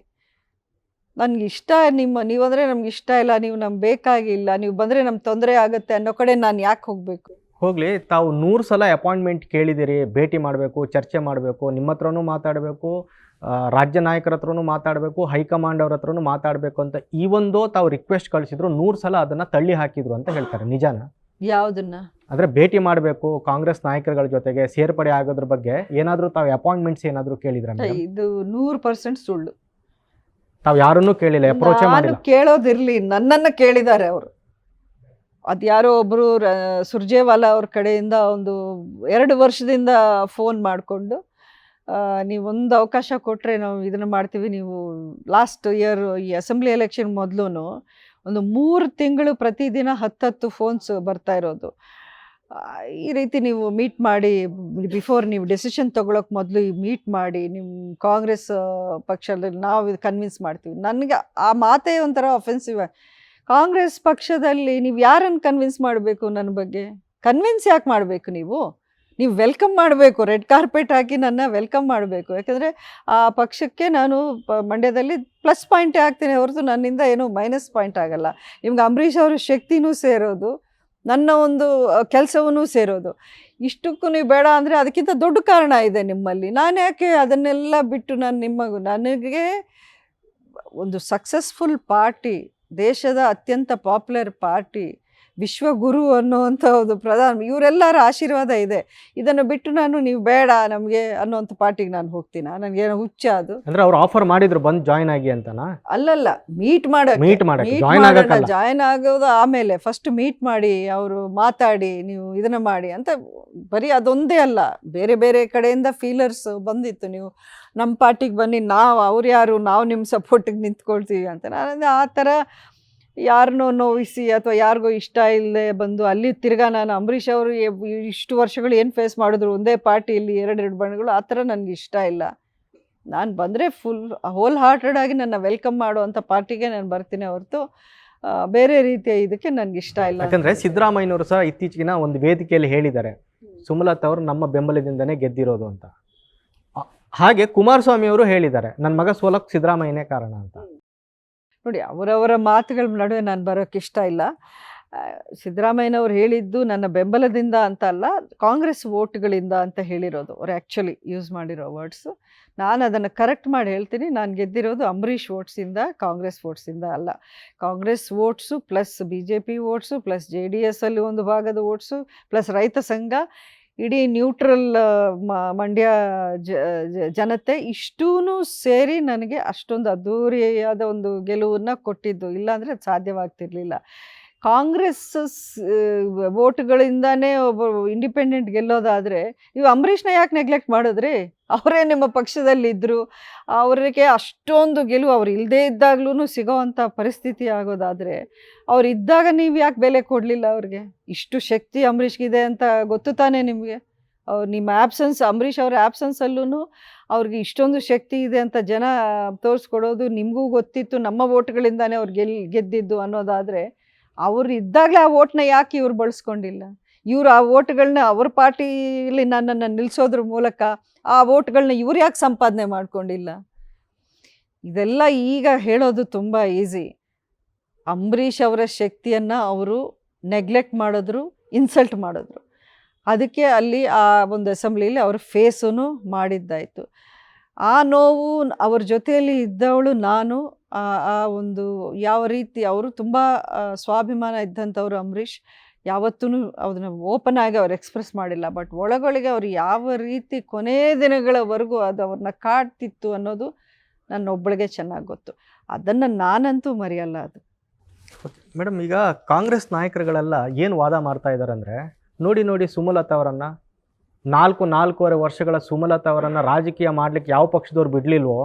ನನಗಿಷ್ಟ ನೀವಂದರೆ ನಮ್ಗೆ ಇಷ್ಟ ಇಲ್ಲ, ನೀವು ನಮ್ಗೆ ಬೇಕಾಗಿಲ್ಲ, ನೀವು ಬಂದರೆ ನಮ್ಗೆ ತೊಂದರೆ ಆಗುತ್ತೆ ಅನ್ನೋ ಕಡೆ ನಾನು ಯಾಕೆ ಹೋಗಬೇಕು? ಹೋಗಲಿ, ತಾವು 100 ಸಲ ಅಪಾಯಿಂಟ್ಮೆಂಟ್ ಕೇಳಿದ್ದೀರಿ, ಭೇಟಿ ಮಾಡಬೇಕು, ಚರ್ಚೆ ಮಾಡಬೇಕು, ನಿಮ್ಮ ಹತ್ರನೂ ಮಾತಾಡಬೇಕು, ರಾಜ್ಯ ನಾಯಕರ ಹತ್ರನೂ ಮಾತಾಡಬೇಕು, ಹೈಕಮಾಂಡ್ ಅವ್ರ ಹತ್ರನೂ ಮಾತಾಡಬೇಕು ಅಂತ ಈವೊಂದು ತಾವು ರಿಕ್ವೆಸ್ಟ್ ಕಳಿಸಿದ್ರು, 100 ಸಲ ಅದನ್ನು ತಳ್ಳಿ ಹಾಕಿದ್ರು ಅಂತ ಹೇಳ್ತಾರೆ. ನಿಜಾನ? ಯಾವುದನ್ನು? ಅಂದರೆ ಭೇಟಿ ಮಾಡಬೇಕು ಕಾಂಗ್ರೆಸ್ ನಾಯಕರುಗಳ ಜೊತೆಗೆ, ಸೇರ್ಪಡೆ ಆಗೋದ್ರ ಬಗ್ಗೆ ಏನಾದರೂ ತಾವು ಅಪಾಯಿಂಟ್ಮೆಂಟ್ಸ್ ಏನಾದರೂ ಕೇಳಿದ್ರೆ? ಇದು 100% ಸುಳ್ಳು. ತಾವು ಯಾರನ್ನೂ ಕೇಳಿಲ್ಲ, ಅಪ್ರೋಚ್ ಮಾಡಿಲ್ಲ? ಕೇಳೋದಿರಲಿ, ನನ್ನನ್ನು ಕೇಳಿದ್ದಾರೆ ಅವರು. ಅದು ಯಾರೋ ಒಬ್ಬರು ಸುರ್ಜೇವಾಲಾ ಅವ್ರ ಕಡೆಯಿಂದ ಒಂದು 2 ವರ್ಷದಿಂದ ಫೋನ್ ಮಾಡಿಕೊಂಡು, ನೀವೊಂದು ಅವಕಾಶ ಕೊಟ್ಟರೆ ನಾವು ಇದನ್ನು ಮಾಡ್ತೀವಿ. ನೀವು ಲಾಸ್ಟ್ ಇಯರ್ ಈ ಅಸೆಂಬ್ಲಿ ಎಲೆಕ್ಷನ್ ಮೊದಲು ಒಂದು 3 ತಿಂಗಳು ಪ್ರತಿದಿನ 10 ಫೋನ್ಸ್ ಬರ್ತಾ ಇರೋದು. ಈ ರೀತಿ ನೀವು ಮೀಟ್ ಮಾಡಿ, ಬಿಫೋರ್ ನೀವು ಡೆಸಿಷನ್ ತೊಗೊಳಕ್ಕೆ ಮೊದಲು ಮೀಟ್ ಮಾಡಿ, ನಿಮ್ಮ ಕಾಂಗ್ರೆಸ್ ಪಕ್ಷದಲ್ಲಿ ನಾವು ಕನ್ವಿನ್ಸ್ ಮಾಡ್ತೀವಿ. ನನಗೆ ಆ ಮಾತೇ ಒಂಥರ ಅಫೆನ್ಸಿವ್. ಕಾಂಗ್ರೆಸ್ ಪಕ್ಷದಲ್ಲಿ ನೀವು ಯಾರನ್ನು ಕನ್ವಿನ್ಸ್ ಮಾಡಬೇಕು? ನನ್ನ ಬಗ್ಗೆ ಕನ್ವಿನ್ಸ್ ಯಾಕೆ ಮಾಡಬೇಕು? ನೀವು ವೆಲ್ಕಮ್ ಮಾಡಬೇಕು, ರೆಡ್ ಕಾರ್ಪೆಟ್ ಹಾಕಿ ನನ್ನ ವೆಲ್ಕಮ್ ಮಾಡಬೇಕು. ಯಾಕಂದರೆ ಆ ಪಕ್ಷಕ್ಕೆ ನಾನು ಮಂಡ್ಯದಲ್ಲಿ ಪ್ಲಸ್ ಪಾಯಿಂಟೇ ಆಗ್ತೀನಿ ಹೊರತು ನನ್ನಿಂದ ಏನೂ ಮೈನಸ್ ಪಾಯಿಂಟ್ ಆಗಲ್ಲ. ನಿಮ್ಗೆ ಅಂಬರೀಷ್ ಅವ್ರ ಶಕ್ತಿನೂ ಸೇರೋದು, ನನ್ನ ಒಂದು ಕೆಲಸವೂ ಸೇರೋದು. ಇಷ್ಟಕ್ಕೂ ನೀವು ಬೇಡ ಅಂದರೆ ಅದಕ್ಕಿಂತ ದೊಡ್ಡ ಕಾರಣ ಇದೆ ನಿಮ್ಮಲ್ಲಿ. ನಾನು ಯಾಕೆ ಅದನ್ನೆಲ್ಲ ಬಿಟ್ಟು ನನಗೆ ಒಂದು ಸಕ್ಸಸ್ಫುಲ್ ಪಾರ್ಟಿ, ದೇಶದ ಅತ್ಯಂತ ಪಾಪ್ಯುಲರ್ ಪಾರ್ಟಿ, ವಿಶ್ವಗುರು ಅನ್ನುವಂಥ ಒಂದು ಇವರೆಲ್ಲರ ಆಶೀರ್ವಾದ ಇದೆ. ಇದನ್ನು ಬಿಟ್ಟು ನೀವು ಬೇಡ ನಮಗೆ ಅನ್ನೋಂಥ ಪಾರ್ಟಿಗೆ ನಾನು ಹೋಗ್ತೀನ? ನನಗೇನೋ ಹುಚ್ಚ ಅದು? ಅಂದರೆ ಅವ್ರು ಆಫರ್ ಮಾಡಿದ್ರು ಬಂದು ಜಾಯ್ನ್ ಆಗಿ ಅಂತನಾ? ಅಲ್ಲಲ್ಲ, ಮೀಟ್ ಜಾಯ್ನ್ ಆಗೋದು ಆಮೇಲೆ. ಫಸ್ಟ್ ಮೀಟ್ ಮಾಡಿ, ಅವರು ಮಾತಾಡಿ, ನೀವು ಇದನ್ನು ಮಾಡಿ ಅಂತ. ಬರೀ ಅದೊಂದೇ ಅಲ್ಲ, ಬೇರೆ ಬೇರೆ ಕಡೆಯಿಂದ ಫೀಲರ್ಸ್ ಬಂದಿತ್ತು, ನೀವು ನಮ್ಮ ಪಾರ್ಟಿಗೆ ಬನ್ನಿ, ಅವ್ರು ಯಾರು, ನಾವು ನಿಮ್ಮ ಸಪೋರ್ಟಿಗೆ ನಿಂತ್ಕೊಳ್ತೀವಿ ಅಂತ. ನಾನು ಆ ಥರ ಯಾರನ್ನೋ ನೋವಿಸಿ ಅಥವಾ ಯಾರಿಗೋ ಇಷ್ಟ ಇಲ್ಲದೆ ಬಂದು ಅಲ್ಲಿ ತಿರ್ಗಾ ನಾನು ಅಂಬರೀಷ್ ಅವರು ಇಷ್ಟು ವರ್ಷಗಳು ಏನು ಫೇಸ್ ಮಾಡಿದ್ರು ಒಂದೇ ಪಾರ್ಟಿಯಲ್ಲಿ 2 ಬಣ್ಣಗಳು, ಆ ಥರ ನನಗೆ ಇಷ್ಟ ಇಲ್ಲ. ನಾನು ಬಂದರೆ ಹೋಲ್ ಹಾರ್ಟೆಡ್ ಆಗಿ ನನ್ನ ವೆಲ್ಕಮ್ ಮಾಡುವಂಥ ಪಾರ್ಟಿಗೆ ನಾನು ಬರ್ತೀನಿ ಹೊರತು ಬೇರೆ ರೀತಿಯ ಇದಕ್ಕೆ ನನಗೆ ಇಷ್ಟ ಇಲ್ಲ. ಯಾಕಂದರೆ ಸಿದ್ದರಾಮಯ್ಯನವರು ಸಹ ಇತ್ತೀಚೆಗಿನ ಒಂದು ವೇದಿಕೆಯಲ್ಲಿ ಹೇಳಿದ್ದಾರೆ ಸುಮಲತಾ ಅವರು ನಮ್ಮ ಬೆಂಬಲದಿಂದನೇ ಗೆದ್ದಿರೋದು ಅಂತ. ಹಾಗೆ ಕುಮಾರಸ್ವಾಮಿ ಅವರು ಹೇಳಿದ್ದಾರೆ ನನ್ನ ಮಗ ಸೋಲಕ್ಕೆ ಸಿದ್ದರಾಮಯ್ಯನೇ ಕಾರಣ ಅಂತ. ನೋಡಿ, ಅವರವರ ಮಾತುಗಳ ನಡುವೆ ನಾನು ಬರೋಕ್ಕೆ ಇಷ್ಟ ಇಲ್ಲ. ಸಿದ್ದರಾಮಯ್ಯನವ್ರು ಹೇಳಿದ್ದು ನನ್ನ ಬೆಂಬಲದಿಂದ ಅಂತ ಅಲ್ಲ, ಕಾಂಗ್ರೆಸ್ ವೋಟ್ಗಳಿಂದ ಅಂತ ಹೇಳಿರೋದು. ಅವ್ರು ಆ್ಯಕ್ಚುಲಿ ಯೂಸ್ ಮಾಡಿರೋ ವರ್ಡ್ಸು. ನಾನು ಅದನ್ನು ಕರೆಕ್ಟ್ ಮಾಡಿ ಹೇಳ್ತೀನಿ, ನಾನು ಗೆದ್ದಿರೋದು ಅಂಬರೀಷ್ ವೋಟ್ಸಿಂದ, ಕಾಂಗ್ರೆಸ್ ವೋಟ್ಸಿಂದ ಅಲ್ಲ. Congress votes plus BJP votes plus JDS ಅಲ್ಲಿ ಒಂದು ಭಾಗದ ವೋಟ್ಸು ಪ್ಲಸ್ ರೈತ ಸಂಘ, ಇಡೀ ನ್ಯೂಟ್ರಲ್ ಮಂಡ್ಯ ಜನತೆ ಇಷ್ಟೂ ಸೇರಿ ನನಗೆ ಅಷ್ಟೊಂದು ಅದ್ಧೂರಿಯಾದ ಒಂದು ಗೆಲುವನ್ನು ಕೊಟ್ಟಿದ್ದು. ಇಲ್ಲಾಂದರೆ ಅದು ಸಾಧ್ಯವಾಗ್ತಿರ್ಲಿಲ್ಲ. ಕಾಂಗ್ರೆಸ್ ವೋಟ್ಗಳಿಂದನೇ ಒಬ್ಬ ಇಂಡಿಪೆಂಡೆಂಟ್ ಗೆಲ್ಲೋದಾದರೆ ನೀವು ಅಂಬರೀಷ್ನ ಯಾಕೆ ನೆಗ್ಲೆಕ್ಟ್ ಮಾಡಿದ್ರಿ? ಅವರೇ ನಿಮ್ಮ ಪಕ್ಷದಲ್ಲಿದ್ದರು, ಅವರಿಗೆ ಅಷ್ಟೊಂದು ಗೆಲುವು ಅವ್ರು ಇಲ್ಲದೇ ಇದ್ದಾಗ್ಲೂ ಸಿಗೋವಂಥ ಪರಿಸ್ಥಿತಿ ಆಗೋದಾದರೆ ಅವ್ರು ಇದ್ದಾಗ ನೀವು ಯಾಕೆ ಬೆಲೆ ಕೊಡಲಿಲ್ಲ ಅವ್ರಿಗೆ? ಇಷ್ಟು ಶಕ್ತಿ ಅಂಬರೀಷ್ಗಿದೆ ಅಂತ ಗೊತ್ತು ತಾನೇ ನಿಮಗೆ. ನಿಮ್ಮ ಆ್ಯಬ್ಸೆನ್ಸ್, ಅಂಬರೀಷ್ ಅವರ ಆ್ಯಬ್ಸೆನ್ಸಲ್ಲೂ ಅವ್ರಿಗೆ ಇಷ್ಟೊಂದು ಶಕ್ತಿ ಇದೆ ಅಂತ ಜನ ತೋರಿಸ್ಕೊಡೋದು ನಿಮಗೂ ಗೊತ್ತಿತ್ತು. ನಮ್ಮ ವೋಟ್ಗಳಿಂದಾನೇ ಅವ್ರು ಗೆದ್ದಿದ್ದು ಅನ್ನೋದಾದರೆ ಅವ್ರು ಇದ್ದಾಗಲೇ ಆ ವೋಟ್ನ ಯಾಕೆ ಇವ್ರು ಬಳಸ್ಕೊಂಡಿಲ್ಲ? ಇವರು ಆ ವೋಟ್ಗಳನ್ನ ಅವ್ರ ಪಾರ್ಟಿಲಿ ನನ್ನನ್ನು ನಿಲ್ಲಿಸೋದ್ರ ಮೂಲಕ ಆ ವೋಟ್ಗಳನ್ನ ಇವ್ರು ಯಾಕೆ ಸಂಪಾದನೆ ಮಾಡ್ಕೊಂಡಿಲ್ಲ? ಇದೆಲ್ಲ ಈಗ ಹೇಳೋದು ತುಂಬ ಈಸಿ. ಅಂಬರೀಷ್ ಅವರ ಶಕ್ತಿಯನ್ನು ಅವರು ನೆಗ್ಲೆಕ್ಟ್ ಮಾಡಿದ್ರು, ಇನ್ಸಲ್ಟ್ ಮಾಡಿದ್ರು. ಅದಕ್ಕೆ ಅಲ್ಲಿ ಆ ಒಂದು ಅಸೆಂಬ್ಲಿಲಿ ಅವ್ರ ಫೇಸೂ ಮಾಡಿದ್ದಾಯಿತು. ಆ ನೋವು ಅವ್ರ ಜೊತೆಯಲ್ಲಿ ಇದ್ದವಳು ನಾನು. ಆ ಒಂದು ಯಾವ ರೀತಿ ಅವರು ತುಂಬ ಸ್ವಾಭಿಮಾನ ಇದ್ದಂಥವ್ರು ಅಂಬರೀಷ್. ಯಾವತ್ತೂ ಅದನ್ನು ಓಪನ್ ಆಗಿ ಅವ್ರು ಎಕ್ಸ್ಪ್ರೆಸ್ ಮಾಡಿಲ್ಲ. ಬಟ್ ಒಳಗೊಳಗೆ ಅವ್ರು ಯಾವ ರೀತಿ ಕೊನೆಯ ದಿನಗಳವರೆಗೂ ಅದು ಅವ್ರನ್ನ ಕಾಡ್ತಿತ್ತು ಅನ್ನೋದು ನನ್ನೊಬ್ಬಳಿಗೆ ಚೆನ್ನಾಗಿ ಗೊತ್ತು. ಅದನ್ನು ನಾನಂತೂ ಮರೆಯಲ್ಲ. ಅದು ಮೇಡಮ್, ಈಗ ಕಾಂಗ್ರೆಸ್ ನಾಯಕರುಗಳೆಲ್ಲ ಏನು ವಾದ ಮಾಡ್ತಾ ಇದ್ದಾರೆ ಅಂದರೆ, ನೋಡಿ ಸುಮಲತಾ ಅವರನ್ನು 4.5 ವರ್ಷಗಳ ಸುಮಲತಾ ಅವರನ್ನು ರಾಜಕೀಯ ಮಾಡಲಿಕ್ಕೆ ಯಾವ ಪಕ್ಷದವ್ರು ಬಿಡಲಿಲ್ವೋ,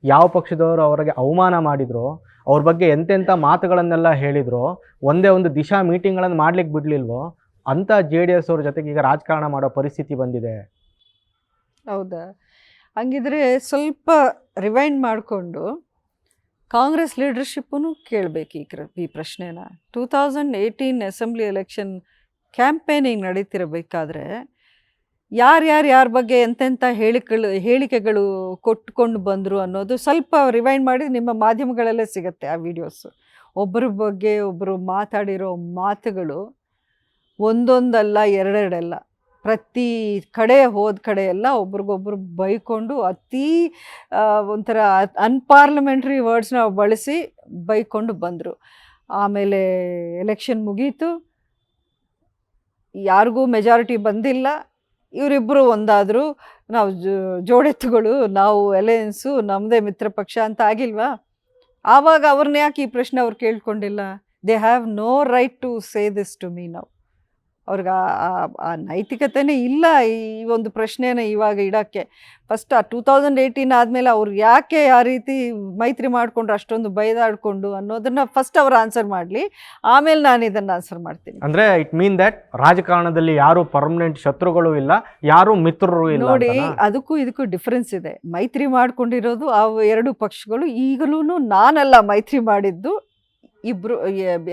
ಯಾವ ಪಕ್ಷದವರು ಅವರಿಗೆ ಅವಮಾನ ಮಾಡಿದ್ರು, ಅವ್ರ ಬಗ್ಗೆ ಎಂತೆಂಥ ಮಾತುಗಳನ್ನೆಲ್ಲ ಹೇಳಿದ್ರು, ಒಂದೇ ಒಂದು ದಿಶಾ ಮೀಟಿಂಗ್ಗಳನ್ನು ಮಾಡ್ಲಿಕ್ಕೆ ಬಿಡಲಿಲ್ವೋ ಅಂಥ JDS ಅವ್ರ ಜೊತೆಗೆ ಈಗ ರಾಜಕಾರಣ ಮಾಡೋ ಪರಿಸ್ಥಿತಿ ಬಂದಿದೆ. ಹೌದಾ? ಹಂಗಿದ್ರೆ ಸ್ವಲ್ಪ ರಿವೈಂಡ್ ಮಾಡಿಕೊಂಡು ಕಾಂಗ್ರೆಸ್ ಲೀಡರ್ಶಿಪ್ಪೂ ಕೇಳಬೇಕು ಈ ಪ್ರಶ್ನೆನ. 2018 ಅಸೆಂಬ್ಲಿ ಎಲೆಕ್ಷನ್ ಕ್ಯಾಂಪೇನಿಂಗ್ ನಡೀತಿರಬೇಕಾದ್ರೆ ಯಾರ ಬಗ್ಗೆ ಎಂತೆಂಥ ಹೇಳಿಕೆಗಳು ಕೊಟ್ಕೊಂಡು ಬಂದರು ಅನ್ನೋದು ಸ್ವಲ್ಪ ರಿವೈಂಡ್ ಮಾಡಿ ನಿಮ್ಮ ಮಾಧ್ಯಮಗಳಲ್ಲೇ ಸಿಗುತ್ತೆ ಆ ವಿಡಿಯೋಸು. ಒಬ್ಬರ ಬಗ್ಗೆ ಒಬ್ಬರು ಮಾತಾಡಿರೋ ಮಾತುಗಳು ಒಂದೊಂದಲ್ಲ, ಎರಡೆರಡಲ್ಲ, ಪ್ರತಿ ಕಡೆ ಹೋದ ಕಡೆ ಎಲ್ಲ ಒಬ್ರಿಗೊಬ್ರು ಬೈಕೊಂಡು ಅತೀ ಒಂಥರ ಅನ್ಪಾರ್ಲಿಮೆಂಟ್ರಿ ವರ್ಡ್ಸ್ನ ಬಳಸಿ ಬೈಕೊಂಡು ಬಂದರು. ಆಮೇಲೆ ಎಲೆಕ್ಷನ್ ಮುಗೀತು, ಯಾರಿಗೂ ಮೆಜಾರಿಟಿ ಬಂದಿಲ್ಲ. ಇವರಿಬ್ಬರು ಒಂದಾದರು, ನಾವು ಜೋಡೆತ್ತುಗಳು, ನಾವು ಅಲಯನ್ಸು, ನಮ್ಮದೇ ಮಿತ್ರ ಪಕ್ಷ ಅಂತ ಆಗಿಲ್ವಾ? ಆವಾಗ ಅವ್ರನ್ನ ಯಾಕೆ ಈ ಪ್ರಶ್ನೆ ಅವ್ರು ಕೇಳ್ಕೊಂಡಿಲ್ಲ? They have no right to say this to me now. ಅವ್ರಿಗೆ ಆ ನೈತಿಕತೆನೇ ಇಲ್ಲ ಈ ಒಂದು ಪ್ರಶ್ನೆನ ಇವಾಗ ಇಡೋಕ್ಕೆ. ಫಸ್ಟ್ ಆ 2018 ಆದಮೇಲೆ ಅವ್ರು ಯಾಕೆ ಆ ರೀತಿ ಮೈತ್ರಿ ಮಾಡಿಕೊಂಡ್ರು, ಅಷ್ಟೊಂದು ಬೈದಾಡಿಕೊಂಡು ಅನ್ನೋದನ್ನು ಫಸ್ಟ್ ಅವ್ರು ಆನ್ಸರ್ ಮಾಡಲಿ, ಆಮೇಲೆ ನಾನು ಇದನ್ನು ಆನ್ಸರ್ ಮಾಡ್ತೀನಿ. ಅಂದರೆ ಇಟ್ ಮೀನ್ ದಟ್ ರಾಜಕಾರಣದಲ್ಲಿ ಯಾರು ಪರ್ಮನೆಂಟ್ ಶತ್ರುಗಳು ಇಲ್ಲ, ಯಾರು ಮಿತ್ರರು ಇಲ್ಲ. ನೋಡಿ, ಅದಕ್ಕೂ ಇದಕ್ಕೂ ಡಿಫ್ರೆನ್ಸ್ ಇದೆ. ಮೈತ್ರಿ ಮಾಡ್ಕೊಂಡಿರೋದು ಆ ಎರಡು ಪಕ್ಷಗಳು. ಈಗಲೂ ನಾನಲ್ಲ ಮೈತ್ರಿ ಮಾಡಿದ್ದು,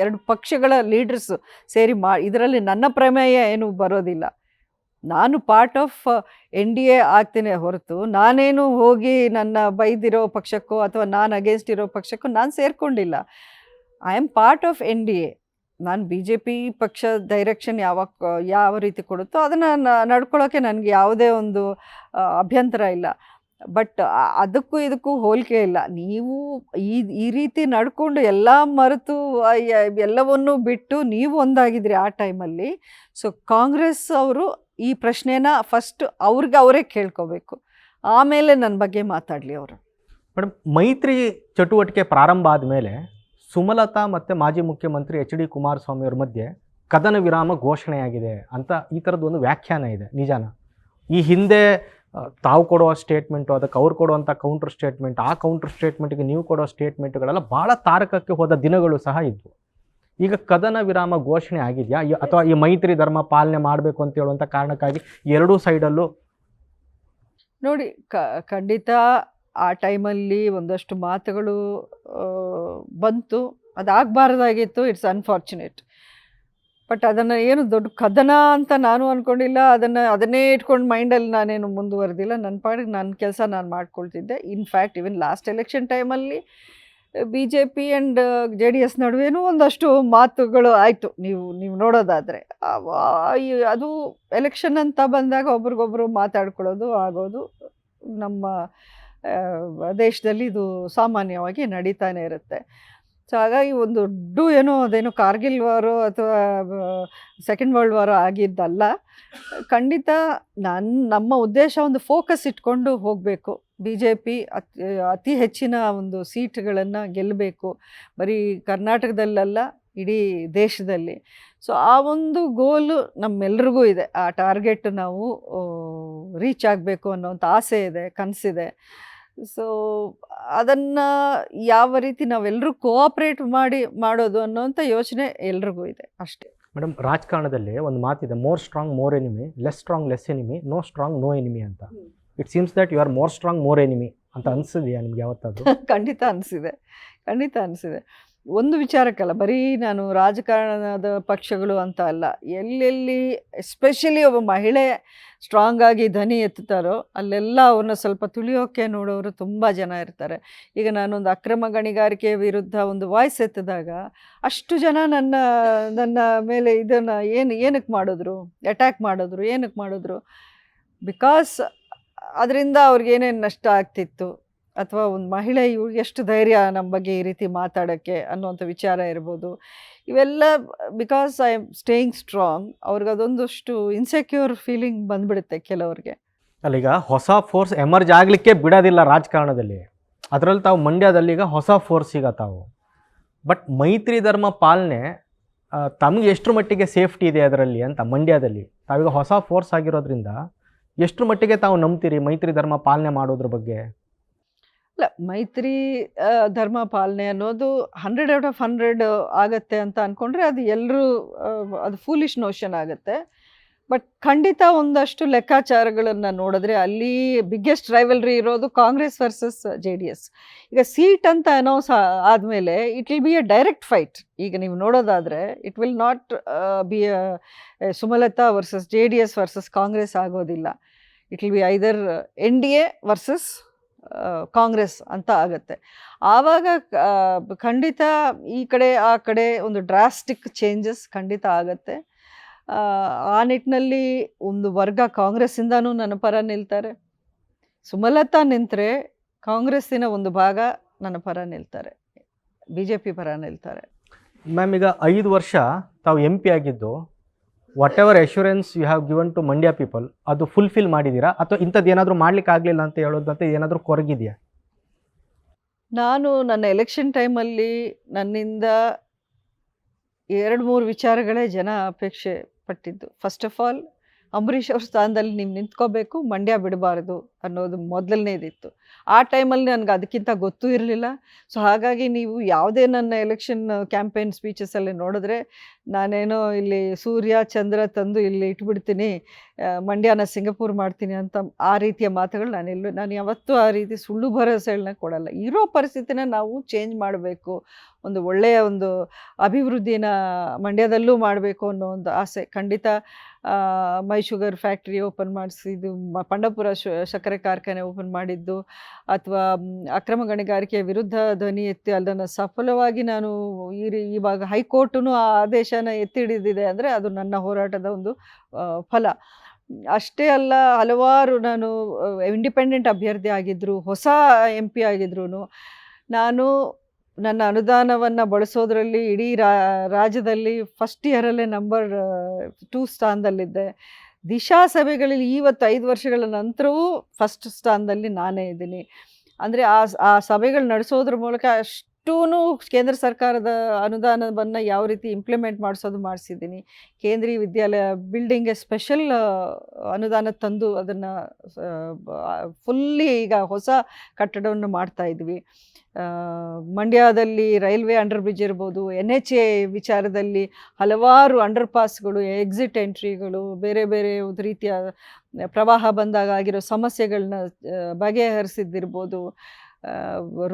ಎರಡು ಪಕ್ಷಗಳ ಲೀಡರ್ಸು ಸೇರಿ ಇದರಲ್ಲಿ ನನ್ನ ಪ್ರಮೇಯ ಏನು ಬರೋದಿಲ್ಲ. ನಾನು ಪಾರ್ಟ್ ಆಫ್ NDA ಆಗ್ತೀನಿ ಹೊರತು ನಾನೇನು ಹೋಗಿ ನನ್ನ ಬೈದಿರೋ ಪಕ್ಷಕ್ಕೋ ಅಥವಾ ನಾನು ಅಗೇನ್ಸ್ಟ್ ಇರೋ ಪಕ್ಷಕ್ಕೋ ನಾನು ಸೇರಿಕೊಂಡಿಲ್ಲ. I am part of NDA. ನಾನು BJP ಪಕ್ಷ ಡೈರೆಕ್ಷನ್ ಯಾವ ರೀತಿ ಕೊಡುತ್ತೋ ಅದನ್ನು ನಡ್ಕೊಳ್ಳೋಕ್ಕೆ ನನಗೆ ಯಾವುದೇ ಒಂದು ಅಭ್ಯಂತರ ಇಲ್ಲ. ಬಟ್ ಅದಕ್ಕೂ ಇದಕ್ಕೂ ಹೋಲಿಕೆ ಇಲ್ಲ. ನೀವು ಈ ರೀತಿ ನಡ್ಕೊಂಡು ಎಲ್ಲ ಮರೆತು ಎಲ್ಲವನ್ನೂ ಬಿಟ್ಟು ನೀವು ಒಂದಾಗಿದ್ರಿ ಆ ಟೈಮಲ್ಲಿ. ಸೊ ಕಾಂಗ್ರೆಸ್ ಅವರು ಈ ಪ್ರಶ್ನೆನ ಫಸ್ಟ್ ಅವರೇ ಕೇಳ್ಕೋಬೇಕು, ಆಮೇಲೆ ನನ್ನ ಬಗ್ಗೆ ಮಾತಾಡಲಿ ಅವರು. ಮೇಡಮ್, ಮೈತ್ರಿ ಚಟುವಟಿಕೆ ಪ್ರಾರಂಭ ಆದಮೇಲೆ ಸುಮಲತಾ ಮತ್ತು ಮಾಜಿ ಮುಖ್ಯಮಂತ್ರಿ HD ಕುಮಾರಸ್ವಾಮಿ ಅವ್ರ ಮಧ್ಯೆ ಕದನ ವಿರಾಮ ಘೋಷಣೆಯಾಗಿದೆ ಅಂತ ಈ ಥರದ್ದು ಒಂದು ವ್ಯಾಖ್ಯಾನ ಇದೆ. ನಿಜಾನ? ಈ ಹಿಂದೆ ತಾವು ಕೊಡುವ ಸ್ಟೇಟ್ಮೆಂಟು, ಅದಕ್ಕೆ ಅವ್ರು ಕೊಡುವಂಥ ಕೌಂಟರ್ ಸ್ಟೇಟ್ಮೆಂಟ್, ಆ ಕೌಂಟರ್ ಸ್ಟೇಟ್ಮೆಂಟ್ಗೆ ನೀವು ಕೊಡೋ ಸ್ಟೇಟ್ಮೆಂಟ್ಗಳೆಲ್ಲ ಭಾಳ ತಾರಕಕ್ಕೆ ಹೋದ ದಿನಗಳು ಸಹ ಇದ್ವು. ಈಗ ಕದನ ವಿರಾಮ ಘೋಷಣೆ ಆಗಿದೆಯಾ, ಅಥವಾ ಈ ಮೈತ್ರಿ ಧರ್ಮ ಪಾಲನೆ ಮಾಡಬೇಕು ಅಂತ ಹೇಳುವಂಥ ಕಾರಣಕ್ಕಾಗಿ ಎರಡೂ ಸೈಡಲ್ಲೂ? ನೋಡಿ, ಖಂಡಿತ ಆ ಟೈಮಲ್ಲಿ ಒಂದಷ್ಟು ಮಾತುಗಳು ಬಂತು. ಅದಾಗಬಾರ್ದಾಗಿತ್ತು. It's unfortunate. ಬಟ್ ಅದನ್ನು ಏನು ದೊಡ್ಡ ಕದನ ಅಂತ ನಾನು ಅಂದ್ಕೊಂಡಿಲ್ಲ. ಅದನ್ನೇ ಇಟ್ಕೊಂಡು ಮೈಂಡಲ್ಲಿ ನಾನೇನು ಮುಂದುವರೆದಿಲ್ಲ. ನನ್ನ ಪಾಡಿಗೆ ನನ್ನ ಕೆಲಸ ನಾನು ಮಾಡ್ಕೊಳ್ತಿದ್ದೆ. ಇನ್ಫ್ಯಾಕ್ಟ್ ಈವನ್ ಲಾಸ್ಟ್ ಎಲೆಕ್ಷನ್ ಟೈಮಲ್ಲಿ BJP ಆ್ಯಂಡ್ JDS ನಡುವೆನೂ ಒಂದಷ್ಟು ಮಾತುಗಳು ಆಯಿತು. ನೀವು ನೋಡೋದಾದರೆ ಅದು ಎಲೆಕ್ಷನ್ ಅಂತ ಬಂದಾಗ ಒಬ್ರಿಗೊಬ್ರು ಮಾತಾಡ್ಕೊಳ್ಳೋದು ಆಗೋದು ನಮ್ಮ ದೇಶದಲ್ಲಿ ಇದು ಸಾಮಾನ್ಯವಾಗಿ ನಡೀತಾನೆ ಇರುತ್ತೆ. ಸೊ ಹಾಗಾಗಿ ಒಂದು ದೊಡ್ಡ ಅದೇನೋ ಕಾರ್ಗಿಲ್ ವಾರೋ ಅಥವಾ ಸೆಕೆಂಡ್ ವರ್ಲ್ಡ್ ವಾರೋ ಆಗಿದ್ದಲ್ಲ. ಖಂಡಿತ ನಮ್ಮ ಉದ್ದೇಶ ಒಂದು ಫೋಕಸ್ ಇಟ್ಕೊಂಡು ಹೋಗಬೇಕು. BJP ಅತಿ ಹೆಚ್ಚಿನ ಒಂದು ಸೀಟ್ಗಳನ್ನು ಗೆಲ್ಲಬೇಕು, ಬರೀ ಕರ್ನಾಟಕದಲ್ಲಲ್ಲ ಇಡೀ ದೇಶದಲ್ಲಿ. ಸೊ ಆ ಒಂದು ಗೋಲು ನಮ್ಮೆಲ್ರಿಗೂ ಇದೆ. ಆ ಟಾರ್ಗೆಟ್ ನಾವು ರೀಚ್ ಆಗಬೇಕು ಅನ್ನೋಂಥ ಆಸೆ ಇದೆ, ಕನಸಿದೆ. ಸೊ ಅದನ್ನು ಯಾವ ರೀತಿ ನಾವೆಲ್ಲರೂ ಕೋಆಪ್ರೇಟ್ ಮಾಡೋದು ಅನ್ನೋಂಥ ಯೋಚನೆ ಎಲ್ರಿಗೂ ಇದೆ ಅಷ್ಟೇ. ಮೇಡಮ್, ರಾಜಕಾರಣದಲ್ಲಿ ಒಂದು ಮಾತಿದೆ, more strong more enemy, less strong less enemy, no strong no enemy ಅಂತ. It seems that you are more strong more enemy ಅಂತ ಅನಿಸಿದೆಯಾ ನಿಮ್ಗೆ ಯಾವತ್ತಾದರೂ? ಖಂಡಿತ ಅನಿಸಿದೆ. ಒಂದು ವಿಚಾರಕ್ಕಲ್ಲ, ಬರೀ ನಾನು ರಾಜಕಾರಣದ ಪಕ್ಷಗಳು ಅಂತ ಅಲ್ಲ, ಎಲ್ಲೆಲ್ಲಿ ಎಸ್ಪೆಷಲಿ ಒಬ್ಬ ಮಹಿಳೆ ಸ್ಟ್ರಾಂಗ್ ಆಗಿ ಧ್ವನಿ ಎತ್ತುತ್ತಾರೋ ಅಲ್ಲೆಲ್ಲ ಅವ್ರನ್ನ ಸ್ವಲ್ಪ ತುಳಿಯೋಕ್ಕೆ ನೋಡೋರು ತುಂಬ ಜನ ಇರ್ತಾರೆ. ಈಗ ನಾನೊಂದು ಅಕ್ರಮ ಗಣಿಗಾರಿಕೆ ವಿರುದ್ಧ ಒಂದು ವಾಯ್ಸ್ ಎತ್ತಿದಾಗ ಅಷ್ಟು ಜನ ನನ್ನ ಮೇಲೆ ಇದನ್ನು ಏನಕ್ಕೆ ಮಾಡಿದ್ರು, ಅಟ್ಯಾಕ್ ಮಾಡಿದ್ರು. ಬಿಕಾಸ್ ಅದರಿಂದ ಅವ್ರಿಗೇನೇನು ನಷ್ಟ ಆಗ್ತಿತ್ತು, ಅಥವಾ ಒಂದು ಮಹಿಳೆ ಎಷ್ಟು ಧೈರ್ಯ ನಮ್ಮ ಬಗ್ಗೆ ಈ ರೀತಿ ಮಾತಾಡೋಕ್ಕೆ ಅನ್ನೋಂಥ ವಿಚಾರ ಇರ್ಬೋದು. ಇವೆಲ್ಲ because I am staying strong, ಅವ್ರಿಗೆ ಅದೊಂದಷ್ಟು ಇನ್ಸೆಕ್ಯೂರ್ ಫೀಲಿಂಗ್ ಬಂದ್ಬಿಡುತ್ತೆ ಕೆಲವ್ರಿಗೆ. ಅಲ್ಲೀಗ ಹೊಸ ಫೋರ್ಸ್ ಎಮರ್ಜ್ ಆಗಲಿಕ್ಕೆ ಬಿಡೋದಿಲ್ಲ ರಾಜಕಾರಣದಲ್ಲಿ. ಅದರಲ್ಲಿ ತಾವು ಮಂಡ್ಯದಲ್ಲಿ ಈಗ ಹೊಸ ಫೋರ್ಸ್ ಈಗ ತಾವು. ಬಟ್ ಮೈತ್ರಿ ಧರ್ಮ ಪಾಲನೆ ತಮಗೆ ಎಷ್ಟರ ಮಟ್ಟಿಗೆ ಸೇಫ್ಟಿ ಇದೆ ಅದರಲ್ಲಿ ಅಂತ ಮಂಡ್ಯದಲ್ಲಿ? ತಾವೀಗ ಹೊಸ ಫೋರ್ಸ್ ಆಗಿರೋದ್ರಿಂದ ಎಷ್ಟರ ಮಟ್ಟಿಗೆ ತಾವು ನಂಬ್ತೀರಿ ಮೈತ್ರಿ ಧರ್ಮ ಪಾಲನೆ ಮಾಡೋದ್ರ ಬಗ್ಗೆ? ಅಲ್ಲ, ಮೈತ್ರಿ ಧರ್ಮ ಪಾಲನೆ ಅನ್ನೋದು 100/100 ಆಗತ್ತೆ ಅಂತ ಅಂದ್ಕೊಂಡ್ರೆ ಅದು ಎಲ್ಲರೂ ಅದು ಫೂಲಿಶ್ ನೋಷನ್ ಆಗುತ್ತೆ. ಬಟ್ ಖಂಡಿತ ಒಂದಷ್ಟು ಲೆಕ್ಕಾಚಾರಗಳನ್ನು ನೋಡಿದ್ರೆ ಅಲ್ಲಿ ಬಿಗ್ಗೆಸ್ಟ್ ರೈವಲ್ರಿ ಇರೋದು ಕಾಂಗ್ರೆಸ್ ವರ್ಸಸ್ JDS. ಈಗ ಸೀಟ್ ಅಂತ ಅನೌನ್ಸ್ ಆದಮೇಲೆ it will be a direct fight. ಈಗ ನೀವು ನೋಡೋದಾದರೆ it will not be Sumalatha versus JDS versus Congress ಆಗೋದಿಲ್ಲ. It will be either NDA versus Congress ಅಂತ ಆಗುತ್ತೆ. ಆವಾಗ ಖಂಡಿತ ಈ ಕಡೆ ಆ ಕಡೆ ಒಂದು ಡ್ರಾಸ್ಟಿಕ್ ಚೇಂಜಸ್ ಖಂಡಿತ ಆಗತ್ತೆ. ಆ ನಿಟ್ಟಿನಲ್ಲಿ ಒಂದು ವರ್ಗ ಕಾಂಗ್ರೆಸ್ಸಿಂದನೂ ನನ್ನ ಪರ ನಿಲ್ತಾರೆ. ಸುಮಲತಾ ನಿಂತರೆ ಕಾಂಗ್ರೆಸ್ಸಿನ ಒಂದು ಭಾಗ ನನ್ನ ಪರ ನಿಲ್ತಾರೆ, BJP ಪರ ನಿಲ್ತಾರೆ. ಮ್ಯಾಮ್, ಈಗ 5 ವರ್ಷ ತಾವು MP ಆಗಿದ್ದು, whatever assurance you have given to Mandya people ಅದು ಫುಲ್ಫಿಲ್ ಮಾಡಿದ್ದೀರಾ, ಅಥವಾ ಇಂಥದ್ದು ಏನಾದರೂ ಮಾಡ್ಲಿಕ್ಕೆ ಆಗಲಿಲ್ಲ ಅಂತ ಹೇಳೋದಂತ ಏನಾದರೂ ಕೊರಗಿದೆಯಾ? ನಾನು ನನ್ನ ಎಲೆಕ್ಷನ್ ಟೈಮಲ್ಲಿ ನನ್ನಿಂದ 2-3 ವಿಚಾರಗಳೇ ಜನ ಅಪೇಕ್ಷೆ ಪಟ್ಟಿದ್ದು. ಫಸ್ಟ್ ಆಫ್ ಆಲ್, ಅಂಬರೀಷ್ ಅವ್ರ ಸ್ಥಾನದಲ್ಲಿ ನೀವು ನಿಂತ್ಕೋಬೇಕು, ಮಂಡ್ಯ ಬಿಡಬಾರ್ದು ಅನ್ನೋದು ಮೊದಲನೇದಿತ್ತು. ಆ ಟೈಮಲ್ಲಿ ನನಗೆ ಅದಕ್ಕಿಂತ ಗೊತ್ತೂ ಇರಲಿಲ್ಲ. ಸೊ ಹಾಗಾಗಿ ನೀವು ಯಾವುದೇ ನನ್ನ ಎಲೆಕ್ಷನ್ ಕ್ಯಾಂಪೇನ್ ಸ್ಪೀಚಸಲ್ಲಿ ನೋಡಿದ್ರೆ ನಾನೇನೋ ಇಲ್ಲಿ ಸೂರ್ಯ ಚಂದ್ರ ತಂದು ಇಲ್ಲಿ ಇಟ್ಬಿಡ್ತೀನಿ, ಮಂಡ್ಯನ ಸಿಂಗಪೂರ್ ಮಾಡ್ತೀನಿ ಅಂತ ಆ ರೀತಿಯ ಮಾತುಗಳು ನಾನು ಯಾವತ್ತೂ ಆ ರೀತಿ ಸುಳ್ಳು ಭರವಸೆಗಳನ್ನ ಕೊಡಲ್ಲ. ಇರೋ ಪರಿಸ್ಥಿತಿನ ನಾವು ಚೇಂಜ್ ಮಾಡಬೇಕು, ಒಂದು ಒಳ್ಳೆಯ ಒಂದು ಅಭಿವೃದ್ಧಿನ ಮಂಡ್ಯದಲ್ಲೂ ಮಾಡಬೇಕು ಅನ್ನೋ ಒಂದು ಆಸೆ. ಖಂಡಿತ ಮೈ ಶುಗರ್ ಫ್ಯಾಕ್ಟ್ರಿ ಓಪನ್ ಮಾಡಿಸಿದ್ದು, ಪಂಡಪುರ ಸಕ್ಕರೆ ಕಾರ್ಖಾನೆ ಓಪನ್ ಮಾಡಿದ್ದು, ಅಥವಾ ಅಕ್ರಮ ಗಣಿಗಾರಿಕೆಯ ವಿರುದ್ಧ ಧ್ವನಿ ಎತ್ತಿ ಅದನ್ನು ಸಫಲವಾಗಿ ನಾನು ಇವಾಗ ಹೈಕೋರ್ಟೂ ಆ ಆದೇಶನ ಎತ್ತಿ ಹಿಡಿದಿದೆ ಅಂದರೆ ಅದು ನನ್ನ ಹೋರಾಟದ ಒಂದು ಫಲ. ಅಷ್ಟೇ ಅಲ್ಲ, ಹಲವಾರು ನಾನು ಇಂಡಿಪೆಂಡೆಂಟ್ ಅಭ್ಯರ್ಥಿ ಆಗಿದ್ದರು, ಹೊಸ MP ಆಗಿದ್ರು ನಾನು ನನ್ನ ಅನುದಾನವನ್ನು ಬಳಸೋದ್ರಲ್ಲಿ ಇಡೀ ರಾಜ್ಯದಲ್ಲಿ ಫಸ್ಟ್ ಇಯರಲ್ಲೇ ನಂಬರ್ 2 ಸ್ಥಾನದಲ್ಲಿದ್ದೆ. ದಿಶಾ ಸಭೆಗಳಲ್ಲಿ ಇವತ್ತು 5 ವರ್ಷಗಳ ನಂತರವೂ ಫಸ್ಟ್ ಸ್ಥಾನದಲ್ಲಿ ನಾನೇ ಇದ್ದೀನಿ. ಅಂದರೆ ಆ ಸಭೆಗಳು ನಡೆಸೋದ್ರ ಮೂಲಕ ಅಷ್ಟೂ ಕೇಂದ್ರ ಸರ್ಕಾರದ ಅನುದಾನವನ್ನು ಯಾವ ರೀತಿ ಇಂಪ್ಲಿಮೆಂಟ್ ಮಾಡಿಸಿದ್ದೀನಿ. ಕೇಂದ್ರೀಯ ವಿದ್ಯಾಲಯ ಬಿಲ್ಡಿಂಗ್ಗೆ ಸ್ಪೆಷಲ್ ಅನುದಾನ ತಂದು ಅದನ್ನು ಫುಲ್ಲಿ ಈಗ ಹೊಸ ಕಟ್ಟಡವನ್ನು ಮಾಡ್ತಾಯಿದ್ವಿ. ಮಂಡ್ಯದಲ್ಲಿ ರೈಲ್ವೆ ಅಂಡರ್ ಬ್ರಿಡ್ಜ್ ಇರ್ಬೋದು, NHA ವಿಚಾರದಲ್ಲಿ ಹಲವಾರು ಅಂಡರ್ ಪಾಸ್ಗಳು, ಎಕ್ಸಿಟ್ ಎಂಟ್ರಿಗಳು, ಬೇರೆ ಬೇರೆ ರೀತಿಯ ಪ್ರವಾಹ ಬಂದಾಗ ಆಗಿರೋ ಸಮಸ್ಯೆಗಳನ್ನ ಬಗೆಹರಿಸಿದ್ದಿರ್ಬೋದು,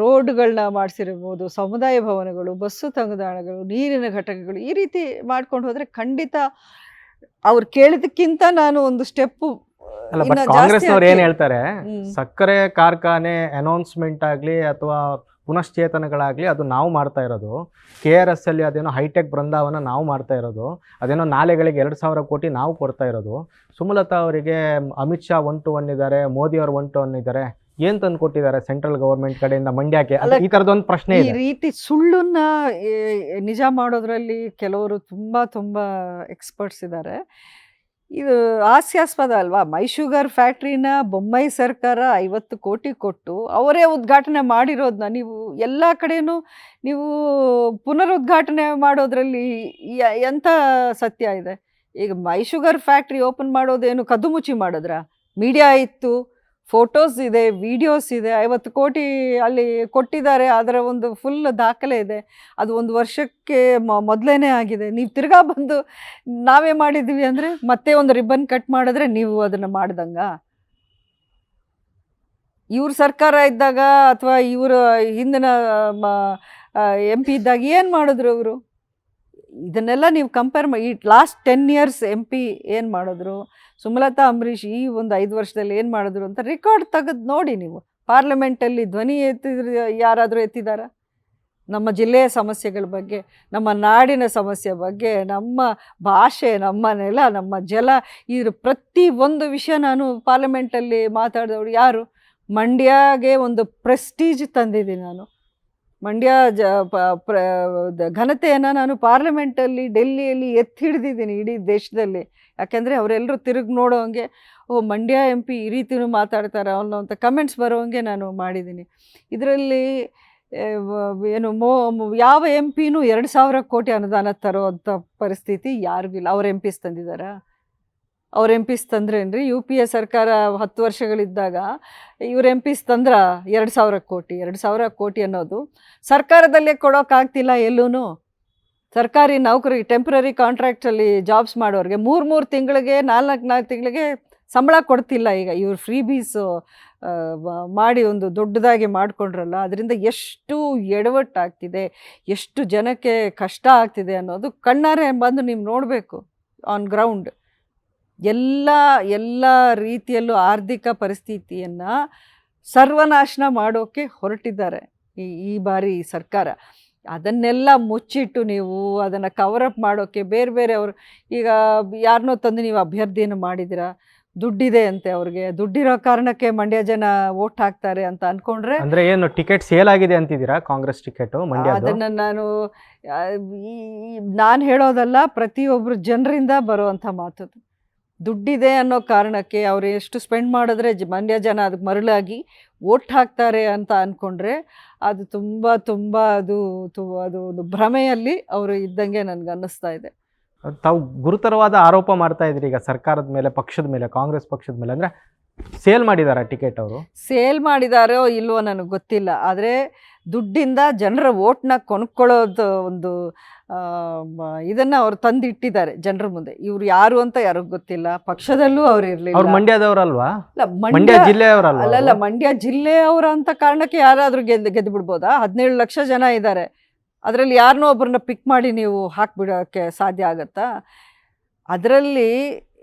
ರೋಡ್ಗಳನ್ನ ಮಾಡಿಸಿರ್ಬೋದು, ಸಮುದಾಯ ಭವನಗಳು, ಬಸ್ಸು ತಂಗುದಾಣಗಳು, ನೀರಿನ ಘಟಕಗಳು, ಈ ರೀತಿ ಮಾಡ್ಕೊಂಡು ಹೋದರೆ ಖಂಡಿತ ಅವ್ರು ಕೇಳಿದಕ್ಕಿಂತ ನಾನು ಒಂದು ಸ್ಟೆಪ್ಪು ಅಲ್ಲ, ಬಟ್ ಇನ್ನ ಜಾಸ್ತಿ ಕಾಂಗ್ರೆಸ್ನವ್ರು ಏನ್ ಹಾಕಿ ಹೇಳ್ತಾರೆ, ಹ್ಮ್. ಸಕ್ಕರೆ ಕಾರ್ಖಾನೆ ಅನೌನ್ಸ್ಮೆಂಟ್ ಆಗಲಿ ಅಥವಾ ಪುನಶ್ಚೇತನಗಳಾಗಲಿ ಅದು ನಾವು ಮಾಡ್ತಾ ಇರೋದು. KRS ಅಲ್ಲಿ ಅದೇನೋ ಹೈಟೆಕ್ ಬೃಂದಾವನ ನಾವು ಮಾಡ್ತಾ ಇರೋದು. ಅದೇನೋ ನಾಲೆಗಳಿಗೆ 2,000 ಕೋಟಿ ನಾವು ಕೊಡ್ತಾ ಇರೋದು. ಸುಮಲತಾ ಅವರಿಗೆ ಅಮಿತ್ ಶಾ 1 to 1 ಇದ್ದಾರೆ, ಮೋದಿ ಅವರು 1 to 1 ಇದ್ದಾರೆ. ಏನ್ ತಂದು ಕೊಟ್ಟಿದ್ದಾರೆ ಸೆಂಟ್ರಲ್ ಗವರ್ಮೆಂಟ್ ಕಡೆಯಿಂದ ಮಂಡ್ಯಕ್ಕೆ? ಅಲ್ಲ, ಈ ತರದೊಂದು ಪ್ರಶ್ನೆ ಈ ಇದೆ. ರೀತಿ ಸುಳ್ಳನ್ನ ನಿಜ ಮಾಡೋದ್ರಲ್ಲಿ ಕೆಲವರು ತುಂಬಾ ತುಂಬಾ ಎಕ್ಸ್ಪರ್ಟ್ಸ್ ಇದ್ದಾರೆ. ಇದು ಹಾಸ್ಯಾಸ್ಪದ ಅಲ್ವಾ? ಮೈ ಶುಗರ್ ಫ್ಯಾಕ್ಟ್ರಿನ ಬೊಮ್ಮಾಯಿ ಸರ್ಕಾರ 50 ಕೋಟಿ ಕೊಟ್ಟು ಅವರೇ ಉದ್ಘಾಟನೆ ಮಾಡಿರೋದನ್ನ ನೀವು ಎಲ್ಲ ಕಡೆನೂ ನೀವು ಪುನರುದ್ಘಾಟನೆ ಮಾಡೋದ್ರಲ್ಲಿ ಎಂಥ ಸತ್ಯ ಇದೆ? ಈಗ ಮೈ ಶುಗರ್ ಫ್ಯಾಕ್ಟ್ರಿ ಓಪನ್ ಮಾಡೋದೇನು ಕದ್ದು ಮುಚ್ಚಿ ಮಾಡಿದ್ರ? ಮೀಡಿಯಾ ಇತ್ತು, ಫೋಟೋಸ್ ಇದೆ, ವಿಡಿಯೋಸ್ ಇದೆ, 50 ಕೋಟಿ ಅಲ್ಲಿ ಕೊಟ್ಟಿದ್ದಾರೆ, ಅದರ ಒಂದು ಫುಲ್ ದಾಖಲೆ ಇದೆ. ಅದು 1 ವರ್ಷಕ್ಕೆ ಮೊದಲೇನೆ ಆಗಿದೆ. ನೀವು ತಿರ್ಗಾ ಬಂದು ನಾವೇ ಮಾಡಿದ್ವಿ ಅಂದರೆ ಮತ್ತೆ ಒಂದು ರಿಬ್ಬನ್ ಕಟ್ ಮಾಡಿದ್ರೆ ನೀವು ಅದನ್ನು ಮಾಡ್ದಂಗ? ಇವ್ರ ಸರ್ಕಾರ ಇದ್ದಾಗ ಅಥವಾ ಇವರು ಹಿಂದಿನ MP ಇದ್ದಾಗ ಏನು ಮಾಡಿದ್ರು ಅವರು? ಇದನ್ನೆಲ್ಲ ನೀವು ಕಂಪೇರ್ ಮಾಡಿ, ಈ ಲಾಸ್ಟ್ 10 years MP ಏನು ಮಾಡಿದ್ರು, ಸುಮಲತಾ ಅಂಬರೀಷ್ ಈ ಒಂದು 5 ವರ್ಷದಲ್ಲಿ ಏನು ಮಾಡಿದ್ರು ಅಂತ ರೆಕಾರ್ಡ್ ತೆಗೆದು ನೋಡಿ. ನೀವು ಪಾರ್ಲಿಮೆಂಟಲ್ಲಿ ಧ್ವನಿ ಎತ್ತಿದ್ರೆ ಯಾರಾದರೂ ಎತ್ತಿದಾರ? ನಮ್ಮ ಜಿಲ್ಲೆಯ ಸಮಸ್ಯೆಗಳ ಬಗ್ಗೆ, ನಮ್ಮ ನಾಡಿನ ಸಮಸ್ಯೆ ಬಗ್ಗೆ, ನಮ್ಮ ಭಾಷೆ, ನಮ್ಮ ನೆಲ, ನಮ್ಮ ಜಲ, ಇದ್ರ ಪ್ರತಿ ಒಂದು ವಿಷಯ ನಾನು ಪಾರ್ಲಿಮೆಂಟಲ್ಲಿ ಮಾತಾಡಿದವರು ಯಾರು? ಮಂಡ್ಯಗೆ ಒಂದು ಪ್ರೆಸ್ಟೀಜ್ ತಂದಿದ್ದೀನಿ ನಾನು. ಮಂಡ್ಯ ಘನತೆಯನ್ನು ನಾನು ಪಾರ್ಲಿಮೆಂಟಲ್ಲಿ, ಡೆಲ್ಲಿಯಲ್ಲಿ ಎತ್ತಿ ಹಿಡಿದಿದ್ದೀನಿ ಇಡೀ ದೇಶದಲ್ಲಿ. ಯಾಕೆಂದರೆ ಅವರೆಲ್ಲರೂ ತಿರುಗಿ ನೋಡೋಂಗೆ, ಓ ಮಂಡ್ಯ MP ಈ ರೀತಿಯೂ ಮಾತಾಡ್ತಾರೆ ಅನ್ನೋಂಥ ಕಮೆಂಟ್ಸ್ ಬರೋಂಗೆ ನಾನು ಮಾಡಿದ್ದೀನಿ. ಇದರಲ್ಲಿ ಏನು ಯಾವ MP ನೂ 2,000 ಕೋಟಿ ಅನುದಾನ ತರೋವಂಥ ಪರಿಸ್ಥಿತಿ ಯಾರಿಗಿಲ್ಲ. ಅವ್ರ MPs ತಂದಿದ್ದಾರಾ? ಅವ್ರ MPs ತಂದ್ರೇನ್ರಿ? UPA ಸರ್ಕಾರ 10 ವರ್ಷಗಳಿದ್ದಾಗ ಇವ್ರ MPs ತಂದ್ರ 2,000 ಕೋಟಿ? 2,000 ಕೋಟಿ ಅನ್ನೋದು ಸರ್ಕಾರದಲ್ಲೇ ಕೊಡೋಕ್ಕಾಗ್ತಿಲ್ಲ ಎಲ್ಲೂ. ಸರ್ಕಾರಿ ನೌಕರಿಗೆ, ಟೆಂಪ್ರರಿ ಕಾಂಟ್ರಾಕ್ಟಲ್ಲಿ ಜಾಬ್ಸ್ ಮಾಡೋರಿಗೆ 3 ತಿಂಗಳಿಗೆ, 4 ತಿಂಗಳಿಗೆ ಸಂಬಳ ಕೊಡ್ತಿಲ್ಲ. ಈಗ ಇವ್ರು ಫ್ರೀ ಬೀಸ್ ಮಾಡಿ ಒಂದು ದೊಡ್ಡದಾಗಿ ಮಾಡಿಕೊಂಡ್ರಲ್ಲ, ಅದರಿಂದ ಎಷ್ಟು ಎಡವಟ್ಟಾಗ್ತಿದೆ, ಎಷ್ಟು ಜನಕ್ಕೆ ಕಷ್ಟ ಆಗ್ತಿದೆ ಅನ್ನೋದು ಕಣ್ಣಾರೆ ಬಂದು ನೀವು ನೋಡಬೇಕು ಆನ್ ಗ್ರೌಂಡ್. ಎಲ್ಲ ರೀತಿಯಲ್ಲೂ ಆರ್ಥಿಕ ಪರಿಸ್ಥಿತಿಯನ್ನು ಸರ್ವನಾಶನ ಮಾಡೋಕ್ಕೆ ಹೊರಟಿದ್ದಾರೆ ಈ ಬಾರಿ ಸರ್ಕಾರ. ಅದನ್ನೆಲ್ಲ ಮುಚ್ಚಿಟ್ಟು ನೀವು ಅದನ್ನು ಕವರಪ್ ಮಾಡೋಕ್ಕೆ ಬೇರೆ ಬೇರೆ ಅವರು, ಈಗ ಯಾರನ್ನೋ ತಂದು ನೀವು ಅಭ್ಯರ್ಥಿಯನ್ನು ಮಾಡಿದ್ದೀರಾ, ದುಡ್ಡಿದೆ ಅಂತೆ ಅವ್ರಿಗೆ, ದುಡ್ಡಿರೋ ಕಾರಣಕ್ಕೆ ಮಂಡ್ಯ ಜನ ವೋಟ್ ಹಾಕ್ತಾರೆ ಅಂತ ಅಂದ್ಕೊಂಡ್ರೆ, ಅಂದ್ರೆ ಏನು ಟಿಕೆಟ್ ಸೇಲ್ ಆಗಿದೆ ಅಂತಿದ್ದೀರಾ? ಕಾಂಗ್ರೆಸ್ ಟಿಕೆಟ್ ಮಂಡ್ಯ? ಅದನ್ನು ನಾನು ಹೇಳೋದಲ್ಲ, ಪ್ರತಿಯೊಬ್ಬರು ಜನರಿಂದ ಬರುವಂಥ ಮಾತು. ದುಡ್ಡಿದೆ ಅನ್ನೋ ಕಾರಣಕ್ಕೆ ಅವ್ರು ಎಷ್ಟು ಸ್ಪೆಂಡ್ ಮಾಡಿದ್ರೆ ಮಂಡ್ಯ ಜನ ಅದಕ್ಕೆ ಮರಳಾಗಿ ವೋಟ್ ಹಾಕ್ತಾರೆ ಅಂತ ಅಂದ್ಕೊಂಡ್ರೆ ಅದು ತುಂಬ ಅದು ಒಂದು ಭ್ರಮೆಯಲ್ಲಿ ಅವರು ಇದ್ದಂಗೆ ನನಗೆ ಅನ್ನಿಸ್ತಾ ಇದೆ. ತಾವು ಗುರುತರವಾದ ಆರೋಪ ಮಾಡ್ತಾ ಇದ್ರಿ ಈಗ ಸರ್ಕಾರದ ಮೇಲೆ, ಪಕ್ಷದ ಮೇಲೆ, ಕಾಂಗ್ರೆಸ್ ಪಕ್ಷದ ಮೇಲೆ. ಅಂದರೆ ಸೇಲ್ ಮಾಡಿದಾರ ಟಿಕೆಟ್? ಅವರು ಸೇಲ್ ಮಾಡಿದಾರೋ ಇಲ್ವೋ ನನಗೆ ಗೊತ್ತಿಲ್ಲ, ಆದರೆ ದುಡ್ಡಿಂದ ಜನರ ವೋಟ್ನ ಕೊನ್ಕೊಳ್ಳೋದು ಒಂದು ಇದನ್ನು ಅವ್ರು ತಂದಿಟ್ಟಿದ್ದಾರೆ ಜನರ ಮುಂದೆ. ಇವ್ರು ಯಾರು ಅಂತ ಯಾರಿಗೂ ಗೊತ್ತಿಲ್ಲ, ಪಕ್ಷದಲ್ಲೂ ಅವ್ರು ಇರಲಿಲ್ಲ. ಅವ್ರು ಮಂಡ್ಯದವರಲ್ವಾ? ಮಂಡ್ಯ ಜಿಲ್ಲೆಯವರಲ್ವಾ? ಅಲ್ಲಲ್ಲ, ಮಂಡ್ಯ ಜಿಲ್ಲೆಯವರ ಅಂತ ಕಾರಣಕ್ಕೆ ಯಾರಾದರೂ ಗೆದ್ದು ಬಿಡ್ಬೋದಾ? 17 ಲಕ್ಷ ಜನ ಇದ್ದಾರೆ, ಅದರಲ್ಲಿ ಯಾರನ್ನೋ ಒಬ್ಬರನ್ನ ಪಿಕ್ ಮಾಡಿ ನೀವು ಹಾಕಿಬಿಡೋಕ್ಕೆ ಸಾಧ್ಯ ಆಗುತ್ತಾ? ಅದರಲ್ಲಿ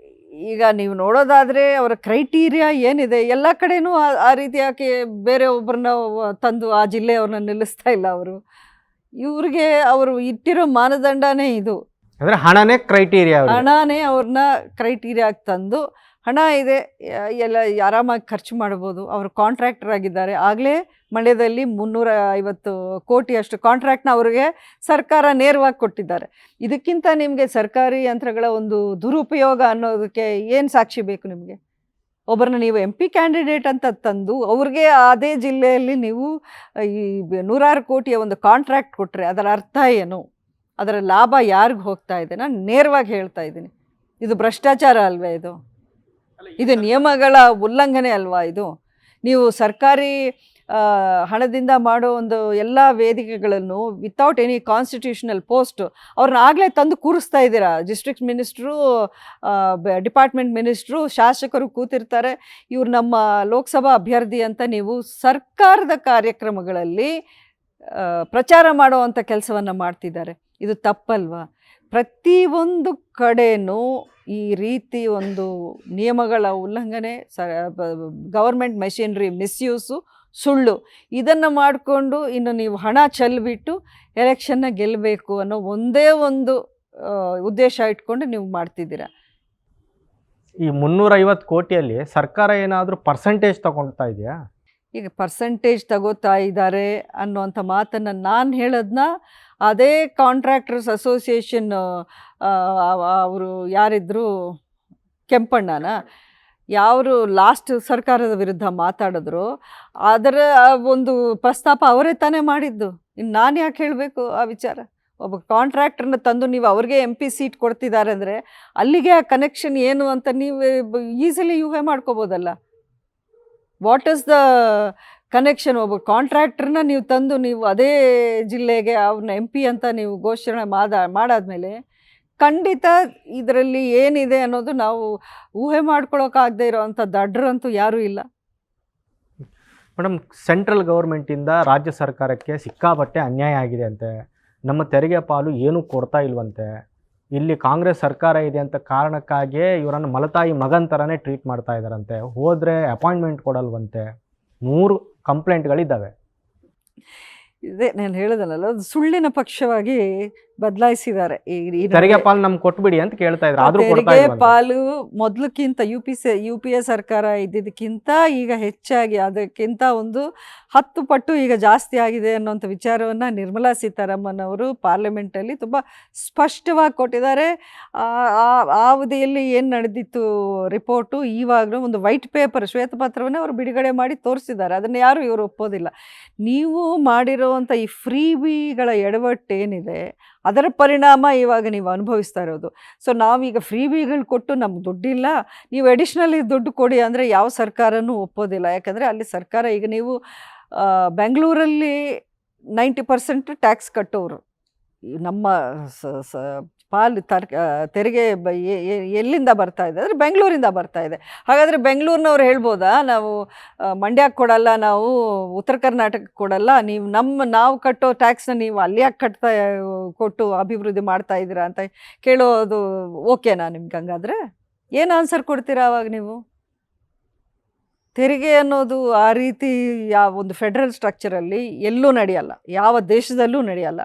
ಈಗ ನೀವು ನೋಡೋದಾದರೆ ಅವರ ಕ್ರೈಟೀರಿಯಾ ಏನಿದೆ, ಎಲ್ಲ ಕಡೆನೂ ಆ ರೀತಿ ಯಾಕೆ ಬೇರೆ ಒಬ್ಬರನ್ನ ತಂದು ಆ ಜಿಲ್ಲೆಯವ್ರನ್ನ ನಿಲ್ಲಿಸ್ತಾ ಇಲ್ಲ ಅವರು? ಇವ್ರಿಗೆ ಅವರು ಇಟ್ಟಿರೋ ಮಾನದಂಡನೇ ಇದು. ಅಂದರೆ ಹಣನೇ ಕ್ರೈಟೀರಿಯಾ? ಹಣನೇ ಅವ್ರನ್ನ ಕ್ರೈಟೀರಿಯಾಗಿ ತಂದು, ಹಣ ಇದೆ ಎಲ್ಲ ಆರಾಮಾಗಿ ಖರ್ಚು ಮಾಡ್ಬೋದು. ಅವರು ಕಾಂಟ್ರಾಕ್ಟರ್ ಆಗಿದ್ದಾರೆ. ಆಗಲೇ ಮಂಡ್ಯದಲ್ಲಿ 350 ಕೋಟಿಯಷ್ಟು ಕಾಂಟ್ರಾಕ್ಟ್ನ ಅವ್ರಿಗೆ ಸರ್ಕಾರ ನೇರವಾಗಿ ಕೊಟ್ಟಿದ್ದಾರೆ. ಇದಕ್ಕಿಂತ ನಿಮಗೆ ಸರ್ಕಾರಿ ಯಂತ್ರಗಳ ಒಂದು ದುರುಪಯೋಗ ಅನ್ನೋದಕ್ಕೆ ಏನು ಸಾಕ್ಷಿ ಬೇಕು ನಿಮಗೆ? ಒಬ್ಬರನ್ನ ನೀವು MP ಕ್ಯಾಂಡಿಡೇಟ್ ಅಂತ ತಂದು ಅವ್ರಿಗೆ ಅದೇ ಜಿಲ್ಲೆಯಲ್ಲಿ ನೀವು ಈ 100 ಕೋಟಿಯ ಒಂದು ಕಾಂಟ್ರಾಕ್ಟ್ ಕೊಟ್ಟರೆ ಅದರ ಅರ್ಥ ಏನು? ಅದರ ಲಾಭ ಯಾರಿಗೆ ಹೋಗ್ತಾ ಇದೆ? ನಾನು ನೇರವಾಗಿ ಹೇಳ್ತಾ ಇದ್ದೀನಿ, ಇದು ಭ್ರಷ್ಟಾಚಾರ ಅಲ್ವೇ? ಇದು ನಿಯಮಗಳ ಉಲ್ಲಂಘನೆ ಅಲ್ವಾ ಇದು? ನೀವು ಸರ್ಕಾರಿ ಹಣದಿಂದ ಮಾಡೋ ಒಂದು ಎಲ್ಲ ವೇದಿಕೆಗಳನ್ನು ವಿತೌಟ್ ಎನಿ ಕಾನ್ಸ್ಟಿಟ್ಯೂಷನಲ್ ಪೋಸ್ಟ್ ಅವ್ರನ್ನ ಆಗಲೇ ತಂದು ಕೂರಿಸ್ತಾ ಇದ್ದೀರಾ. ಡಿಸ್ಟ್ರಿಕ್ಟ್ ಮಿನಿಸ್ಟ್ರು, ಡಿಪಾರ್ಟ್ಮೆಂಟ್ ಮಿನಿಸ್ಟ್ರು, ಶಾಸಕರು ಕೂತಿರ್ತಾರೆ. ಇವ್ರು ನಮ್ಮ ಲೋಕಸಭಾ ಅಭ್ಯರ್ಥಿ ಅಂತ ನೀವು ಸರ್ಕಾರದ ಕಾರ್ಯಕ್ರಮಗಳಲ್ಲಿ ಪ್ರಚಾರ ಮಾಡುವಂಥ ಕೆಲಸವನ್ನು ಮಾಡ್ತಿದ್ದಾರೆ. ಇದು ತಪ್ಪಲ್ವಾ? ಪ್ರತಿಯೊಂದು ಕಡೆನೂ ಈ ರೀತಿ ಒಂದು ನಿಯಮಗಳ ಉಲ್ಲಂಘನೆ, ಗವರ್ಮೆಂಟ್ ಮೆಷಿನರಿ ಮಿಸ್ಯೂಸು, ಸುಳ್ಳು, ಇದನ್ನು ಮಾಡಿಕೊಂಡು ಇನ್ನು ನೀವು ಹಣ ಚೆಲ್ಬಿಟ್ಟು ಎಲೆಕ್ಷನ್ನ ಗೆಲ್ಲಬೇಕು ಅನ್ನೋ ಒಂದೇ ಒಂದು ಉದ್ದೇಶ ಇಟ್ಕೊಂಡು ನೀವು ಮಾಡ್ತಿದ್ದೀರಾ. ಈ 350 ಕೋಟಿಯಲ್ಲಿ ಸರ್ಕಾರ ಏನಾದರೂ ಪರ್ಸೆಂಟೇಜ್ ತಗೊಳ್ತಾ ಇದೆಯಾ? ಈಗ ಪರ್ಸೆಂಟೇಜ್ ತಗೋತಾ ಇದ್ದಾರೆ ಅನ್ನೋಂಥ ಮಾತನ್ನು ನಾನು ಹೇಳೋದನ್ನ ಅದೇ ಕಾಂಟ್ರಾಕ್ಟರ್ಸ್ ಅಸೋಸಿಯೇಷನ್ ಅವರು ಯಾರಿದ್ರು, ಕೆಂಪಣ್ಣನ, ಯಾರು ಲಾಸ್ಟ್ ಸರ್ಕಾರದ ವಿರುದ್ಧ ಮಾತಾಡಿದ್ರು, ಅದರ ಒಂದು ಪ್ರಸ್ತಾಪ ಅವರೇ ತಾನೇ ಮಾಡಿದ್ದು. ಇನ್ನು ನಾನು ಯಾಕೆ ಹೇಳಬೇಕು ಆ ವಿಚಾರ? ಒಬ್ಬ ಕಾಂಟ್ರಾಕ್ಟರ್ನ ತಂದು ನೀವು ಅವ್ರಿಗೆ MP ಸೀಟ್ ಕೊಡ್ತಿದ್ದಾರೆ ಅಂದರೆ ಅಲ್ಲಿಗೆ ಆ ಕನೆಕ್ಷನ್ ಏನು ಅಂತ ನೀವು ಈಸಿಲಿ ಊಹೆ ಮಾಡ್ಕೋಬೋದಲ್ಲ. What is the connection? ಒಬ್ಬ ಕಾಂಟ್ರಾಕ್ಟರ್ನ ನೀವು ತಂದು ನೀವು ಅದೇ ಜಿಲ್ಲೆಗೆ ಅವ್ರನ್ನ MP ಅಂತ ನೀವು ಘೋಷಣೆ ಮಾಡಾದ್ಮೇಲೆ ಖಂಡಿತ ಇದರಲ್ಲಿ ಏನಿದೆ ಅನ್ನೋದು ನಾವು ಊಹೆ ಮಾಡ್ಕೊಳ್ಳೋಕ್ಕಾಗದೇ ಇರೋವಂಥ ದಡ್ಡರಂತೂ ಯಾರೂ ಇಲ್ಲ. ಮೇಡಮ್, ಸೆಂಟ್ರಲ್ ಗೌರ್ಮೆಂಟಿಂದ ರಾಜ್ಯ ಸರ್ಕಾರಕ್ಕೆ ಸಿಕ್ಕಾಪಟ್ಟೆ ಅನ್ಯಾಯ ಆಗಿದೆ ಅಂತೆ. ನಮ್ಮ ತೆರಿಗೆ ಪಾಲು ಏನೂ ಕೊಡ್ತಾ ಇಲ್ವಂತೆ. ಇಲ್ಲಿ ಕಾಂಗ್ರೆಸ್ ಸರ್ಕಾರ ಇದೆ ಅಂತ ಕಾರಣಕ್ಕಾಗಿಯೇ ಇವರನ್ನು ಮಲತಾಯಿ ಮಗನ ಥರನೇ ಟ್ರೀಟ್ ಮಾಡ್ತಾ ಇದ್ದಾರಂತೆ. ಹೋದರೆ ಅಪಾಯಿಂಟ್ಮೆಂಟ್ ಕೊಡಲ್ವಂತೆ. 3 ಕಂಪ್ಲೇಂಟ್ಗಳಿದ್ದಾವೆ. ಇದೇ ನಾನು ಹೇಳಿದನಲ್ಲ, ಅದು ಸುಳ್ಳಿನ ಪಕ್ಷವಾಗಿ ಬದಲಾಯಿಸಿದ್ದಾರೆ. ಈ ತೆರಿಗೆ ಪಾಲು ನಮ್ಗೆ ಕೊಟ್ಬಿಡಿ ಅಂತ ಕೇಳ್ತಾ ಇದ್ರು, ಆದ್ರೂ ಕೊಡ್ತಾ ತೆರಿಗೆ ಇಲ್ವಂತೆ. ಪಾಲು ಮೊದಲಕ್ಕಿಂತ UPA ಸರ್ಕಾರ ಇದ್ದಿದ್ದಕ್ಕಿಂತ ಈಗ ಹೆಚ್ಚಾಗಿ, ಅದಕ್ಕಿಂತ ಒಂದು 10 ಪಟ್ಟು ಈಗ ಜಾಸ್ತಿ ಆಗಿದೆ ಅನ್ನೋಂಥ ವಿಚಾರವನ್ನು ನಿರ್ಮಲಾ ಸೀತಾರಾಮನ್ ಅವರು ಪಾರ್ಲಿಮೆಂಟಲ್ಲಿ ತುಂಬ ಸ್ಪಷ್ಟವಾಗಿ ಕೊಟ್ಟಿದ್ದಾರೆ. ಆ ಅವಧಿಯಲ್ಲಿ ಏನು ನಡೆದಿತ್ತು ರಿಪೋರ್ಟು ಇವಾಗಲೂ ಒಂದು ವೈಟ್ ಪೇಪರ್, ಶ್ವೇತಪತ್ರವನ್ನೇ ಅವರು ಬಿಡುಗಡೆ ಮಾಡಿ ತೋರಿಸಿದ್ದಾರೆ. ಅದನ್ನು ಯಾರು ಇವರು ಒಪ್ಪೋದಿಲ್ಲ. ನೀವು ಮಾಡಿರೋವಂಥ ಈ ಫ್ರೀಬಿಗಳ ಎಡವಟ್ಟೇನಿದೆ ಅದರ ಪರಿಣಾಮ ಇವಾಗ ನೀವು ಅನುಭವಿಸ್ತಾ ಇರೋದು. ಸೊ ನಾವೀಗ ಫ್ರೀಬಿಗಳು ಕೊಟ್ಟು ನಮ್ಗೆ ದುಡ್ಡಿಲ್ಲ, ನೀವು ಅಡಿಷ್ನಲಿ ದುಡ್ಡು ಕೊಡಿ ಅಂದರೆ ಯಾವ ಸರ್ಕಾರನೂ ಒಪ್ಪೋದಿಲ್ಲ. ಯಾಕಂದರೆ ಅಲ್ಲಿ ಸರ್ಕಾರ, ಈಗ ನೀವು ಬೆಂಗಳೂರಲ್ಲಿ 90% ಟ್ಯಾಕ್ಸ್ ಕಟ್ಟೋರು, ನಮ್ಮ ಪಾಲು ತೆರಿಗೆ ಎಲ್ಲಿಂದ ಬರ್ತಾ ಇದೆ ಅಂದರೆ ಬೆಂಗಳೂರಿಂದ ಬರ್ತಾ ಇದೆ. ಹಾಗಾದರೆ ಬೆಂಗಳೂರಿನವ್ರು ಹೇಳ್ಬೋದಾ, ನಾವು ಮಂಡ್ಯಕ್ಕೆ ಕೊಡಲ್ಲ, ನಾವು ಉತ್ತರ ಕರ್ನಾಟಕಕ್ಕೆ ಕೊಡಲ್ಲ, ನಾವು ಕಟ್ಟೋ ಟ್ಯಾಕ್ಸ್ನ ನೀವು ಅಲ್ಲಿ ಯಾಕೆ ಕೊಟ್ಟು ಅಭಿವೃದ್ಧಿ ಮಾಡ್ತಾ ಇದ್ದೀರಾ ಅಂತ ಕೇಳೋದು ಓಕೆನಾ ನಿಮ್ಗೆ? ಹಂಗಾದರೆ ಏನು ಆನ್ಸರ್ ಕೊಡ್ತೀರಾ ಅವಾಗ ನೀವು? ತೆರಿಗೆ ಅನ್ನೋದು ಆ ರೀತಿ ಯಾವ ಒಂದು ಫೆಡರಲ್ ಸ್ಟ್ರಕ್ಚರಲ್ಲಿ ಎಲ್ಲೂ ನಡೆಯಲ್ಲ, ಯಾವ ದೇಶದಲ್ಲೂ ನಡೆಯಲ್ಲ.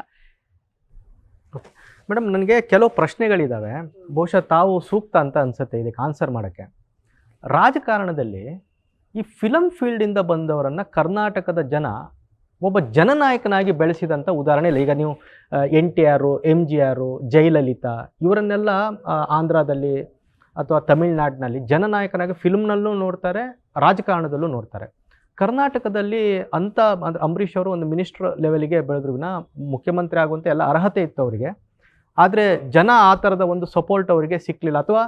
ಮೇಡಮ್, ನನಗೆ ಕೆಲವು ಪ್ರಶ್ನೆಗಳಿದ್ದಾವೆ. ಬಹುಶಃ ತಾವು ಸೂಕ್ತ ಅಂತ ಅನಿಸುತ್ತೆ ಇದಕ್ಕೆ ಆನ್ಸರ್ ಮಾಡೋಕ್ಕೆ. ರಾಜಕಾರಣದಲ್ಲಿ ಈ ಫಿಲಮ್ ಫೀಲ್ಡಿಂದ ಬಂದವರನ್ನು ಕರ್ನಾಟಕದ ಜನ ಒಬ್ಬ ಜನನಾಯಕನಾಗಿ ಬೆಳೆಸಿದಂಥ ಉದಾಹರಣೆ ಇಲ್ಲ. ಈಗ ನೀವು NTR, MGR, ಜಯಲಲಿತಾ ಇವರನ್ನೆಲ್ಲ ಆಂಧ್ರದಲ್ಲಿ ಅಥವಾ ತಮಿಳ್ನಾಡಿನಲ್ಲಿ ಜನನಾಯಕನಾಗಿ ಫಿಲ್ಮ್ನಲ್ಲೂ ನೋಡ್ತಾರೆ, ರಾಜಕಾರಣದಲ್ಲೂ ನೋಡ್ತಾರೆ. ಕರ್ನಾಟಕದಲ್ಲಿ ಅಂಥ ಅಂಬರೀಷ್ ಅವರು ಒಂದು ಮಿನಿಸ್ಟರ್ ಲೆವೆಲಿಗೆ ಬೆಳೆದ್ರು, ಮುಖ್ಯಮಂತ್ರಿ ಆಗುವಂಥ ಎಲ್ಲ ಅರ್ಹತೆ ಇತ್ತು ಅವರಿಗೆ. ಆದರೆ ಜನ ಆ ಥರದ ಒಂದು ಸಪೋರ್ಟ್ ಅವರಿಗೆ ಸಿಕ್ಕಲಿಲ್ಲ. ಅಥವಾ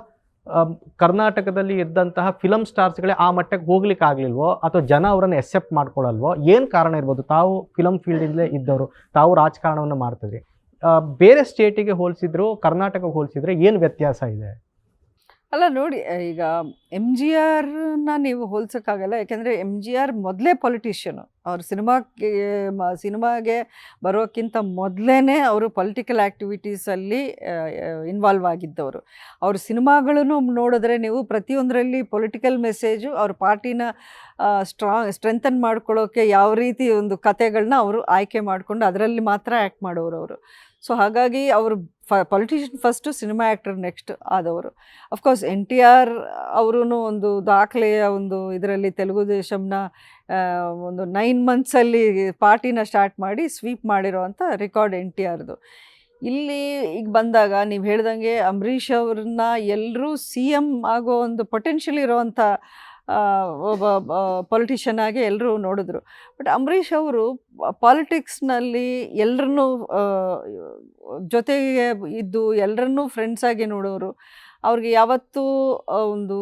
ಕರ್ನಾಟಕದಲ್ಲಿ ಇದ್ದಂತಹ ಫಿಲಮ್ ಸ್ಟಾರ್ಸ್ಗಳೇ ಆ ಮಟ್ಟಕ್ಕೆ ಹೋಗ್ಲಿಕ್ಕೆ ಆಗಲಿಲ್ವೋ, ಅಥವಾ ಜನ ಅವರನ್ನು ಎಕ್ಸೆಪ್ಟ್ ಮಾಡ್ಕೊಳ್ಳಲ್ವೋ, ಏನು ಕಾರಣ ಇರ್ಬೋದು? ತಾವು ಫಿಲಮ್ ಫೀಲ್ಡಿಂದಲೇ ಇದ್ದವರು, ತಾವು ರಾಜಕಾರಣವನ್ನು ಮಾಡ್ತಿದ್ರಿ. ಬೇರೆ ಸ್ಟೇಟಿಗೆ ಹೋಲಿಸಿದ್ರು ಕರ್ನಾಟಕಕ್ಕೆ ಹೋಲಿಸಿದ್ರೆ ಏನು ವ್ಯತ್ಯಾಸ ಇದೆ? ಅಲ್ಲ ನೋಡಿ, ಈಗ MGRನ ನೀವು ಹೋಲ್ಸೋಕ್ಕಾಗಲ್ಲ. ಯಾಕೆಂದರೆ MGR ಮೊದಲೇ ಪೊಲಿಟಿಷಿಯನು. ಅವರು ಸಿನಿಮಾಗೆ ಬರೋಕ್ಕಿಂತ ಮೊದಲೇ ಅವರು ಪೊಲಿಟಿಕಲ್ ಆ್ಯಕ್ಟಿವಿಟೀಸಲ್ಲಿ ಇನ್ವಾಲ್ವ್ ಆಗಿದ್ದವರು. ಅವ್ರ ಸಿನಿಮಾಗಳನ್ನು ನೋಡಿದ್ರೆ ನೀವು ಪ್ರತಿಯೊಂದರಲ್ಲಿ ಪೊಲಿಟಿಕಲ್ ಮೆಸೇಜು, ಅವ್ರ ಪಾರ್ಟಿನ ಸ್ಟ್ರೆಂಥನ್ ಮಾಡ್ಕೊಳ್ಳೋಕ್ಕೆ ಯಾವ ರೀತಿ ಒಂದು ಕತೆಗಳನ್ನ ಅವರು ಆಯ್ಕೆ ಮಾಡಿಕೊಂಡು ಅದರಲ್ಲಿ ಮಾತ್ರ ಆ್ಯಕ್ಟ್ ಮಾಡೋರು ಅವರು. ಸೊ ಹಾಗಾಗಿ ಅವರು politician first, cinema actor next ಆದವರು. ಅಫ್ಕೋರ್ಸ್ NTR ಅವರೂ ಒಂದು ದಾಖಲೆಯ ಒಂದು ಇದರಲ್ಲಿ ತೆಲುಗು ದೇಶಂನ ಒಂದು 9 ಮಂತ್ಸಲ್ಲಿ ಪಾರ್ಟಿನ ಸ್ಟಾರ್ಟ್ ಮಾಡಿ ಸ್ವೀಪ್ ಮಾಡಿರೋವಂಥ ರೆಕಾರ್ಡ್ NTRದು. ಇಲ್ಲಿ ಈಗ ಬಂದಾಗ ನೀವು ಹೇಳ್ದಂಗೆ ಅಂಬರೀಷ್ ಅವ್ರನ್ನ ಎಲ್ಲರೂ CM ಆಗೋ ಒಂದು ಪೊಟೆನ್ಷಿಯಲ್ ಇರೋವಂಥ ಒಬ್ಬ ಪೊಲಿಟಿಷಿಯನ್ ಆಗಿ ಎಲ್ಲರೂ ನೋಡಿದ್ರು. ಬಟ್ ಅಂಬರೀಷ್ ಅವರು ಪಾಲಿಟಿಕ್ಸ್ನಲ್ಲಿ ಎಲ್ಲರನ್ನೂ ಜೊತೆಗೆ ಇದ್ದು ಎಲ್ಲರನ್ನೂ ಫ್ರೆಂಡ್ಸಾಗಿ ನೋಡೋರು. ಅವ್ರಿಗೆ ಯಾವತ್ತೂ ಒಂದು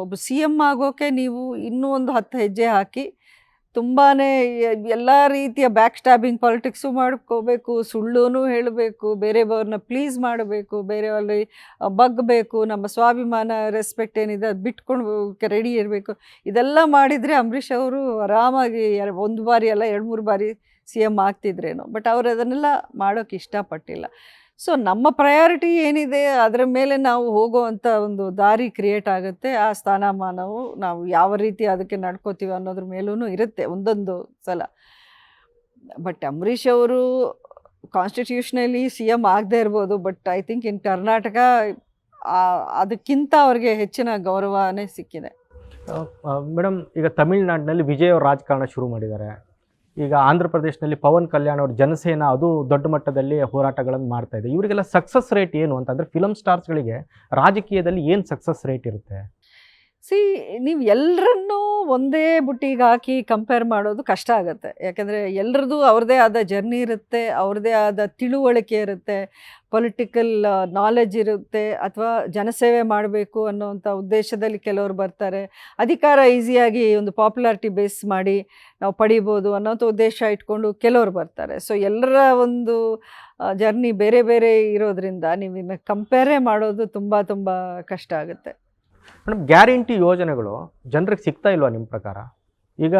ಒಬ್ಬ CM ಆಗೋಕ್ಕೆ ನೀವು ಇನ್ನೂ ಒಂದು 10 ಹೆಜ್ಜೆ ಹಾಕಿ ತುಂಬಾ ಎಲ್ಲ ರೀತಿಯ ಬ್ಯಾಕ್ ಸ್ಟ್ಯಾಬಿಂಗ್ ಪಾಲಿಟಿಕ್ಸು ಮಾಡ್ಕೋಬೇಕು, ಸುಳ್ಳೂ ಹೇಳಬೇಕು, ಬೇರೆಯವ್ರನ್ನ ಪ್ಲೀಸ್ ಮಾಡಬೇಕು, ಬೇರೆಯವ್ರಲ್ಲಿ ಬಗ್ಗಬೇಕು, ನಮ್ಮ ಸ್ವಾಭಿಮಾನ ರೆಸ್ಪೆಕ್ಟ್ ಏನಿದೆ ಅದು ಬಿಟ್ಕೊಂಡು ರೆಡಿ ಇರಬೇಕು. ಇದೆಲ್ಲ ಮಾಡಿದರೆ ಅಂಬರೀಷ್ ಅವರು ಆರಾಮಾಗಿ 1 ಬಾರಿ ಅಲ್ಲ 2-3 ಬಾರಿ CM ಆಗ್ತಿದ್ರೇನೋ. ಬಟ್ ಅವರು ಅದನ್ನೆಲ್ಲ ಮಾಡೋಕ್ಕೆ ಇಷ್ಟಪಟ್ಟಿಲ್ಲ. ಸೊ ನಮ್ಮ ಪ್ರಯಾರಿಟಿ ಏನಿದೆ ಅದರ ಮೇಲೆ ನಾವು ಹೋಗೋವಂಥ ಒಂದು ದಾರಿ ಕ್ರಿಯೇಟ್ ಆಗುತ್ತೆ. ಆ ಸ್ಥಾನಮಾನವು ನಾವು ಯಾವ ರೀತಿ ಅದಕ್ಕೆ ನಡ್ಕೋತೀವಿ ಅನ್ನೋದ್ರ ಮೇಲೂ ಇರುತ್ತೆ ಒಂದೊಂದು ಸಲ. ಬಟ್ ಅಂಬರೀಷ್ ಅವರು ಕಾನ್ಸ್ಟಿಟ್ಯೂಷನಲಿ CM ಆಗದೆ ಇರ್ಬೋದು, but I think in Karnataka ಅದಕ್ಕಿಂತ ಅವ್ರಿಗೆ ಹೆಚ್ಚಿನ ಗೌರವನೇ ಸಿಕ್ಕಿದೆ. ಮೇಡಮ್, ಈಗ ತಮಿಳ್ನಾಡಿನಲ್ಲಿ ವಿಜಯ್ ಅವರು ರಾಜಕಾರಣ ಶುರು ಮಾಡಿದ್ದಾರೆ. ಈಗ ಆಂಧ್ರ ಪ್ರದೇಶದಲ್ಲಿ ಪವನ್ ಕಲ್ಯಾಣ್ ಅವ್ರ ಜನಸೇನಾ ಅದು ದೊಡ್ಡ ಮಟ್ಟದಲ್ಲಿ ಹೋರಾಟಗಳನ್ನು ಮಾಡ್ತಾ ಇದೆ. ಇವರಿಗೆಲ್ಲ ಸಕ್ಸಸ್ ರೇಟ್ ಏನು ಅಂತಂದರೆ, ಫಿಲಮ್ ಸ್ಟಾರ್ಸ್ಗಳಿಗೆ ರಾಜಕೀಯದಲ್ಲಿ ಏನು ಸಕ್ಸಸ್ ರೇಟ್ ಇರುತ್ತೆ? ನೀವು ಎಲ್ಲರನ್ನೂ ಒಂದೇ ಬುಟ್ಟಿಗೆ ಹಾಕಿ ಕಂಪೇರ್ ಮಾಡೋದು ಕಷ್ಟ ಆಗುತ್ತೆ. ಯಾಕಂದರೆ ಎಲ್ಲರದ್ದು ಅವ್ರದ್ದೇ ಆದ ಜರ್ನಿ ಇರುತ್ತೆ, ಅವ್ರದ್ದೇ ಆದ ತಿಳುವಳಿಕೆ ಇರುತ್ತೆ, ಪೊಲಿಟಿಕಲ್ ನಾಲೆಜ್ ಇರುತ್ತೆ, ಅಥವಾ ಜನಸೇವೆ ಮಾಡಬೇಕು ಅನ್ನೋವಂಥ ಉದ್ದೇಶದಲ್ಲಿ ಕೆಲವರು ಬರ್ತಾರೆ. ಅಧಿಕಾರ ಈಸಿಯಾಗಿ ಒಂದು ಪಾಪ್ಯುಲಾರಿಟಿ ಬೇಸ್ ಮಾಡಿ ನಾವು ಪಡಿಬೋದು ಅನ್ನೋಂಥ ಉದ್ದೇಶ ಇಟ್ಕೊಂಡು ಕೆಲವರು ಬರ್ತಾರೆ. ಸೊ ಎಲ್ಲರ ಒಂದು ಜರ್ನಿ ಬೇರೆ ಬೇರೆ ಇರೋದ್ರಿಂದ ನೀವು ಇನ್ನು ಕಂಪೇರೇ ಮಾಡೋದು ತುಂಬ ತುಂಬ ಕಷ್ಟ ಆಗುತ್ತೆ. ಮೇಡಮ್, ಗ್ಯಾರಂಟಿ ಯೋಜನೆಗಳು ಜನರಿಗೆ ಸಿಗ್ತಾ ಇಲ್ವಾ ನಿಮ್ಮ ಪ್ರಕಾರ? ಈಗ